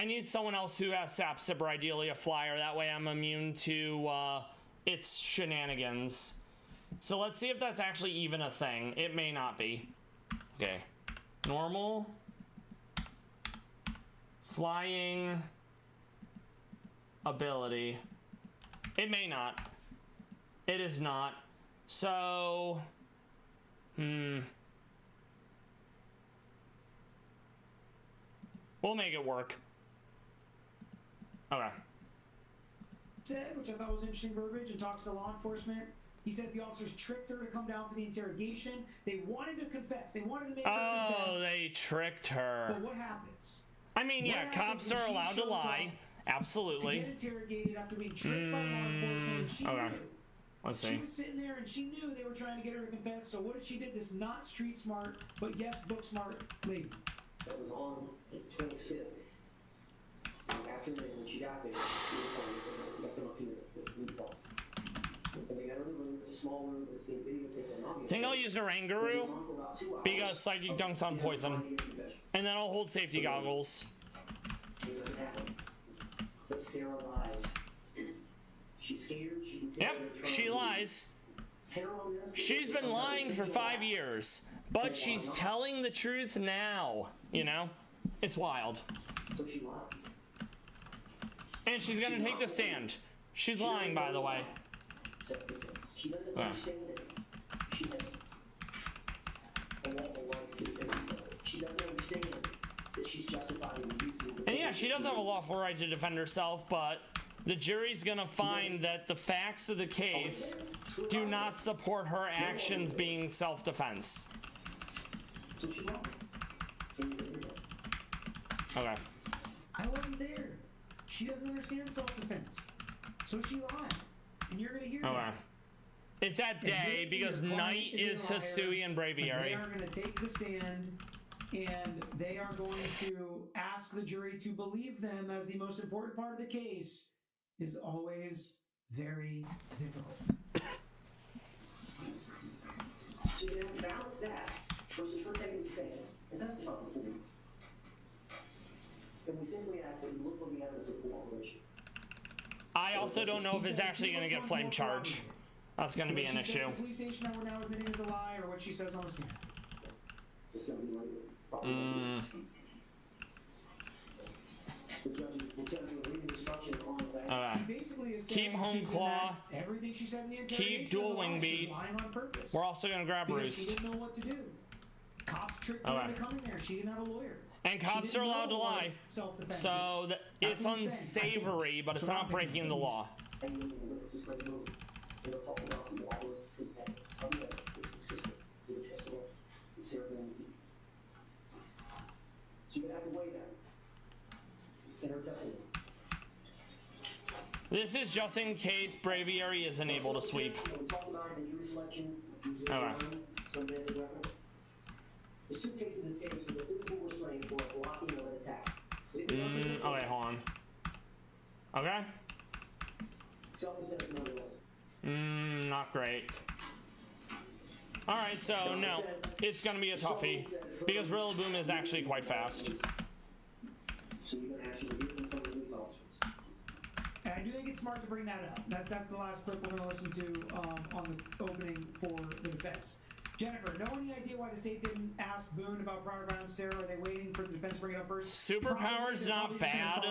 need someone else who has Sap Sipper, ideally a flyer. That way I'm immune to its shenanigans. So let's see if that's actually even a thing. It may not be. Okay. Normal. Flying. Ability. It may not. It is not. So, we'll make it work. Okay. Said, which I thought was interesting verbiage, and talks to law enforcement. He says the officers tricked her to come down for the interrogation. They wanted to confess. They wanted to make her confess. Oh, they tricked her. But what happens? I mean, yeah, cops are allowed to lie. Absolutely. To get interrogated after being tricked by law enforcement, and she knew. Let's see. She was sitting there and she knew they were trying to get her to confess. So what did she do? This not street smart, but yes, book smart lady. That was on the 25th. After when she got there, we got them up here. And they got her in the room. It's a small room. It's being videotaped. I think I'll use a Rangaroo because Psychic Dunk's on poison. And then I'll hold safety goggles. It doesn't happen. But Sarah lies. She's scared. Yep, she lies. She's been lying for 5 years, but she's telling the truth now. You know? It's wild. So she lies. And she's gonna take the stand. She's lying, by the way. She doesn't understand it. She has a lawful right to defend herself. She doesn't understand that she's justified in using. And yeah, she does have a lawful right to defend herself, but the jury's gonna find that the facts of the case do not support her actions being self-defense. So she lied. Okay. I wasn't there. She doesn't understand self-defense. So she lied. And you're going to hear that. It's at day because night is Hisui and They Braviary. are going to take the stand, and they are going to ask the jury to believe them, as the most important part of the case is always very difficult. So you have to balance that versus her taking the stand. And that's the fucking fool. And we simply ask that you look for the evidence of cooperation. I also don't know if it's actually going to get flame charge. That's going to be an What she said issue. at the police station that we're now admitting is a lie, or what she says on the stand. It's going to be like the judge will read instruction on that. He basically is Keep saying home she's claw. everything she said in the interrogation Keep dual is a lie. wing She's beat. lying on purpose. We're also going to grab Because she Roost. didn't know what to do. Cops tricked her into coming there. She didn't have a lawyer. And She cops didn't are allowed to know what lie. self-defense So is. it's That's what he's saying, I think. unsavory, but it's So not I'm breaking the law. And you look at this great move. They'll talk about the law of evidence. How the evidence is consistent with the testimony. The ceremony. So you're going to have to weigh that in her testimony. This is just in case Braviary isn't able to sweep. We talked about it in jury selection. Okay. Some dead record. The suitcase in this case was a physical restraint for a blocking of an attack. Okay, hold on. Okay. Self-defense nonetheless. Not great. Alright, so no. It's gonna be a toughie. Because Rillaboom is actually quite fast. So you can actually hear from some of the police officers. And I do think it's smart to bring that up. That's the last clip we're going to listen to on the opening for the defense. Jennifer, know any idea why the state didn't ask Boone about prior violence? Sarah, are they waiting for the defense to bring it up first? Superpower's not bad,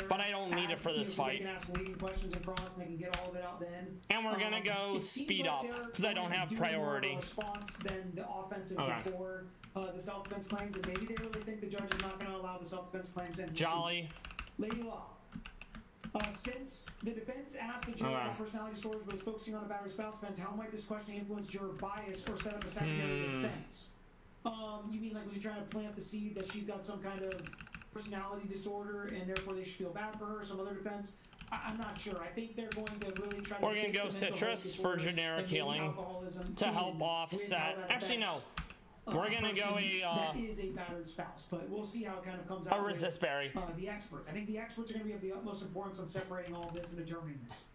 but I don't need it for this fight. They can ask leading questions across, and they can get all of it out then. And we're gonna go It seems speed like up they're because I don't going to have do more of a priority. response than the offensive Okay. before the self-defense claims, and maybe they really think the judge is not going to allow the self-defense claims in. Jolly. Lady Law. Since the defense asked the jury about personality disorders but is focusing on a battered spouse offense, how might this question influence juror bias or set up a secondary defense? You mean like was he trying to plant the seed that she's got some kind of personality disorder and therefore they should feel bad for her or some other defense? I'm not sure. I think they're going to really try to. We're gonna go citrus for generic healing to help offset. Actually, no. We're gonna go that is a battered spouse, but we'll see how it kind of comes out. a resist berry. The experts. I think the experts are going to be of the utmost importance on separating all of this and determining this.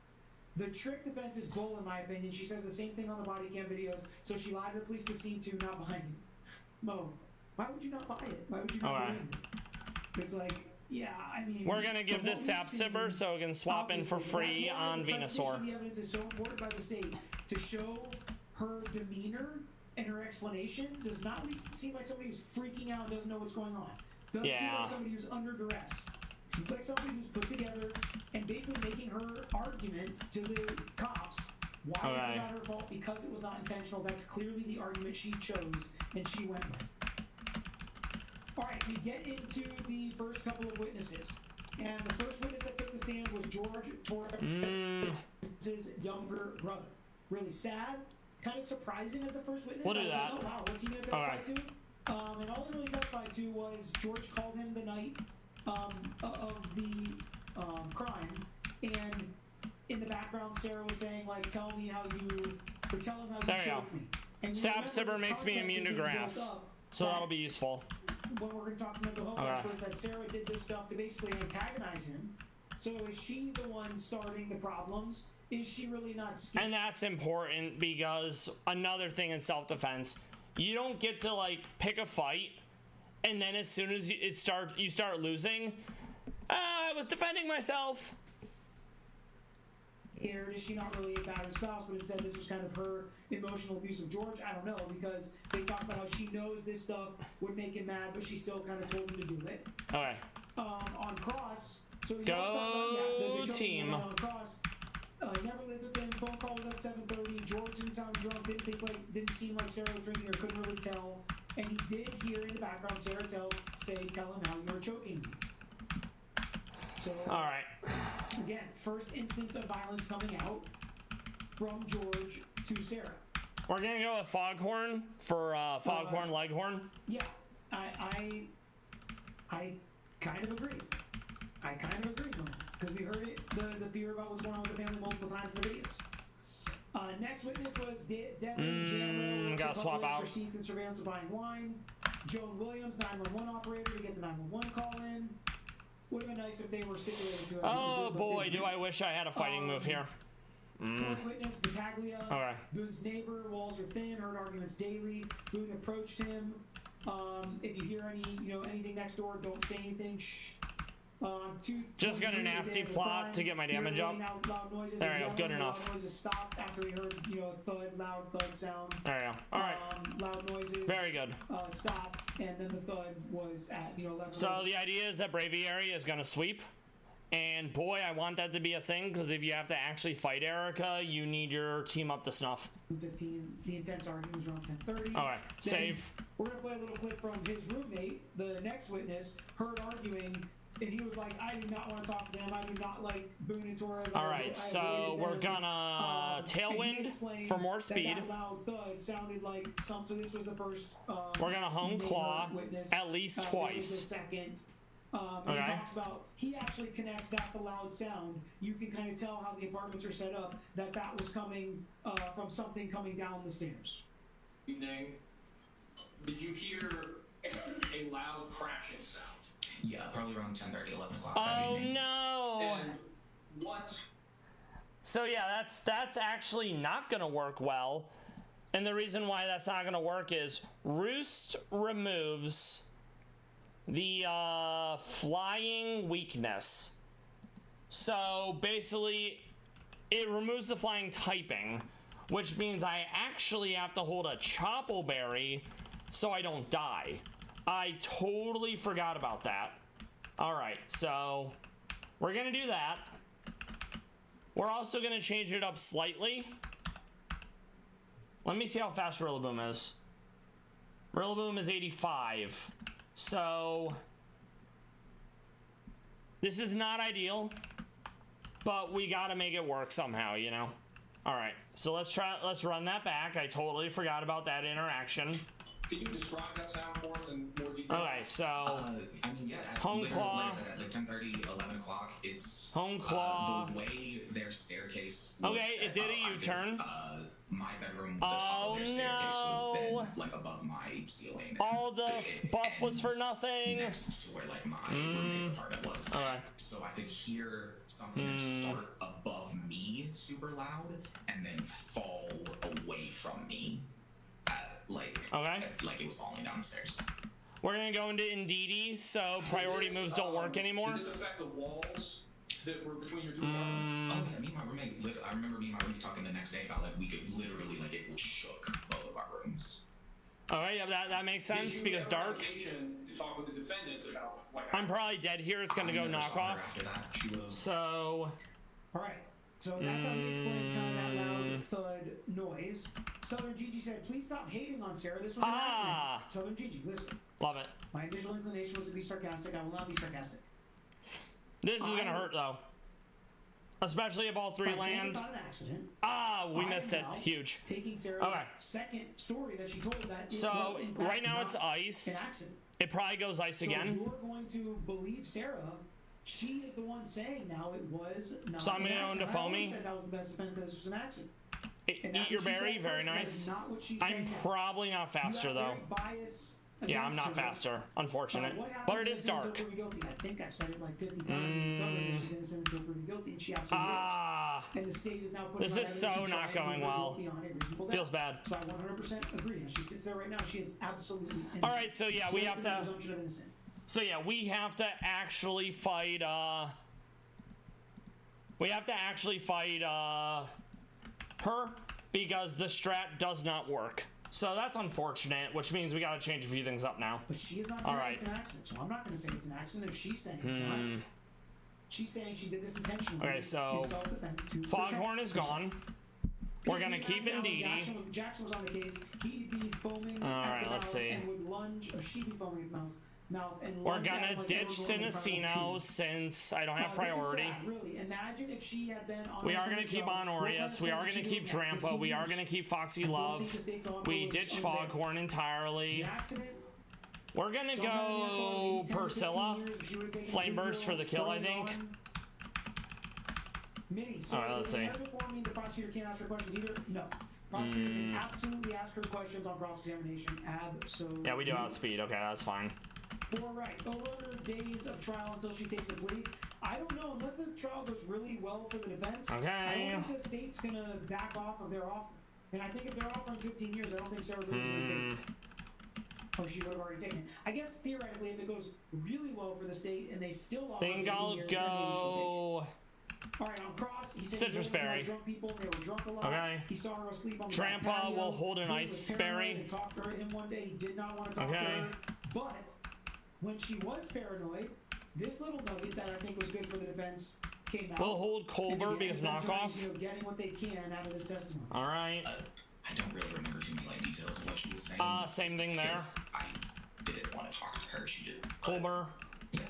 The trick defense is bull, in my opinion. She says the same thing on the body cam videos. So she lied to the police at the scene too, not behind it. Mo, why would you not buy it? Why would you not believe it? It's like, yeah, I mean. We're gonna give this Sap Sipper so it can swap in for free on Venusaur. The evidence is so important by the state to show her demeanor. And her explanation does not seem like somebody who's freaking out and doesn't know what's going on. Doesn't seem like somebody who's under duress. Seems like somebody who's put together and basically making her argument to the cops. Why was it not her fault? Because it was not intentional. That's clearly the argument she chose and she went with. All right, we get into the first couple of witnesses. And the first witness that took the stand was George Torres' younger brother. Really sad. Kind of surprising at the first witness. We'll do that. Like, oh wow, what's he going to testify to? And all he really testified to was George called him the night of the crime, and in the background, Sarah was saying like, "Tell him how you choked me." And Sap Sipper makes me immune to grass, so that'll be useful. When we're going to talk to mental health experts, that Sarah did this stuff to basically antagonize him. So is she the one starting the problems? Is she really not scared? And that's important because another thing in self-defense, you don't get to like pick a fight and then as soon as you start losing, I was defending myself. Here, is she not really a battered spouse, but instead this was kind of her emotional abuse of George? I don't know, because they talk about how she knows this stuff would make him mad, but she still kind of told him to do it. Okay. On Cross, so he Go team. On Cross, never lived with him. Phone call was at 7:30. George didn't sound drunk. Didn't seem like Sarah was drinking or couldn't really tell. And he did hear in the background Sarah tell him how you were choking me. So. All right. Again, first instance of violence coming out from George to Sarah. We're gonna go with Foghorn for Foghorn Leghorn. Yeah, I kind of agree. I kind of agree with him because we heard it, the fear about what's going on with the family multiple times in the videos. Next witness was Devin Meownwell. Gotta swap out. Receipts and surveillance of buying wine. Joan Williams, 911 operator, to get the 911 call in. Would have been nice if they were stipulated to. Oh boy, do I wish I had a fighting move here. Fourth witness, Battaglia. Okay. Boone's neighbor, walls are thin, heard arguments daily. Boone approached him. If you hear anything next door, don't say anything. Shh. Just got a nasty plot to get my damage up. Loud noises. There we go, good enough. Loud noises stopped after he heard, a loud thud sound. There we go. All right. Loud noises. Very good. Stopped, and then the thud was at, left. So the idea is that Braviary is gonna sweep. And boy, I want that to be a thing, because if you have to actually fight Erica, you need your team up to snuff. 15. The intense argument was around 10:30. All right, save. We're gonna play a little clip from his roommate, the next witness, heard arguing, and he was like, "I do not want to talk to them. I do not like Boone and Torres." All right, so we're gonna tailwind for more speed. That loud thud sounded like some. So this was the first. We're gonna home claw witness. at least This twice. was the second. And he talks about, he actually connects that the loud sound. You can kind of tell how the apartments are set up, that was coming from something coming down the stairs. Evening. Did you hear a loud crashing sound? Yeah, probably around 10:30, 11 o'clock. Oh no! And what? So yeah, that's actually not gonna work well. And the reason why that's not gonna work is Roost removes the flying weakness. So basically it removes the flying typing, which means I actually have to hold a Choppleberry so I don't die. I totally forgot about that. All right, so we're gonna do that. We're also gonna change it up slightly. Let me see how fast Rillaboom is. Rillaboom is 85. So this is not ideal, but we gotta make it work somehow, All right, so let's run that back. I totally forgot about that interaction. Can you describe that sound for us in more detail? Okay, so I mean, yeah, home claw. Like I said, at like 10:30, 11 o'clock, it's home claw. The way their staircase was Okay, set it did up, a U-turn. My bedroom, the top of their staircase would have been like above my ceiling. All the buff was for nothing. Next to where like my roommate's apartment was. Alright. So I could hear something start above me super loud and then fall away from me. Like it was falling down the stairs. We're gonna go into Indeedee, so priority moves don't work anymore. Did this affect the walls that were between your two apartments? Oh yeah, me and my roommate. I remember me and my roommate talking the next day about like we could literally like it shook both of our rooms. All right, yeah, that makes sense because dark. Did you have an occasion to talk with the defendant about like? I'm probably dead here. It's gonna go knock off. After that, she was. So. All right. So that's how he explains kind of that loud thud noise. Southern Gigi said, "Please stop hating on Sarah. This was an accident." Southern Gigi, listen. Love it. My initial inclination was to be sarcastic. I will not be sarcastic. This is gonna hurt though. Especially if all three land. It's not an accident. We missed it. Huge. Taking Sarah's second story that she told that it was in fact right now it's not ice. an accident. It probably goes ice again. So you're going to believe Sarah. She is the one saying now it was not So I'm an gonna go accident. into foamy. I always said that was the best defense, that this was an accident. Eat your berry, very nice. I'm probably not faster though. Yeah, I'm not faster, unfortunate. But it is dark. I think I've said it like 50 times in discovery that she's innocent until proven guilty, and she absolutely is. And the state is now putting this is so not going well. Feels bad. So I 100% agree. And she sits there right now. She is absolutely innocent. All right, so yeah, we have to. So yeah, we have to actually fight. We have to actually fight her because the strat does not work. So that's unfortunate, which means we got to change a few things up now. But she is not saying it's an accident, so I'm not going to say it's an accident if she's saying it's not. She's saying she did this intentionally. Okay, so in self-defense to Foghorn is gone. We're gonna keep Indeedee. Jackson was on the case. He'd be foaming at the mouth and would lunge, or she'd be foaming at the mouth and we're gonna ditch Cinecino since I don't have priority. This is sad, really. Imagine if she had been on. We are gonna keep on Aureus. We are gonna keep Drampa. We are gonna keep Foxy Love. We ditched Foghorn entirely. We're gonna go Priscilla. Flame Burst for the kill, I think. Minnie, so All right, let's the see. narrative for me, the prosecutor can't ask her questions either? No. Prosecutor can absolutely ask her questions on cross-examination. Absolutely. Yeah, we do outspeed. Okay, that's fine. 4 right. Over under days of trial until she takes a plea. I don't know, unless the trial goes really well for the defense. Okay. I don't think the state's gonna back off of their offer. And I think if they're offering 15 years, I don't think Sarah Boone's gonna take it. Or she would have already taken it. I guess theoretically, if it goes really well for the state and they still offer 15 Think I'll years, then maybe she'll take it. go. All right, on cross, he said Citrus he was berry. drunk people and they were drunk a lot. Okay. He saw her asleep on the Grandpa back patio. will hold an He was ice paranoid berry. and talked to him one day. He did not want to talk to Okay. her. But when she was paranoid, this little nugget that I think was good for the defense came out. We'll hold And Colbert again, because defense knockoff. attorneys, you know, getting what they can out of this testimony. All right. I don't really remember too many like details of what she was saying. Same thing there. because I didn't want to talk to her. She did. Colbert. Yeah.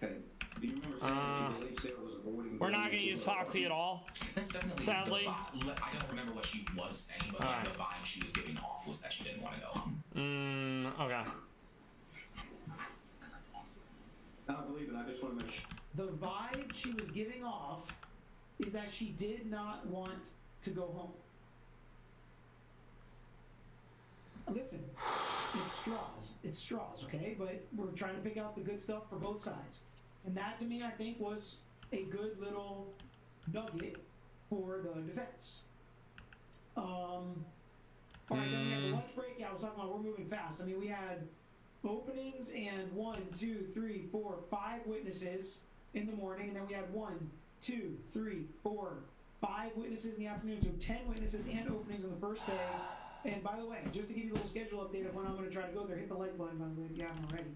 Okay. Do you remember saying that you believe Sarah was avoiding? We're not gonna use Foxy at all. That's definitely Sadly. the vibe. I don't remember what she was saying, but like, the vibe she was giving off was that she didn't want to go home. Okay. I believe it. I just want to make sure. The vibe she was giving off is that she did not want to go home. Listen, it's straws. It's straws, okay? But we're trying to pick out the good stuff for both sides. And that, to me, I think, was a good little nugget for the defense. All right, then we had the lunch break. Yeah, I was talking about we're moving fast. I mean, we had openings and 1, 2, 3, 4, 5 witnesses in the morning, and then we had 1, 2, 3, 4, 5 witnesses in the afternoon. So 10 witnesses and openings on the first day. And by the way, just to give you a little schedule update of when I'm going to try to go there, hit the like button, by the way, if you haven't already.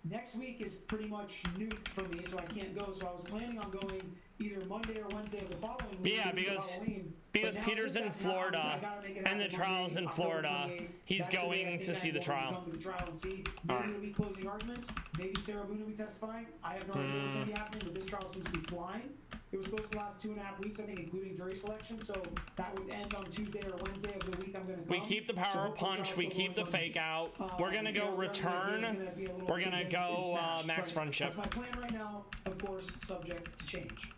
Next week is pretty much nuked for me, so I can't go. So I was planning on going either Monday or Wednesday of the following week. Yeah, because Peter's in Florida and the trial's in Florida. He's going to see the trial. Come to the trial and see. Maybe it'll be closing arguments. Maybe Sarah Boone will be testifying. I have no idea what's going to be happening, but this trial seems to be flying. It was supposed to last 2.5 weeks, I think, including jury selection. So that would end on Tuesday or Wednesday of the week I'm going to come. We keep the power punch. We keep the fake out. We're going to go return. We're going to go max friendship. That's my plan right now, of course, subject to change.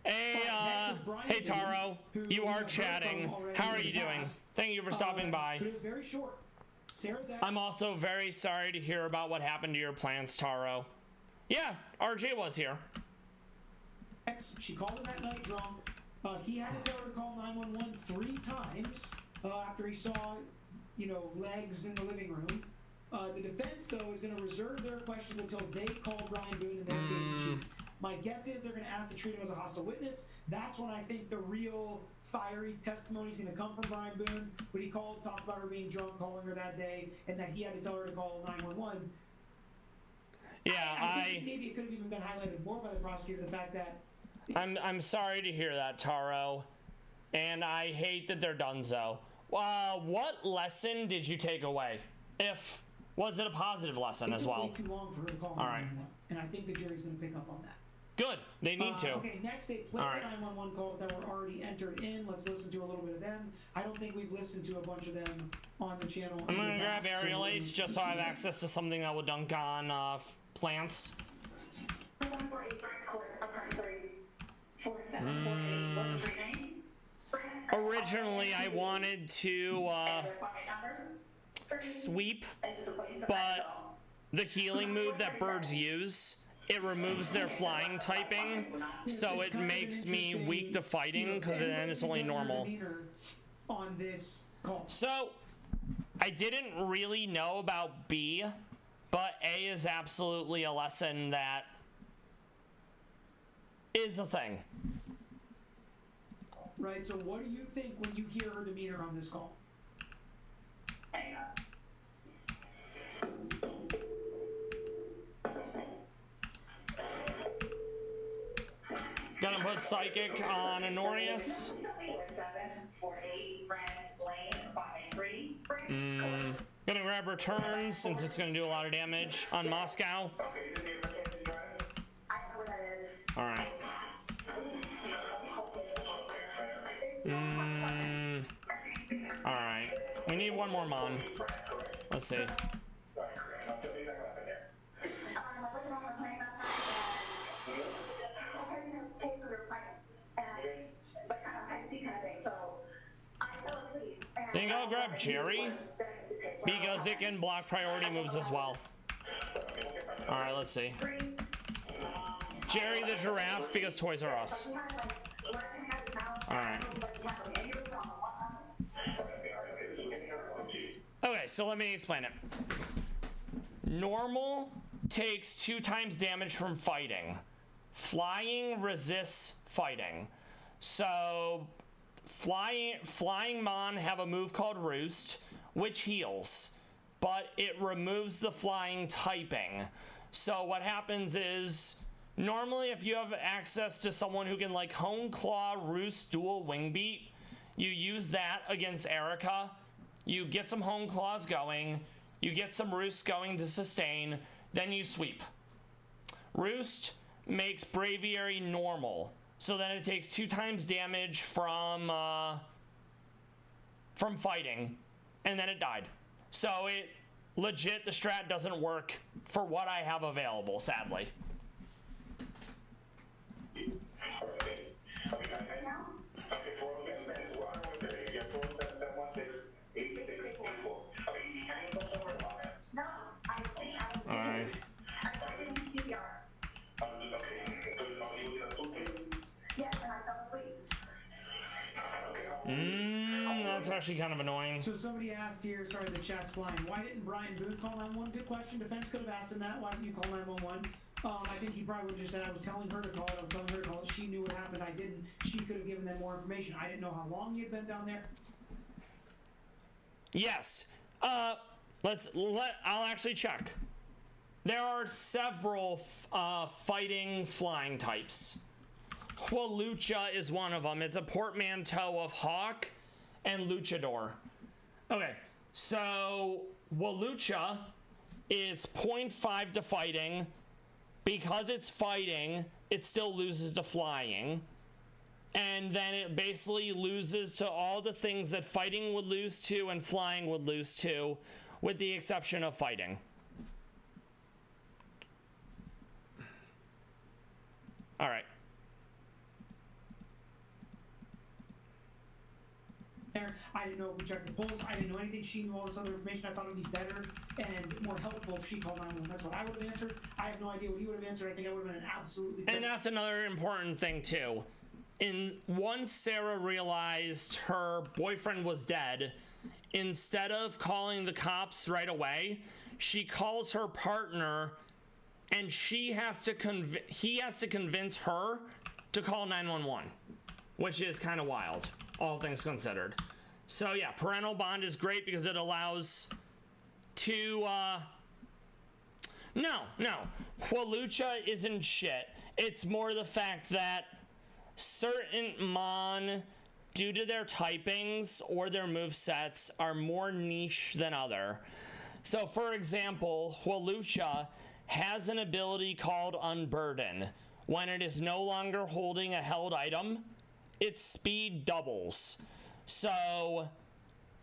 Hey Taro, you are chatting. How are you doing? Thank you for stopping by. But it was very short. I'm also very sorry to hear about what happened to your plants, Taro. Yeah, RJ was here. She called him that night drunk. He had to tell her to call 911 3 times after he saw, legs in the living room. The defense, though, is going to reserve their questions until they call Brian Boone in their case in chief. My guess is they're going to ask to treat him as a hostile witness. That's when I think the real fiery testimony is going to come from Brian Boone. But he talked about her being drunk, calling her that day, and that he had to tell her to call 911. Yeah, I think maybe it could have even been highlighted more by the prosecutor, the fact that... I'm sorry to hear that, Taro. And I hate that they're donezo. What lesson did you take away? Was it a positive lesson as well? It took way too long for her to call 911, and I think the jury's going to pick up on that. Good. They need to. Okay, next they played the 911 calls that were already entered in. Let's listen to a little bit of them. I don't think we've listened to a bunch of them on the channel. I'm going to grab Aerial H just so I have access to something that would dunk on plants. Originally, I wanted to sweep, but the healing move that birds use, it removes their flying typing, so it makes me weak to fighting because then it's only normal. So I didn't really know about B, but A is absolutely a lesson that is a thing. Right, so what do you think when you hear her demeanor on this call? Hang on. Gonna put Psychic on Honorius. Gonna grab Return since it's gonna do a lot of damage on Moscow. Alright. Alright. We need one more Mon. Let's see. case we were playing, and I did like kind of hide and seek kind of thing. So I fell asleep. Then go grab Jerry, because it can block priority moves as well. All right, let's see. Jerry the giraffe, because Toys R Us. All right. Okay, so let me explain it. Normal takes 2 times damage from fighting. Flying resists fighting. So flying Mon have a move called Roost, which heals, but it removes the flying typing. So what happens is, normally if you have access to someone who can like Hone Claw, Roost, dual Wing Beat, you use that against Erica. You get some Hone Claws going, you get some Roost going to sustain, then you sweep. Roost makes Braviary normal, so then it takes 2 times damage from fighting, and then it died. So it legit, the strat doesn't work for what I have available, sadly. Alright. That's actually kind of annoying. So somebody asked here, sorry the chat's flying, why didn't Brian Boone call 911? Good question. Defense could have asked him that. Why didn't you call 911? I think he probably would have just said, I was telling her to call it, I was telling her to call it. She knew what happened, I didn't. She could have given them more information. I didn't know how long he had been down there. Yes. I'll actually check. There are several fighting flying types. Hwalucha is one of them. It's a portmanteau of Hawk and Luchador. Okay, so Hwalucha is 0.5 to fighting. Because it's fighting, it still loses to flying. And then it basically loses to all the things that fighting would lose to and flying would lose to, with the exception of fighting. All right. I didn't know if we checked the polls. I didn't know anything. She knew all this other information. I thought it would be better and more helpful if she called 911. That's what I would have answered. I have no idea what he would have answered. I think I would have been an absolutely. And that's another important thing too. Once Sarah realized her boyfriend was dead, instead of calling the cops right away, she calls her partner, and he has to convince her to call 911, which is kind of wild, all things considered. So yeah, parental bond is great because it allows to no, Hwalucha isn't shit. It's more the fact that certain Mon, due to their typings or their movesets, are more niche than other. So for example, Hwalucha has an ability called Unburden. When it is no longer holding a held item, its speed doubles. So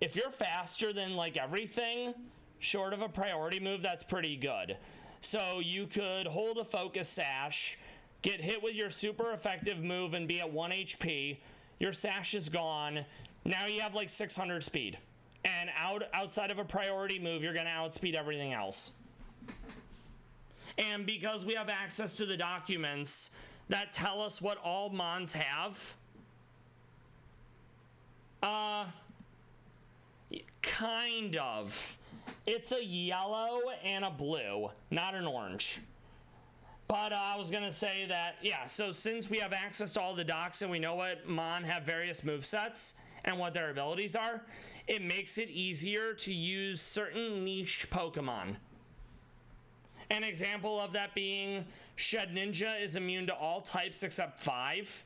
if you're faster than like everything, short of a priority move, that's pretty good. So you could hold a focus sash, get hit with your super effective move and be at 1 HP. Your sash is gone. Now you have like 600 speed. And outside of a priority move, you're gonna outspeed everything else. And because we have access to the documents that tell us what all Mons have, kind of. It's a yellow and a blue, not an orange. But I was gonna say that, yeah, so since we have access to all the docs and we know what Mon have various movesets and what their abilities are, it makes it easier to use certain niche Pokemon. An example of that being Shed Ninja is immune to all types except 5.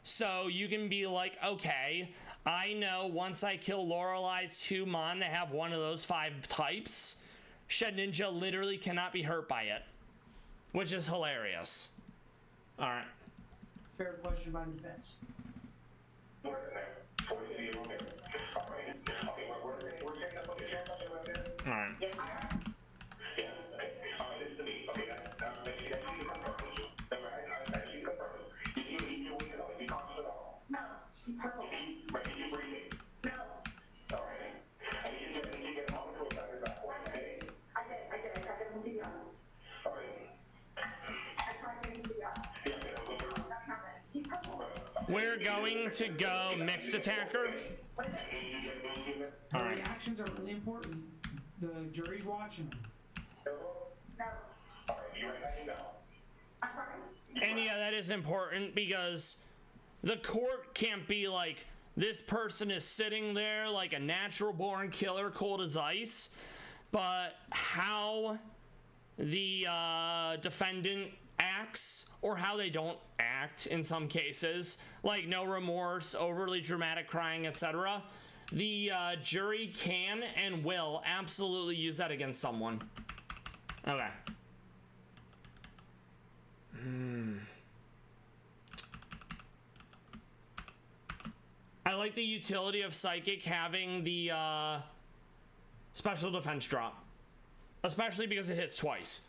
So you can be like, okay, I know once I kill Lorelei's 2 Mon that have one of those 5 types, Shed Ninja literally cannot be hurt by it. Which is hilarious. Alright. Fair question by the defense. Alright. We're going to go mixed attacker. All right. Reactions are really important. The jury's watching them. And yeah, that is important because the court can't be like, this person is sitting there like a natural born killer, cold as ice, but how the defendant acts or how they don't act in some cases, like no remorse, overly dramatic crying, etc. The jury can and will absolutely use that against someone. Okay. I like the utility of Psychic having the special defense drop, especially because it hits twice.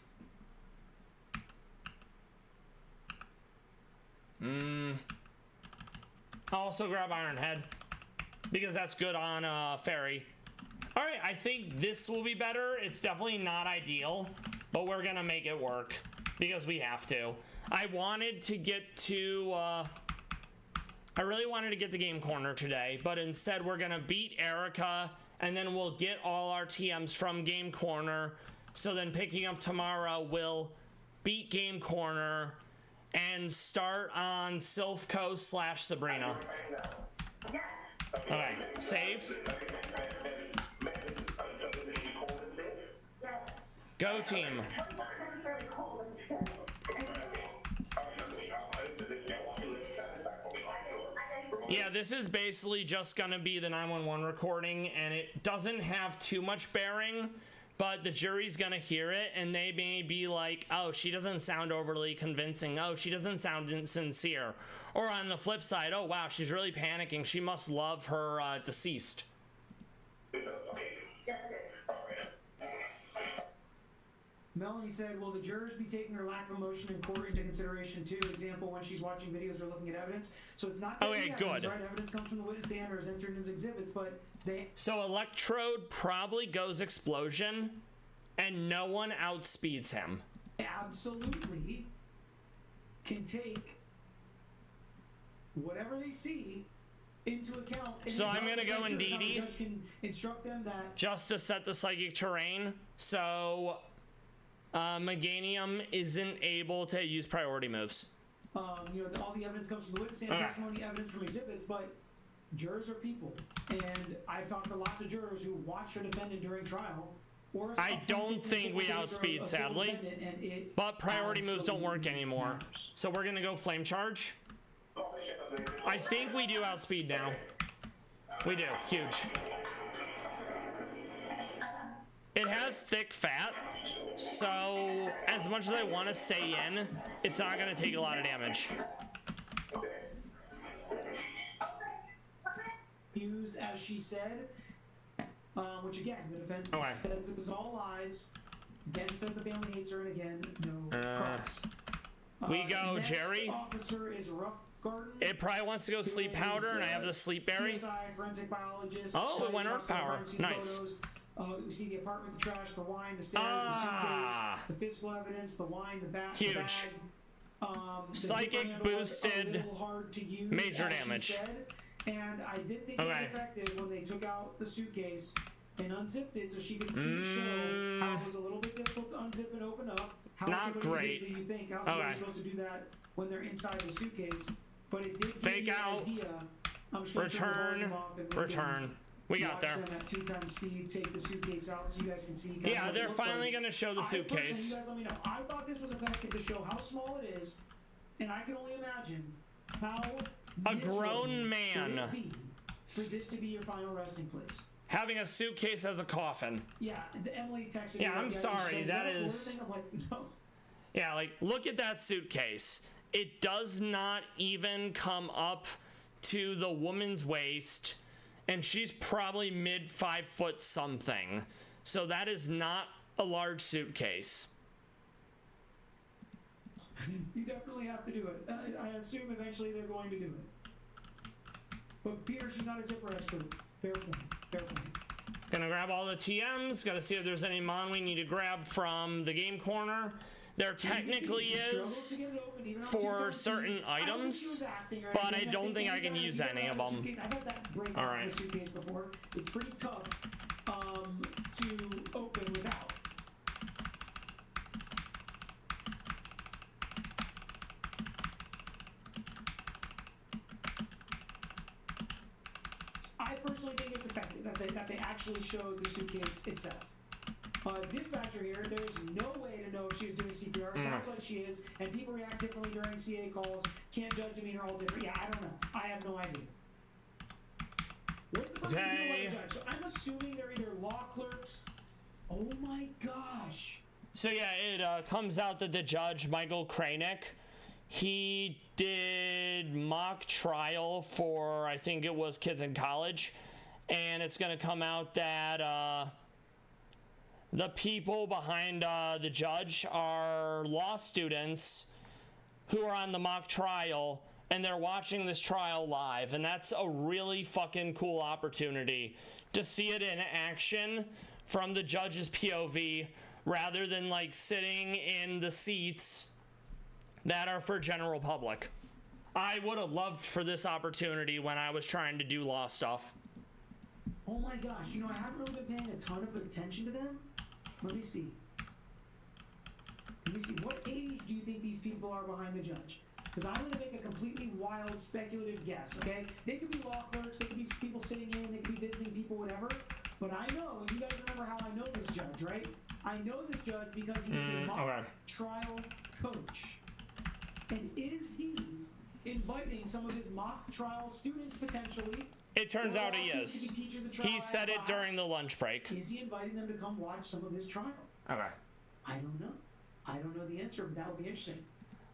I'll also grab Iron Head because that's good on Fairy. All right, I think this will be better. It's definitely not ideal, but we're gonna make it work because we have to. I wanted to get to I really wanted to get the game corner today, but instead we're gonna beat Erica and then we'll get all our TMs from game corner. So then picking up tomorrow, we'll beat game corner and start on Silphco / Sabrina. Okay, save. Go team. Yeah, this is basically just gonna be the 911 recording, and it doesn't have too much bearing, but the jury's gonna hear it and they may be like, oh, she doesn't sound overly convincing, oh, she doesn't sound insincere, or on the flip side, oh wow, she's really panicking, she must love her deceased. Melanie said, will the jurors be taking her lack of emotion in court into consideration too? Example, when she's watching videos or looking at evidence. So it's not taking evidence, right? Evidence comes from the witness stand or is entered as exhibits, but they... So Electrode probably goes explosion, and no one outspeeds him. Absolutely can take whatever they see into account. So I'm gonna go in DD. The judge can instruct them that... Just to set the psychic terrain, so... Meganium isn't able to use priority moves. You know, all the evidence comes from the witness stand, testimony, evidence from exhibits, but jurors are people. And I've talked to lots of jurors who watch a defendant during trial. Or I don't think we outspeed, sadly. But priority moves don't work anymore. Matters. So we're gonna go flame charge. I think we do outspeed now. We do. Huge. It has thick fat. So, as much as I want to stay in, it's not going to take a lot of damage. Use, as she said, which again, the defense says this is all lies. Again, says the family hates her, and again, no cross. We go, next Jerry. Officer is Rough Garden. It probably wants to go sleep powder, and I have the sleep berry. CSI, forensic biologist. Oh, it went earth power. Nice. Photos. We see the apartment, the trash, the wine, the stairs, the suitcase, the physical evidence, the wine, the bag. Huge. The bag. Psychic boosted, hard to use, major damage. And I did think it was effective when they took out the suitcase and unzipped it so she could see show how it was a little bit difficult to unzip and open up. How Not great. You think how somebody's supposed to do that when they're inside the suitcase? But it did give you an idea. I'm just Return. Return. We got there. At 2 times speed, take the suitcase out so you guys can see. Yeah, they're finally going to show the suitcase. You guys let me know. I thought this was effective to show how small it is, and I can only imagine how a grown man it be for this to be your final resting place. Having a suitcase as a coffin. Yeah, Emily texted me. Yeah, I'm sorry. That is. I'm like, no. Yeah, like look at that suitcase. It does not even come up to the woman's waist. And she's probably mid 5 foot something. So that is not a large suitcase. You definitely have to do it. I assume eventually they're going to do it. But Peter, she's not a zipper expert. Fair point. Fair point. Gonna grab all the TMs. Gotta see if there's any Mon we need to grab from the game corner. there technically is for certain items, but I don't think I can use any of them. I've had that break All off right. the suitcase before. It's pretty tough to open without. I personally think it's effective that they actually showed the suitcase itself. Dispatcher here, there's no way to know if she was doing CPR. Sounds like she is, and people react differently during CA calls. Can't judge demeanor all different. Yeah, I don't know. I have no idea. What's the person deal by the judge? So I'm assuming they're either law clerks. Oh my gosh. So yeah, it comes out that the judge, Michael Kranick, he did mock trial for, I think it was kids in college, and it's going to come out that the people behind the judge are law students who are on the mock trial, and they're watching this trial live, and that's a really fucking cool opportunity to see it in action from the judge's POV rather than like sitting in the seats that are for general public. I would have loved for this opportunity when I was trying to do law stuff. Oh my gosh, you know, I haven't really been paying a ton of attention to them. Let me see. What age do you think these people are behind the judge? Because I'm going to make a completely wild, speculative guess, okay? They could be law clerks, they could be people sitting in, they could be visiting people, whatever. But I know, and you guys remember how I know this judge, right? I know this judge because he's a mock trial coach. And is he inviting some of his mock trial students potentially? It turns out he is. He said it during the lunch break. Is he inviting them to come watch some of his trial? Okay. I don't know. I don't know the answer, but that would be interesting.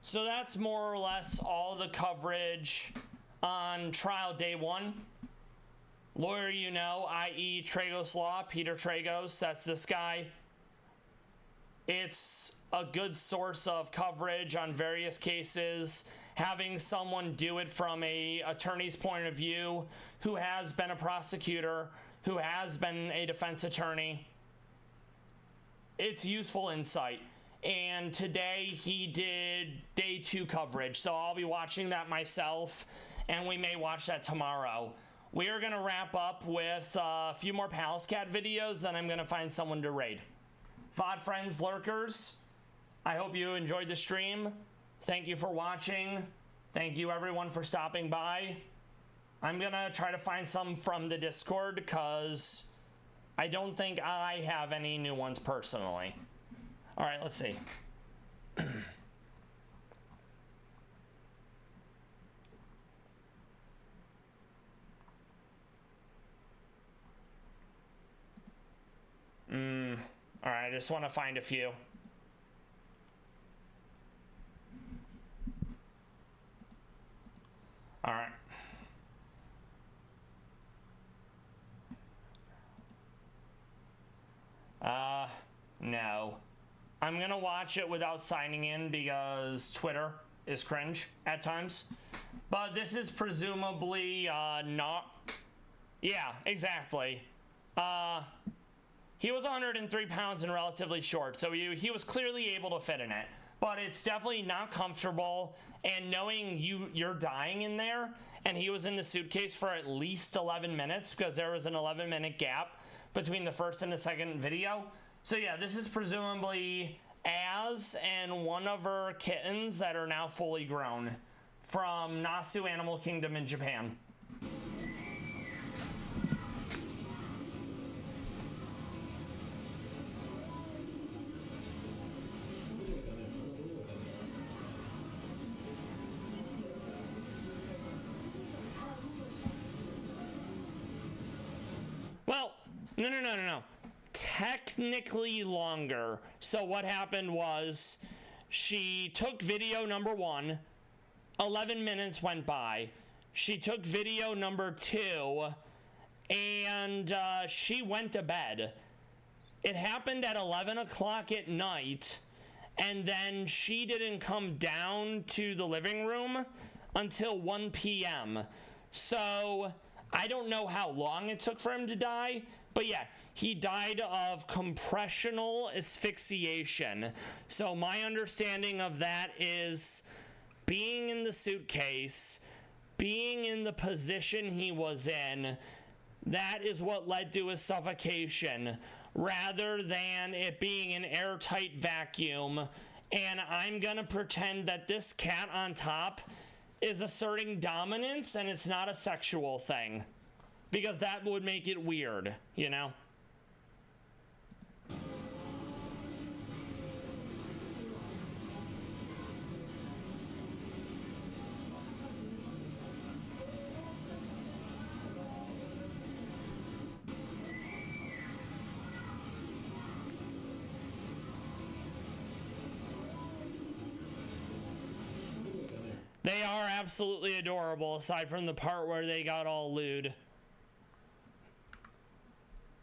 So that's more or less all the coverage on trial day one. Lawyer you know, i.e. Tragos Law, Peter Tragos, that's this guy. It's a good source of coverage on various cases. Having someone do it from a attorney's point of view, who has been a prosecutor, who has been a defense attorney, it's useful insight. And today he did day 2 coverage, so I'll be watching that myself, and we may watch that tomorrow. We are gonna wrap up with a few more Pallas Cat videos, then I'm gonna find someone to raid. VOD friends, lurkers, I hope you enjoyed the stream. Thank you for watching. Thank you everyone for stopping by. I'm gonna try to find some from the Discord because I don't think I have any new ones personally. All right, let's see. All right, I just want to find a few. All right. No. I'm gonna watch it without signing in because Twitter is cringe at times. But this is presumably not. Yeah, exactly. He was 103 pounds and relatively short, so he was clearly able to fit in it. But it's definitely not comfortable, and knowing you're dying in there, and he was in the suitcase for at least 11 minutes because there was an 11-minute gap between the first and the second video. So yeah, this is presumably Az and one of her kittens that are now fully grown from Nasu Animal Kingdom in Japan. Well, no. Technically longer. So what happened was she took video number 1, 11 minutes went by. She took video number 2, and she went to bed. It happened at 11 o'clock at night, and then she didn't come down to the living room until 1 p.m. So I don't know how long it took for him to die, But yeah, he died of compressional asphyxiation. So my understanding of that is being in the suitcase, being in the position he was in, that is what led to his suffocation, rather than it being an airtight vacuum. And I'm gonna pretend that this cat on top is asserting dominance and it's not a sexual thing, because that would make it weird, you know? They are absolutely adorable, aside from the part where they got all lewd.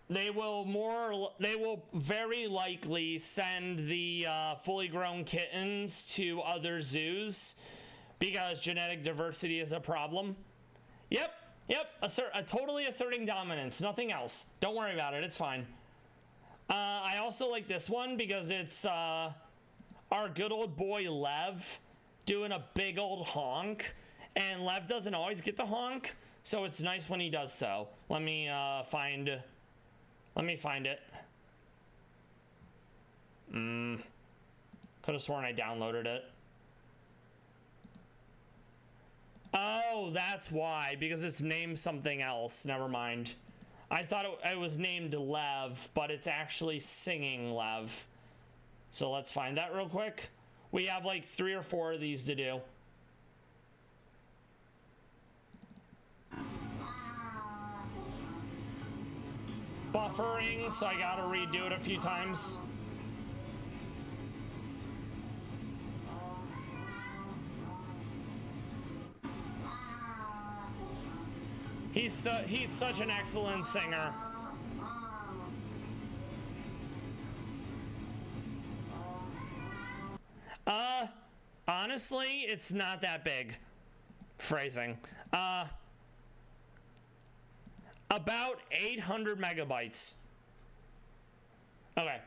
They will very likely send the fully grown kittens to other zoos because genetic diversity is a problem. Yep, totally asserting dominance, nothing else. Don't worry about it, it's fine. I also like this one because it's our good old boy Lev doing a big old honk, and Lev doesn't always get the honk, so it's nice when he does so. Let me find it. Could have sworn I downloaded it. Oh, that's why, because it's named something else. Never mind. I thought it was named Lev, but it's actually Singing Lev. So let's find that real quick. We have like 3 or 4 of these to do. Buffering, so I gotta redo it a few times. He's such an excellent singer. Honestly, it's not that big. Phrasing. About 800 megabytes. Okay,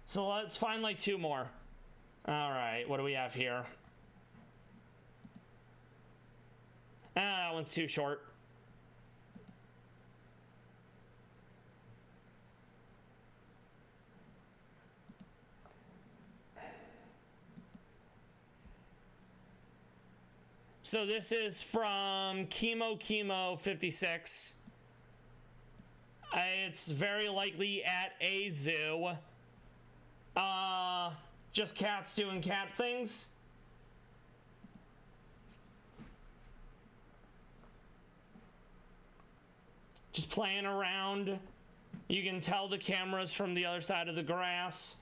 so let's find like 2 more. All right, what do we have here? That one's too short. So this is from Chemo 56. It's very likely at a zoo. Just cats doing cat things. Just playing around. You can tell the camera's from the other side of the grass.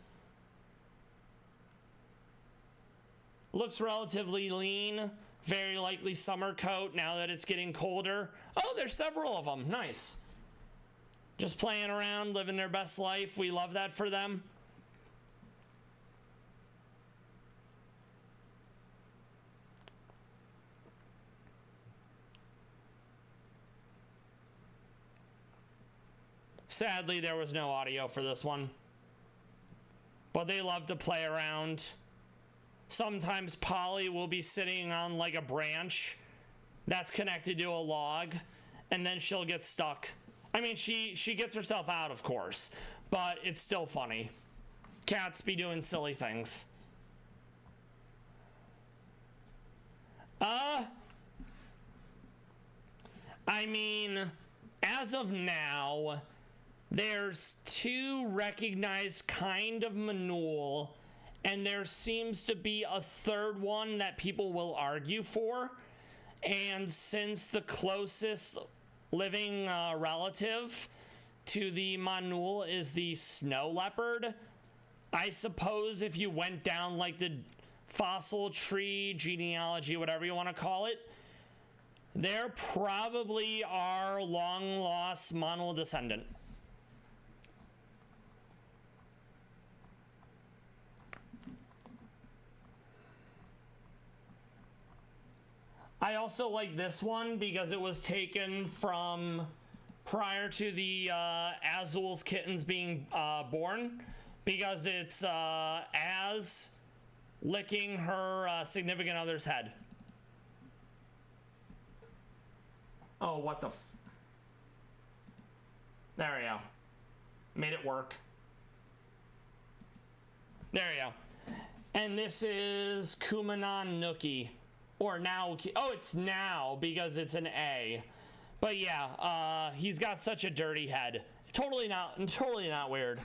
Looks relatively lean. Very likely summer coat now that it's getting colder. Oh, there's several of them. Nice. Just playing around, living their best life. We love that for them. Sadly, there was no audio for this one. But they love to play around. Sometimes Polly will be sitting on like a branch that's connected to a log, and then she'll get stuck. I mean, she gets herself out, of course, but it's still funny. Cats be doing silly things. I mean, as of now, there's 2 recognized kind of manure, and there seems to be a 3rd one that people will argue for. And since the closest living relative to the manule is the snow leopard, I suppose if you went down like the fossil tree genealogy, whatever you want to call it, there probably are long lost manule descendant. I also like this one because it was taken from prior to the Azul's kittens being born, because it's Az licking her significant other's head. Oh, what the there we go. Made it work. There we go. And this is Kumanon Nookie. Or now, oh, it's now because it's an A. But yeah, he's got such a dirty head. Totally not weird.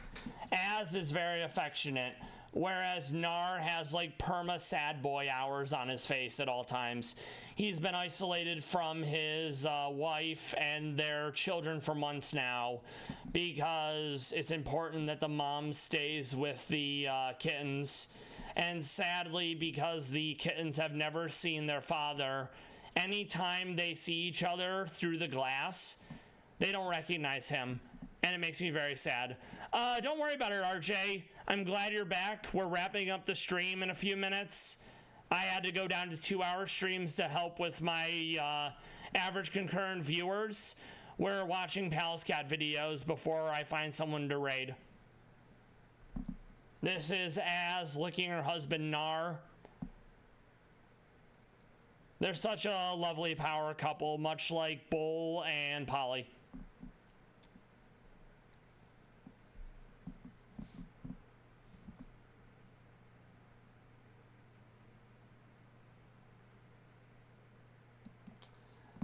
Az is very affectionate, whereas Nar has like perma sad boy hours on his face at all times. He's been isolated from his wife and their children for months now because it's important that the mom stays with the kittens. And sadly, because the kittens have never seen their father, anytime they see each other through the glass, they don't recognize him. And it makes me very sad. Don't worry about it, RJ. I'm glad you're back. We're wrapping up the stream in a few minutes. I had to go down to 2-hour streams to help with my average concurrent viewers. We're watching Pallas Cat videos before I find someone to raid. This is Az licking her husband Nar. They're such a lovely power couple, much like Bull and Polly.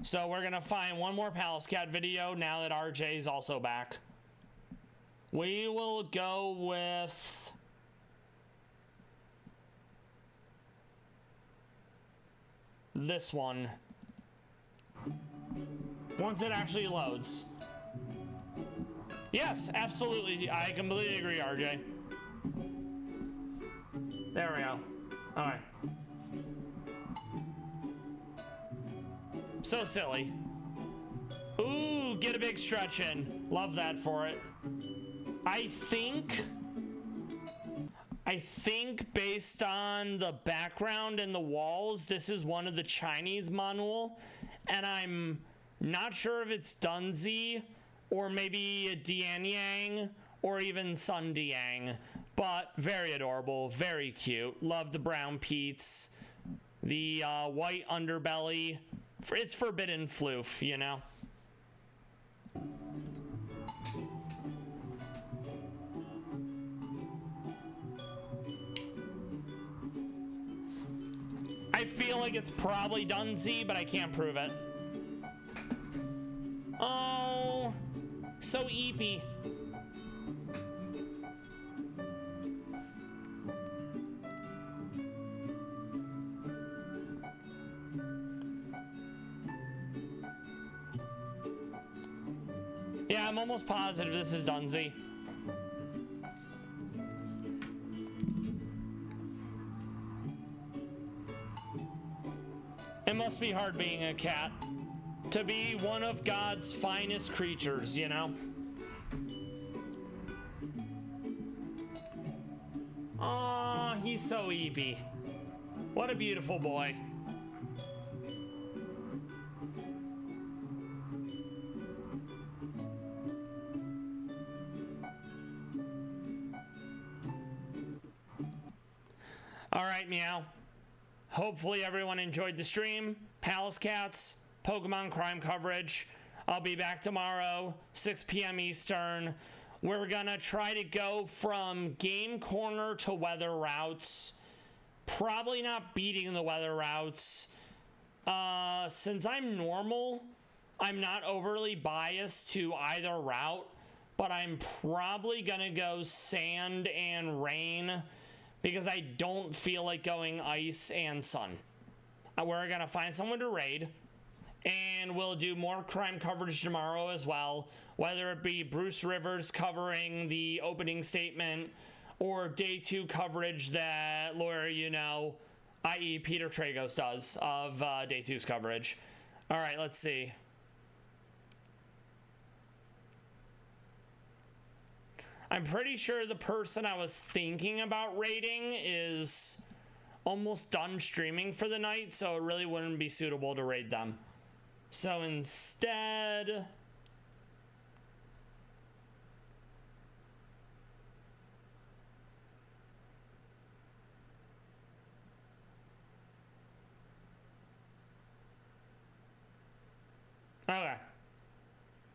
So we're gonna find one more Pallas Cat video now that RJ is also back. We will go with this one once it actually loads. Yes, absolutely. I completely agree, RJ. There we go. All right. So silly. Ooh, get a big stretch in. Love that for it. I think based on the background and the walls, this is one of the Chinese manual, and I'm not sure if it's Dunzi or maybe a Dianyang or even Sun Diang, but very adorable, very cute. Love the brown Peats, the white underbelly. It's forbidden floof, you know? I feel like it's probably Dunzi, but I can't prove it. Oh, so eepy. Yeah, I'm almost positive this is Dunzi. It must be hard being a cat. To be one of God's finest creatures, you know? Aw, he's so eepy. What a beautiful boy. All right, Meow. Hopefully everyone enjoyed the stream. Pallas Cats, Pokemon crime coverage. I'll be back tomorrow, 6 p.m. Eastern. We're gonna try to go from game corner to weather routes. Probably not beating the weather routes. Since I'm normal, I'm not overly biased to either route, but I'm probably gonna go sand and rain because I don't feel like going ice and sun. We're gonna find someone to raid, and we'll do more crime coverage tomorrow as well, whether it be Bruce Rivers covering the opening statement or day 2 coverage that lawyer you know, i.e. Peter Tragos does of day 2's coverage. All right, let's see. I'm pretty sure the person I was thinking about raiding is almost done streaming for the night, so it really wouldn't be suitable to raid them. So instead, Okay.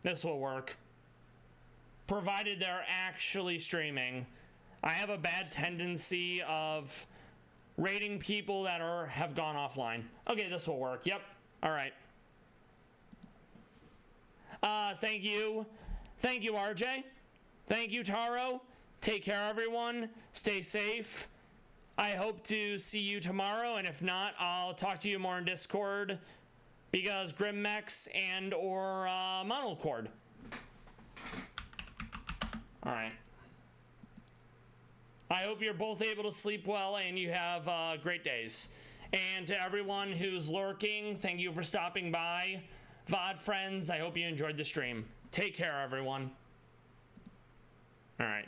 This will work. Provided they're actually streaming. I have a bad tendency of rating people that have gone offline. Okay, this will work. Yep. All right. Thank you. Thank you, RJ. Thank you, Taro. Take care, everyone. Stay safe. I hope to see you tomorrow, and if not, I'll talk to you more in Discord because Grimmex and or Monocord. All right. I hope you're both able to sleep well and you have great days. And to everyone who's lurking, thank you for stopping by. VOD friends, I hope you enjoyed the stream. Take care, everyone. All right.